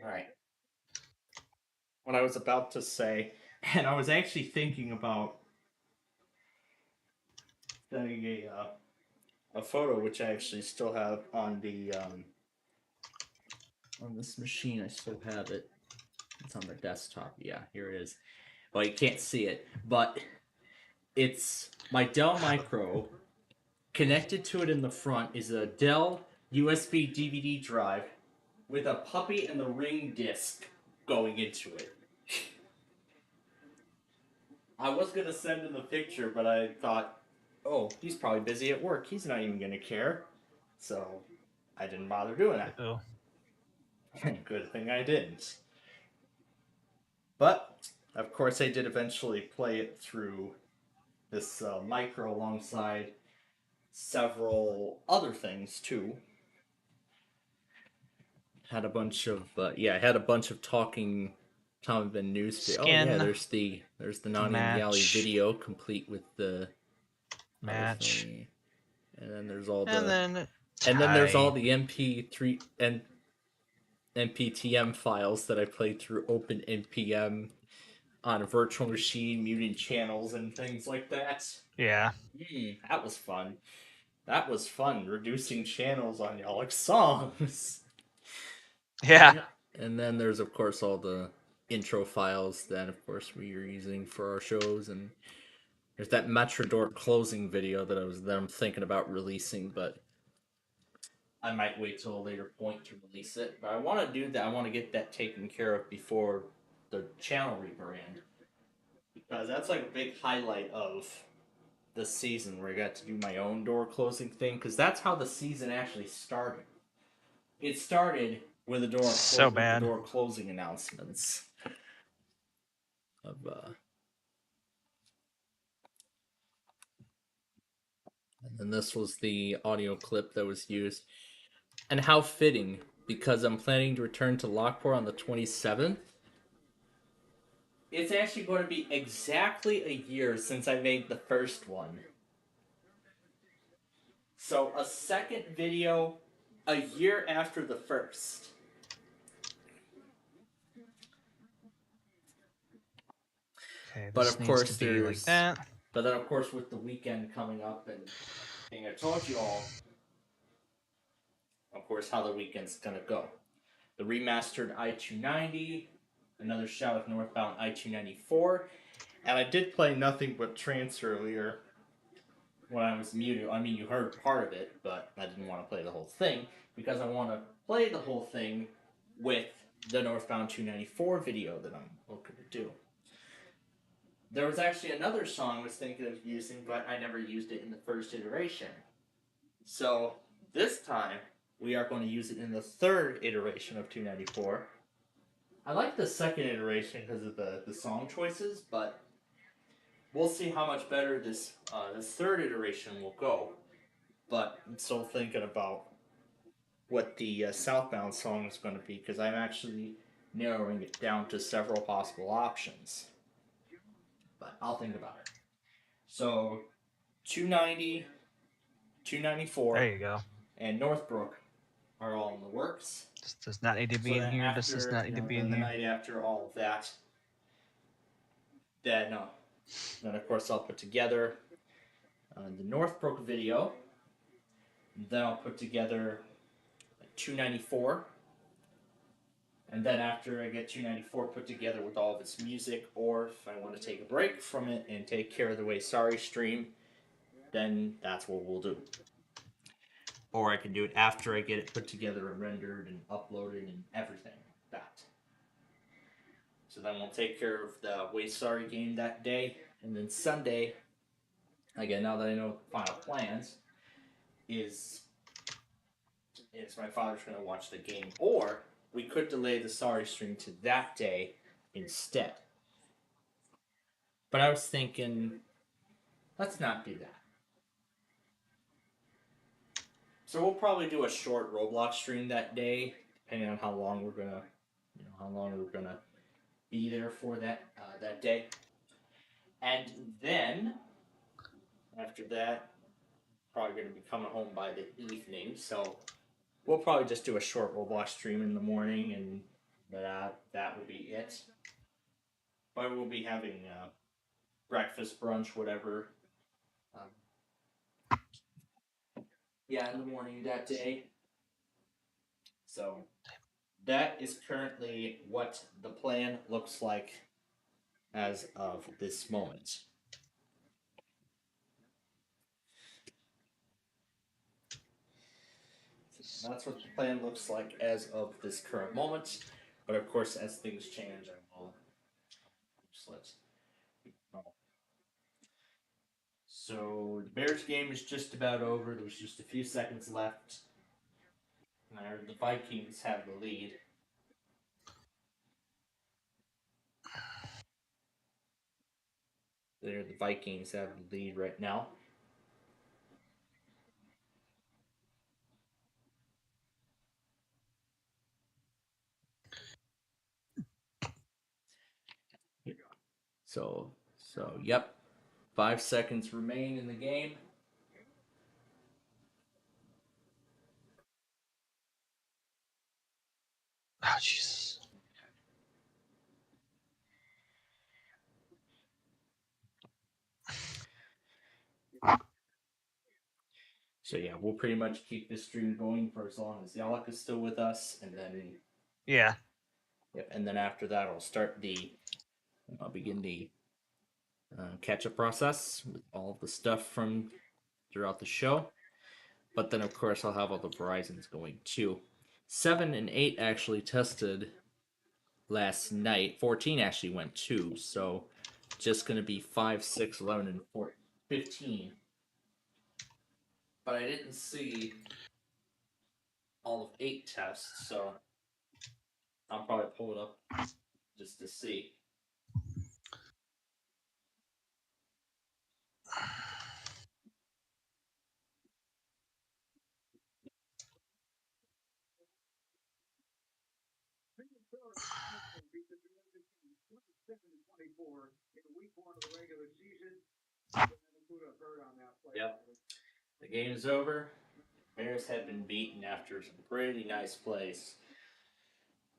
Alright. What I was about to say, and I was actually thinking about sending a photo, which I actually still have on the on this machine. I still have it. It's on the desktop. Yeah, here it is. Well, you can't see it, but it's my Dell Micro. Connected to it in the front is a Dell USB DVD drive with a puppy and the ring disc going into it. I was gonna send him the picture, but I thought, oh, he's probably busy at work. He's not even gonna care. So I didn't bother doing that.
Oh.
Good thing I didn't. But of course, I did eventually play it through this micro alongside several other things too. Had a bunch of I had a bunch of talking Tom and news. Oh yeah, there's the Nani and Yali video complete with the
match,
and then there's all the
and then
there's all the MP3 and NPTM files that I played through Open NPM on a virtual machine, muting channels and things like that.
Yeah.
That was fun. That was fun, reducing channels on y'all's songs.
Yeah.
And then there's, of course, all the intro files that, of course, we are using for our shows. And there's that Metrodor closing video that I'm thinking about releasing, but I might wait till a later point to release it. But I want to do that. I want to get that taken care of before the channel rebrand. Because that's like a big highlight of the season where I got to do my own door closing thing. Because that's how the season actually started. It started with the door closing announcements of and then this was the audio clip that was used. And how fitting, because I'm planning to return to Lockport on the 27th. It's actually going to be exactly a year since I made the first one. So a second video a year after the first.
Okay,
but of course there's
like that.
But then of course with the weekend coming up and thing I told you all, of course how the weekend's gonna go. The remastered i290, another shot of Northbound i294, and I did play Nothing But Trance earlier when I was muted. I mean, you heard part of it, but I didn't want to play the whole thing because I want to play the whole thing with the Northbound 294 video that I'm looking to do. There was actually another song I was thinking of using, but I never used it in the first iteration. So this time, we are going to use it in the third iteration of 294. I like the second iteration because of the song choices, but we'll see how much better this third iteration will go. But I'm still thinking about what the Southbound song is going to be because I'm actually narrowing it down to several possible options. But I'll think about it. So 290 294,
There you go.
and Northbrook are all in the works.
This does not need to be
So
in
then
here. This does
after
not need to be in
the
here.
night after all of that, then of course I'll put together the Northbrook video. Then I'll put together 294. And then after I get 294 put together with all of its music, or if I want to take a break from it and take care of the Way Sorry stream, then that's what we'll do. Or I can do it after I get it put together and rendered and uploaded and everything. That. So then we'll take care of the Way Sorry game that day. And then Sunday, again, now that I know the final plans, is my father's going to watch the game. Or we could delay the Sorry stream to that day instead. But I was thinking, let's not do that. So we'll probably do a short Roblox stream that day, depending on how long we're gonna, be there for that day. And then after that, probably gonna be coming home by the evening. So we'll probably just do a short Roblox stream in the morning, and that will be it. But we'll be having breakfast, brunch, whatever. Yeah, in the morning that day. So that is currently what the plan looks like as of this moment. That's what the plan looks like as of this current moment. But of course, as things change, I will just let you know. So the Bears game is just about over. There's just a few seconds left. And I heard the Vikings have the lead. The Vikings have the lead right now. So yep. 5 seconds remain in the game.
Oh, Jesus.
So yeah, we'll pretty much keep this stream going for as long as Yalak is still with us, and then
Yeah.
yep, and then after that, I'll begin the catch-up process with all of the stuff from throughout the show. But then, of course, I'll have all the Verizons going too. 7 and 8 actually tested last night. 14 actually went too. So just going to be 5, 6, 11, and 15. But I didn't see all of 8 tests, so I'll probably pull it up just to see. Yep. The game is over. Bears had been beaten after some pretty nice plays.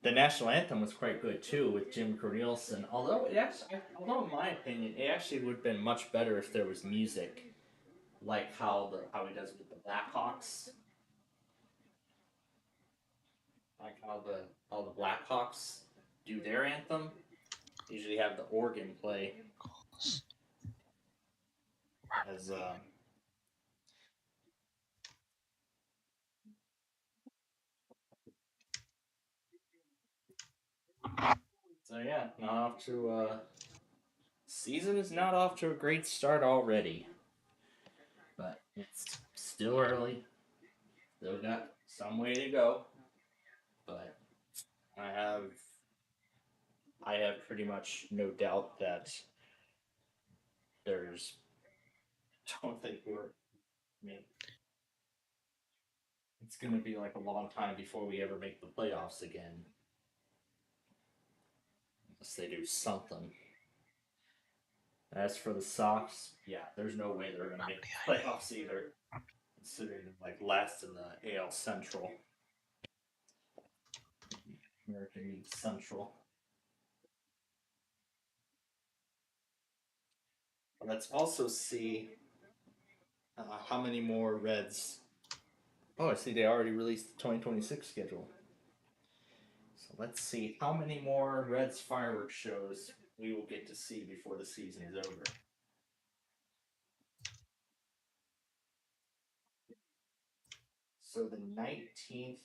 The national anthem was quite good too with Jim Cornelison. Although in my opinion, it actually would have been much better if there was music, like how he does with the Blackhawks, like how the Blackhawks do their anthem. Usually have the organ play as So yeah, not off to season is not off to a great start already, but it's still early. Still got some way to go, but I have I have pretty much no doubt that there's don't think we're I mean it's gonna be like a long time before we ever make the playoffs again. Unless they do something. As for the Sox, yeah, there's no way they're gonna make the playoffs either. considering them like last in the AL Central, American League Central. Let's also see how many more Reds. Oh, I see they already released the 2026 schedule. So let's see how many more Reds fireworks shows we will get to see before the season is over. So the 19th.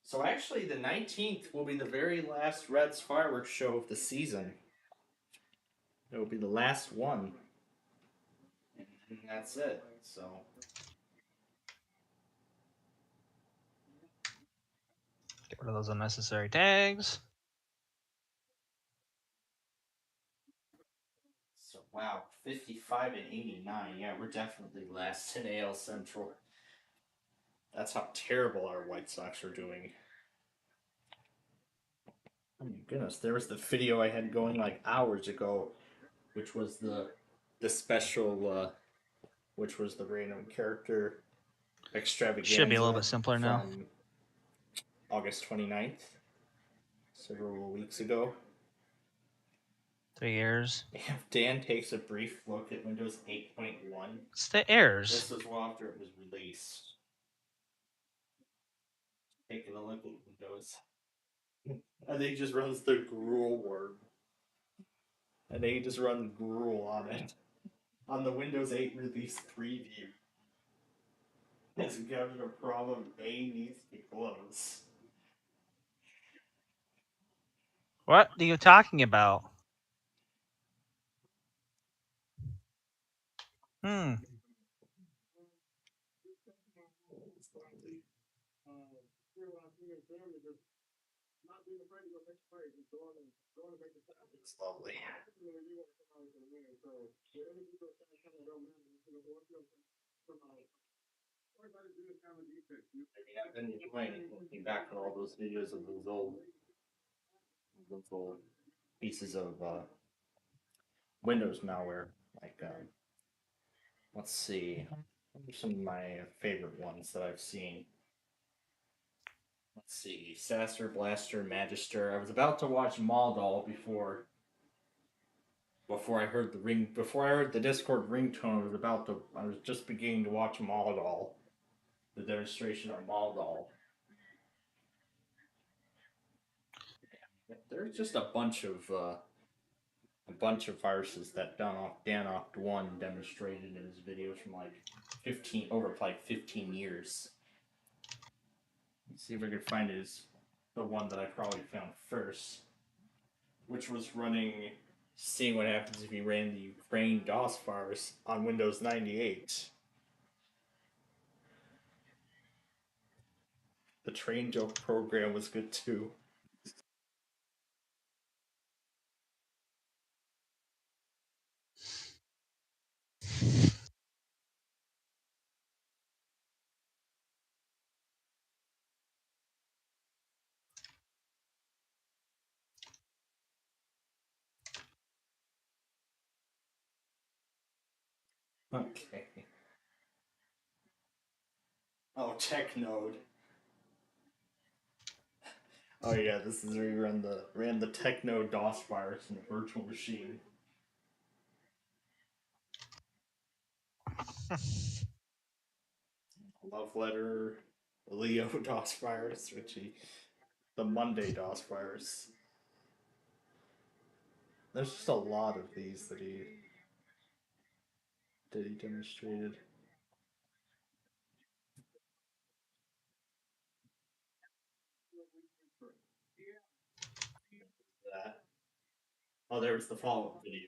So actually, the 19th will be the very last Reds fireworks show of the season. It will be the last one. And that's it. So.
Get rid of those unnecessary tags.
So wow, 55 and 89. Yeah, we're definitely last in AL Central. That's how terrible our White Sox are doing. Oh my goodness, there was the video I had going like hours ago, which was the special, which was the random character extravaganza.
Should be a little bit simpler
from
now.
August 29th, several weeks ago.
3 years.
If Dan takes a brief look at Windows 8.1,
It's the errors.
this was well after it was released. Taking a look at Windows. I think he just runs the gruel word. And they just run gruel on it. On the Windows 8 release preview. It's having a problem. A needs to close.
What are you talking about? Hmm.
It's lovely. I've been enjoying looking back at all those videos of those old pieces of Windows malware. Like, let's see, what are some of my favorite ones that I've seen? Let's see, Sasser, Blaster, Magister. I was about to watch Maldol before I heard the ring. Before I heard the Discord ringtone, I was just beginning to watch Maldol, the demonstration of Maldol. There's just a bunch of viruses that Danoff One demonstrated in his videos from like 15 years. Let's see if I can find the one that I probably found first, which was seeing what happens if you ran the Ukraine DOS virus on Windows 98. The train joke program was good too. Okay. Oh, TechNode. Oh yeah, this is where you ran the Techno DOS virus in a virtual machine. Love letter, Leo DOS virus, the Monday DOS virus. There's just a lot of these that he demonstrated. That. Oh, there was the follow-up video.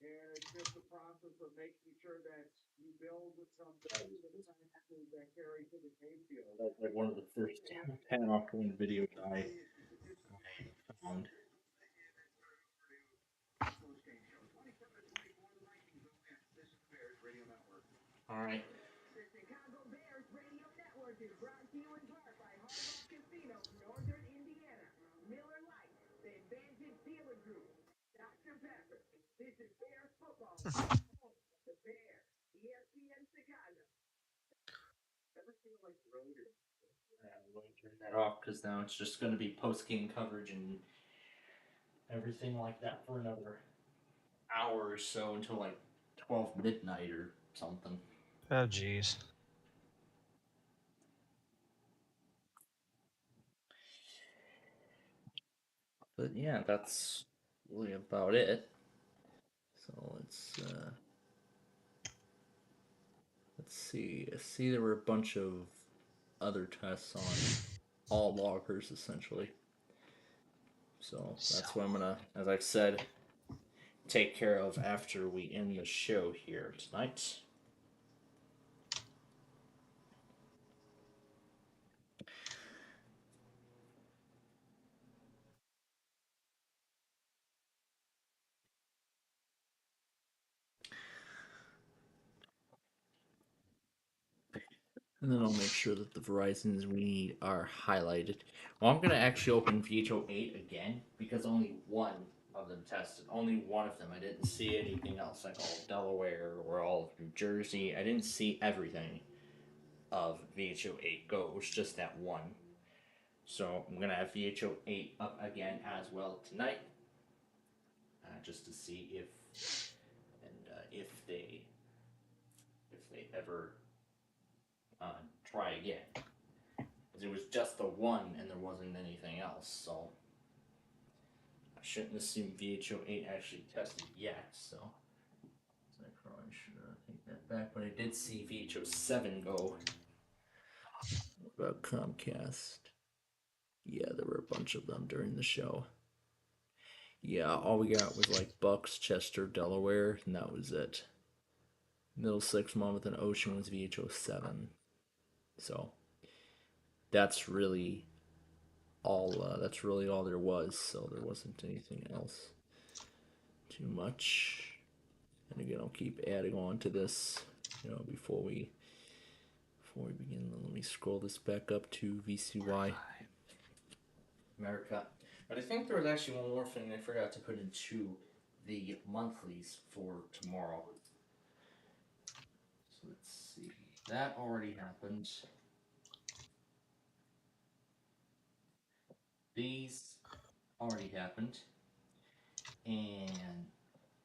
And it's just the process of making sure that you build something that carries to the game field. That's like one of the first Panoff Twin videos I found. All right. I'm going to turn that off because now it's just going to be post game coverage and everything like that for another hour or so until like 12 midnight or something.
Oh, jeez.
But yeah, that's really about it. So let's see. I see there were a bunch of other tests on all loggers essentially. So that's what I'm gonna, as I said, take care of after we end the show here tonight. And then I'll make sure that the Verizons we need are highlighted. Well, I'm going to actually open VHO 8 again because only one of them tested. Only one of them. I didn't see anything else, like all of Delaware or all of New Jersey. I didn't see everything of VHO 8 Go. It was just that one. So I'm going to have VHO 8 up again as well tonight. Just to see if they ever try again. Because it was just the one and there wasn't anything else, so I shouldn't assume VHO 8 actually tested yet, so I probably should take that back. But I did see VHO 7 go. What about Comcast? Yeah, there were a bunch of them during the show. Yeah, all we got was like Bucks, Chester, Delaware, and that was it. Middlesex, Monmouth, and Ocean was VHO 7. So that's really that's really all there was. So there wasn't anything else too much. And again, I'll keep adding on to this, before we begin. Let me scroll this back up to VCY America. But I think there was actually one more thing I forgot to put into the monthlies for tomorrow. So let's see. That already happened. These already happened. And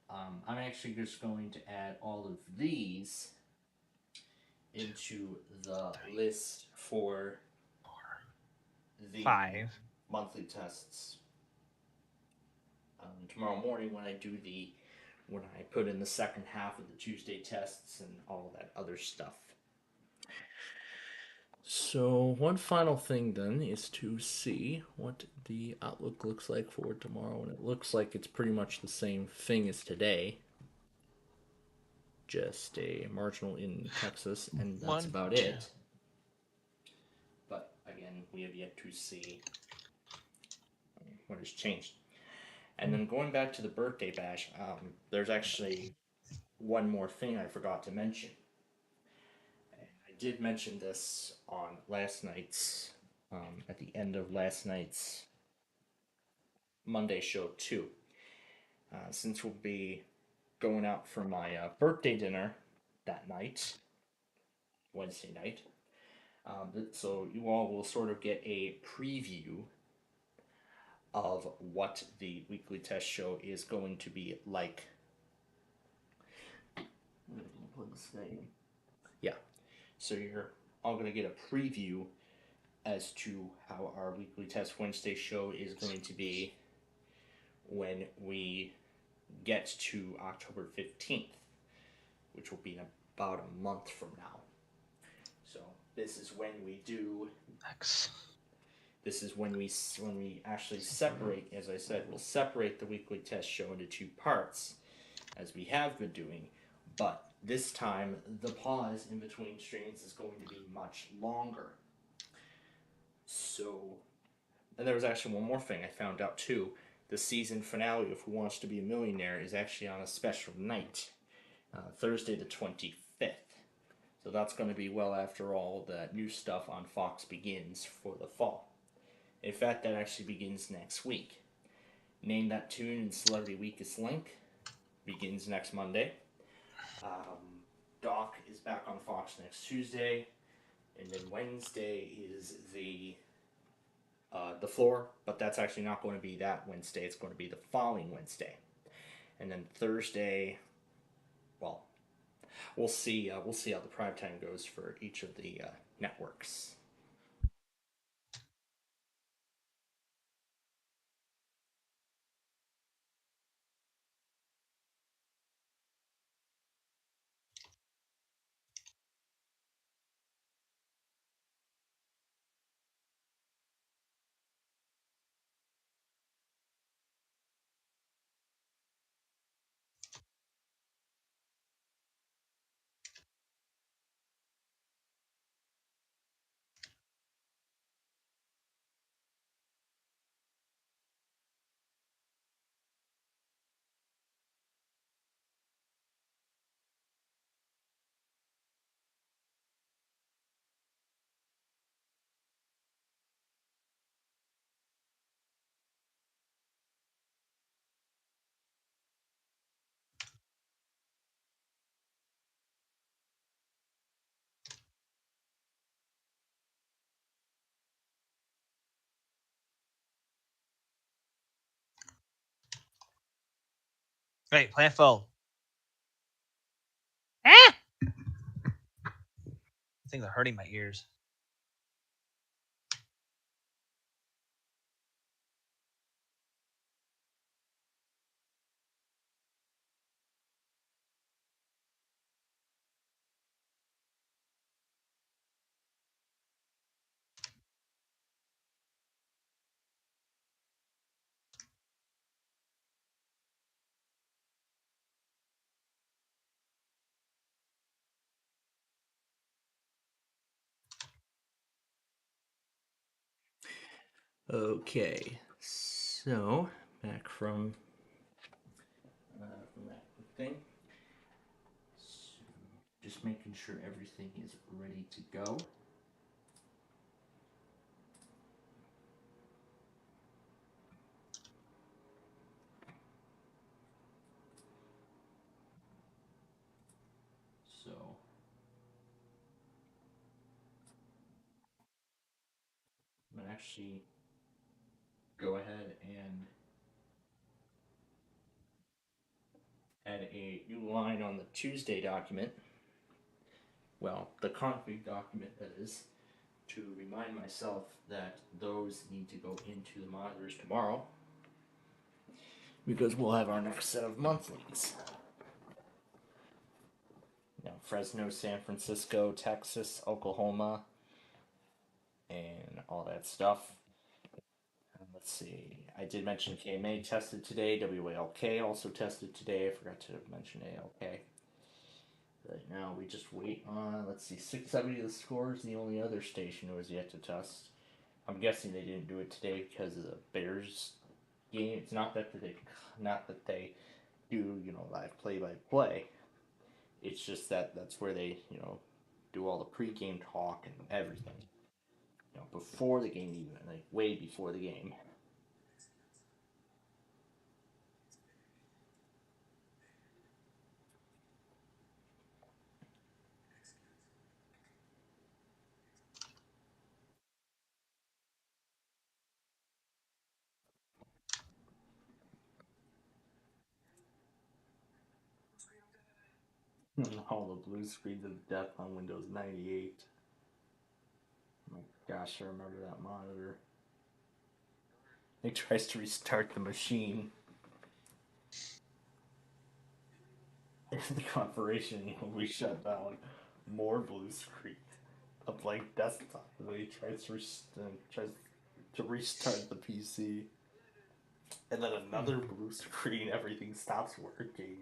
I'm actually just going to add all of these into the list for the
5.
monthly tests tomorrow morning when I put in the second half of the Tuesday tests and all that other stuff. So one final thing then is to see what the outlook looks like for tomorrow, and it looks like it's pretty much the same thing as today, just a marginal in Texas, and that's about it. But again, we have yet to see what has changed. And then going back to the birthday bash, there's actually one more thing I forgot to mention. I did mention this on last night's, at the end of last night's Monday show too. Since we'll be going out for my birthday dinner that night, Wednesday night, so you all will sort of get a preview of what the weekly test show is going to be like. Yeah, so you're all going to get a preview as to how our weekly test Wednesday show is going to be when we get to October 15th, which will be in about a month from now. So this is when we do. This is when we actually separate. As I said, we'll separate the weekly test show into two parts, as we have been doing. But this time, the pause in between streams is going to be much longer. So, and there was actually one more thing I found out too. The season finale of Who Wants to Be a Millionaire is actually on a special night, Thursday the 25th. So that's going to be well after all the new stuff on Fox begins for the fall. In fact, that actually begins next week. Name That Tune and Celebrity Weakest Link begins next Monday. Doc is back on Fox next Tuesday, and then Wednesday is the floor, but that's actually not going to be that Wednesday. It's going to be the following Wednesday, and then Thursday. Well, we'll see. We'll see how the prime time goes for each of the networks.
Great, plant full. Ah! Things are hurting my ears.
Okay, so back from that thing. So, just making sure everything is ready to go. So I'm gonna actually go ahead and add a new line on the Tuesday document. Well, the config document, that is, to remind myself that those need to go into the monitors tomorrow because we'll have our next set of monthlies. Now, Fresno, San Francisco, Texas, Oklahoma, and all that stuff. Let's see. I did mention KMA tested today. WALK also tested today. I forgot to mention ALK. Right now, we just wait on, let's see, 670 the score is the only other station who has yet to test. I'm guessing they didn't do it today because of the Bears game. It's not that they do, live play by play. It's just that that's where they, do all the pre-game talk and everything. Before the game even, like way before the game. All the blue screens of death on Windows 98. Oh my gosh, I remember that monitor. It tries to restart the machine. The operation will be shut down. More blue screen. A blank desktop. When he tries to restart the PC. And then another blue screen, everything stops working.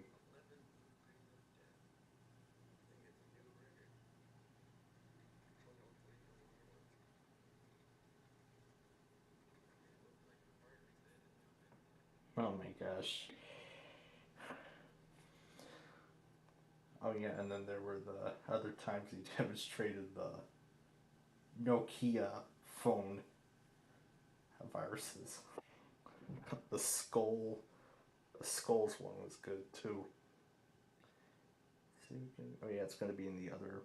Oh my gosh. Oh yeah, and then there were the other times he demonstrated the Nokia phone viruses. The skull
The Skulls one was good too. Oh yeah, it's gonna be in the other.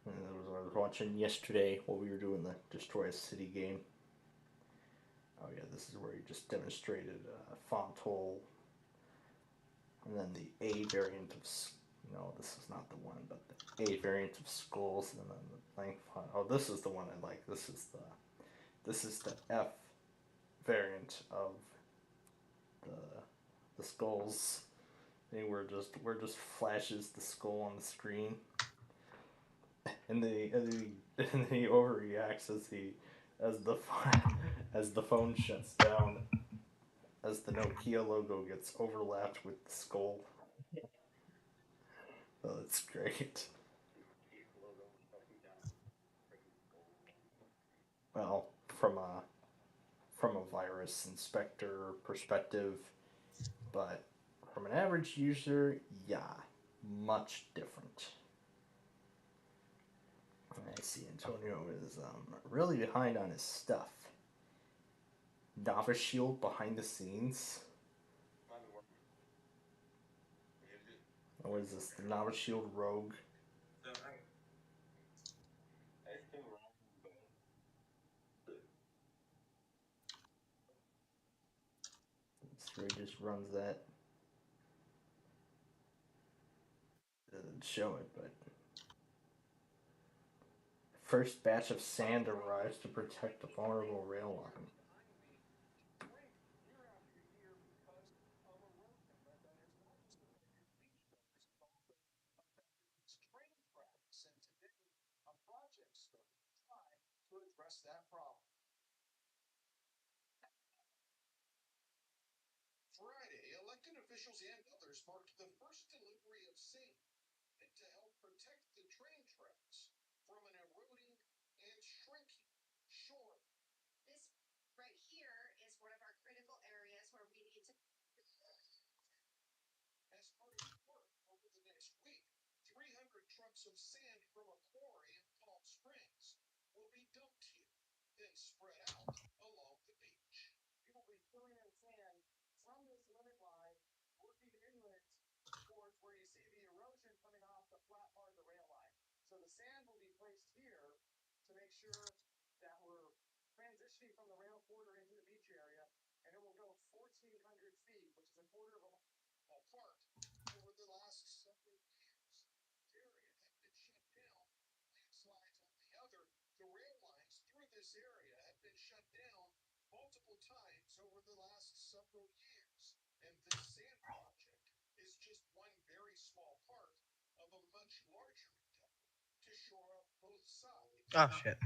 And that was what I was watching yesterday while we were doing the Destroy a City game. Oh yeah, this is where he just demonstrated Fontole, and then the A variant of. No, this is not the one, but the A variant of Skulls, and then the blank font. Oh, this is the one I like. This is the F variant of the the skulls thing where just flashes the skull on the screen, and then he overreacts as the as the phone shuts down, as the Nokia logo gets overlapped with the skull. Oh, that's great. Well, from a virus inspector perspective, but from an average user, yeah, much different. I see Antonio is really behind on his stuff. Nava Shield behind the scenes. What is this? The Nava Shield Rogue. So he just runs that. Doesn't show it, but first batch of sand arrives to protect the vulnerable rail line.
Oh shit!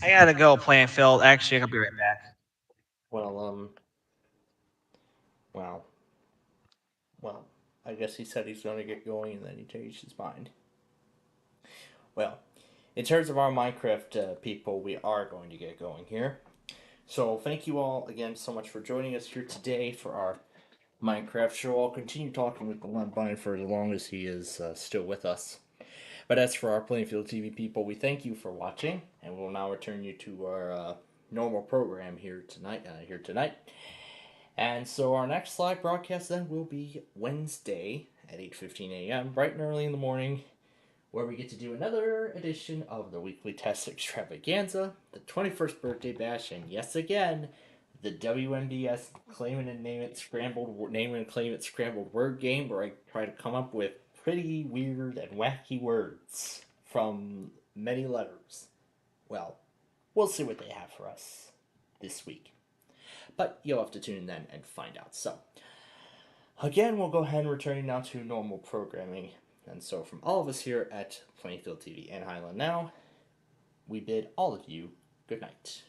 I gotta go playing field. Actually, I'll be right back.
Well, wow. Well, I guess he said he's going to get going and then he changed his mind. Well, in terms of our Minecraft people, we are going to get going here. So thank you all again so much for joining us here today for our Minecraft show. I'll continue talking with the Lundbine for as long as he is still with us. But as for our Plainfield TV people, we thank you for watching, and we'll now return you to our normal program here tonight. And so our next live broadcast then will be Wednesday at 8:15 a.m. bright and early in the morning, where we get to do another edition of the Weekly Test Extravaganza, the 21st Birthday Bash, and yes again, the WMDS name and claim it scrambled word game, where I try to come up with pretty weird and wacky words from many letters. Well, we'll see what they have for us this week. But you'll have to tune in then and find out. So, again, we'll go ahead and return now to normal programming. And so, from all of us here at Plainfield TV and Highland Now, we bid all of you good night.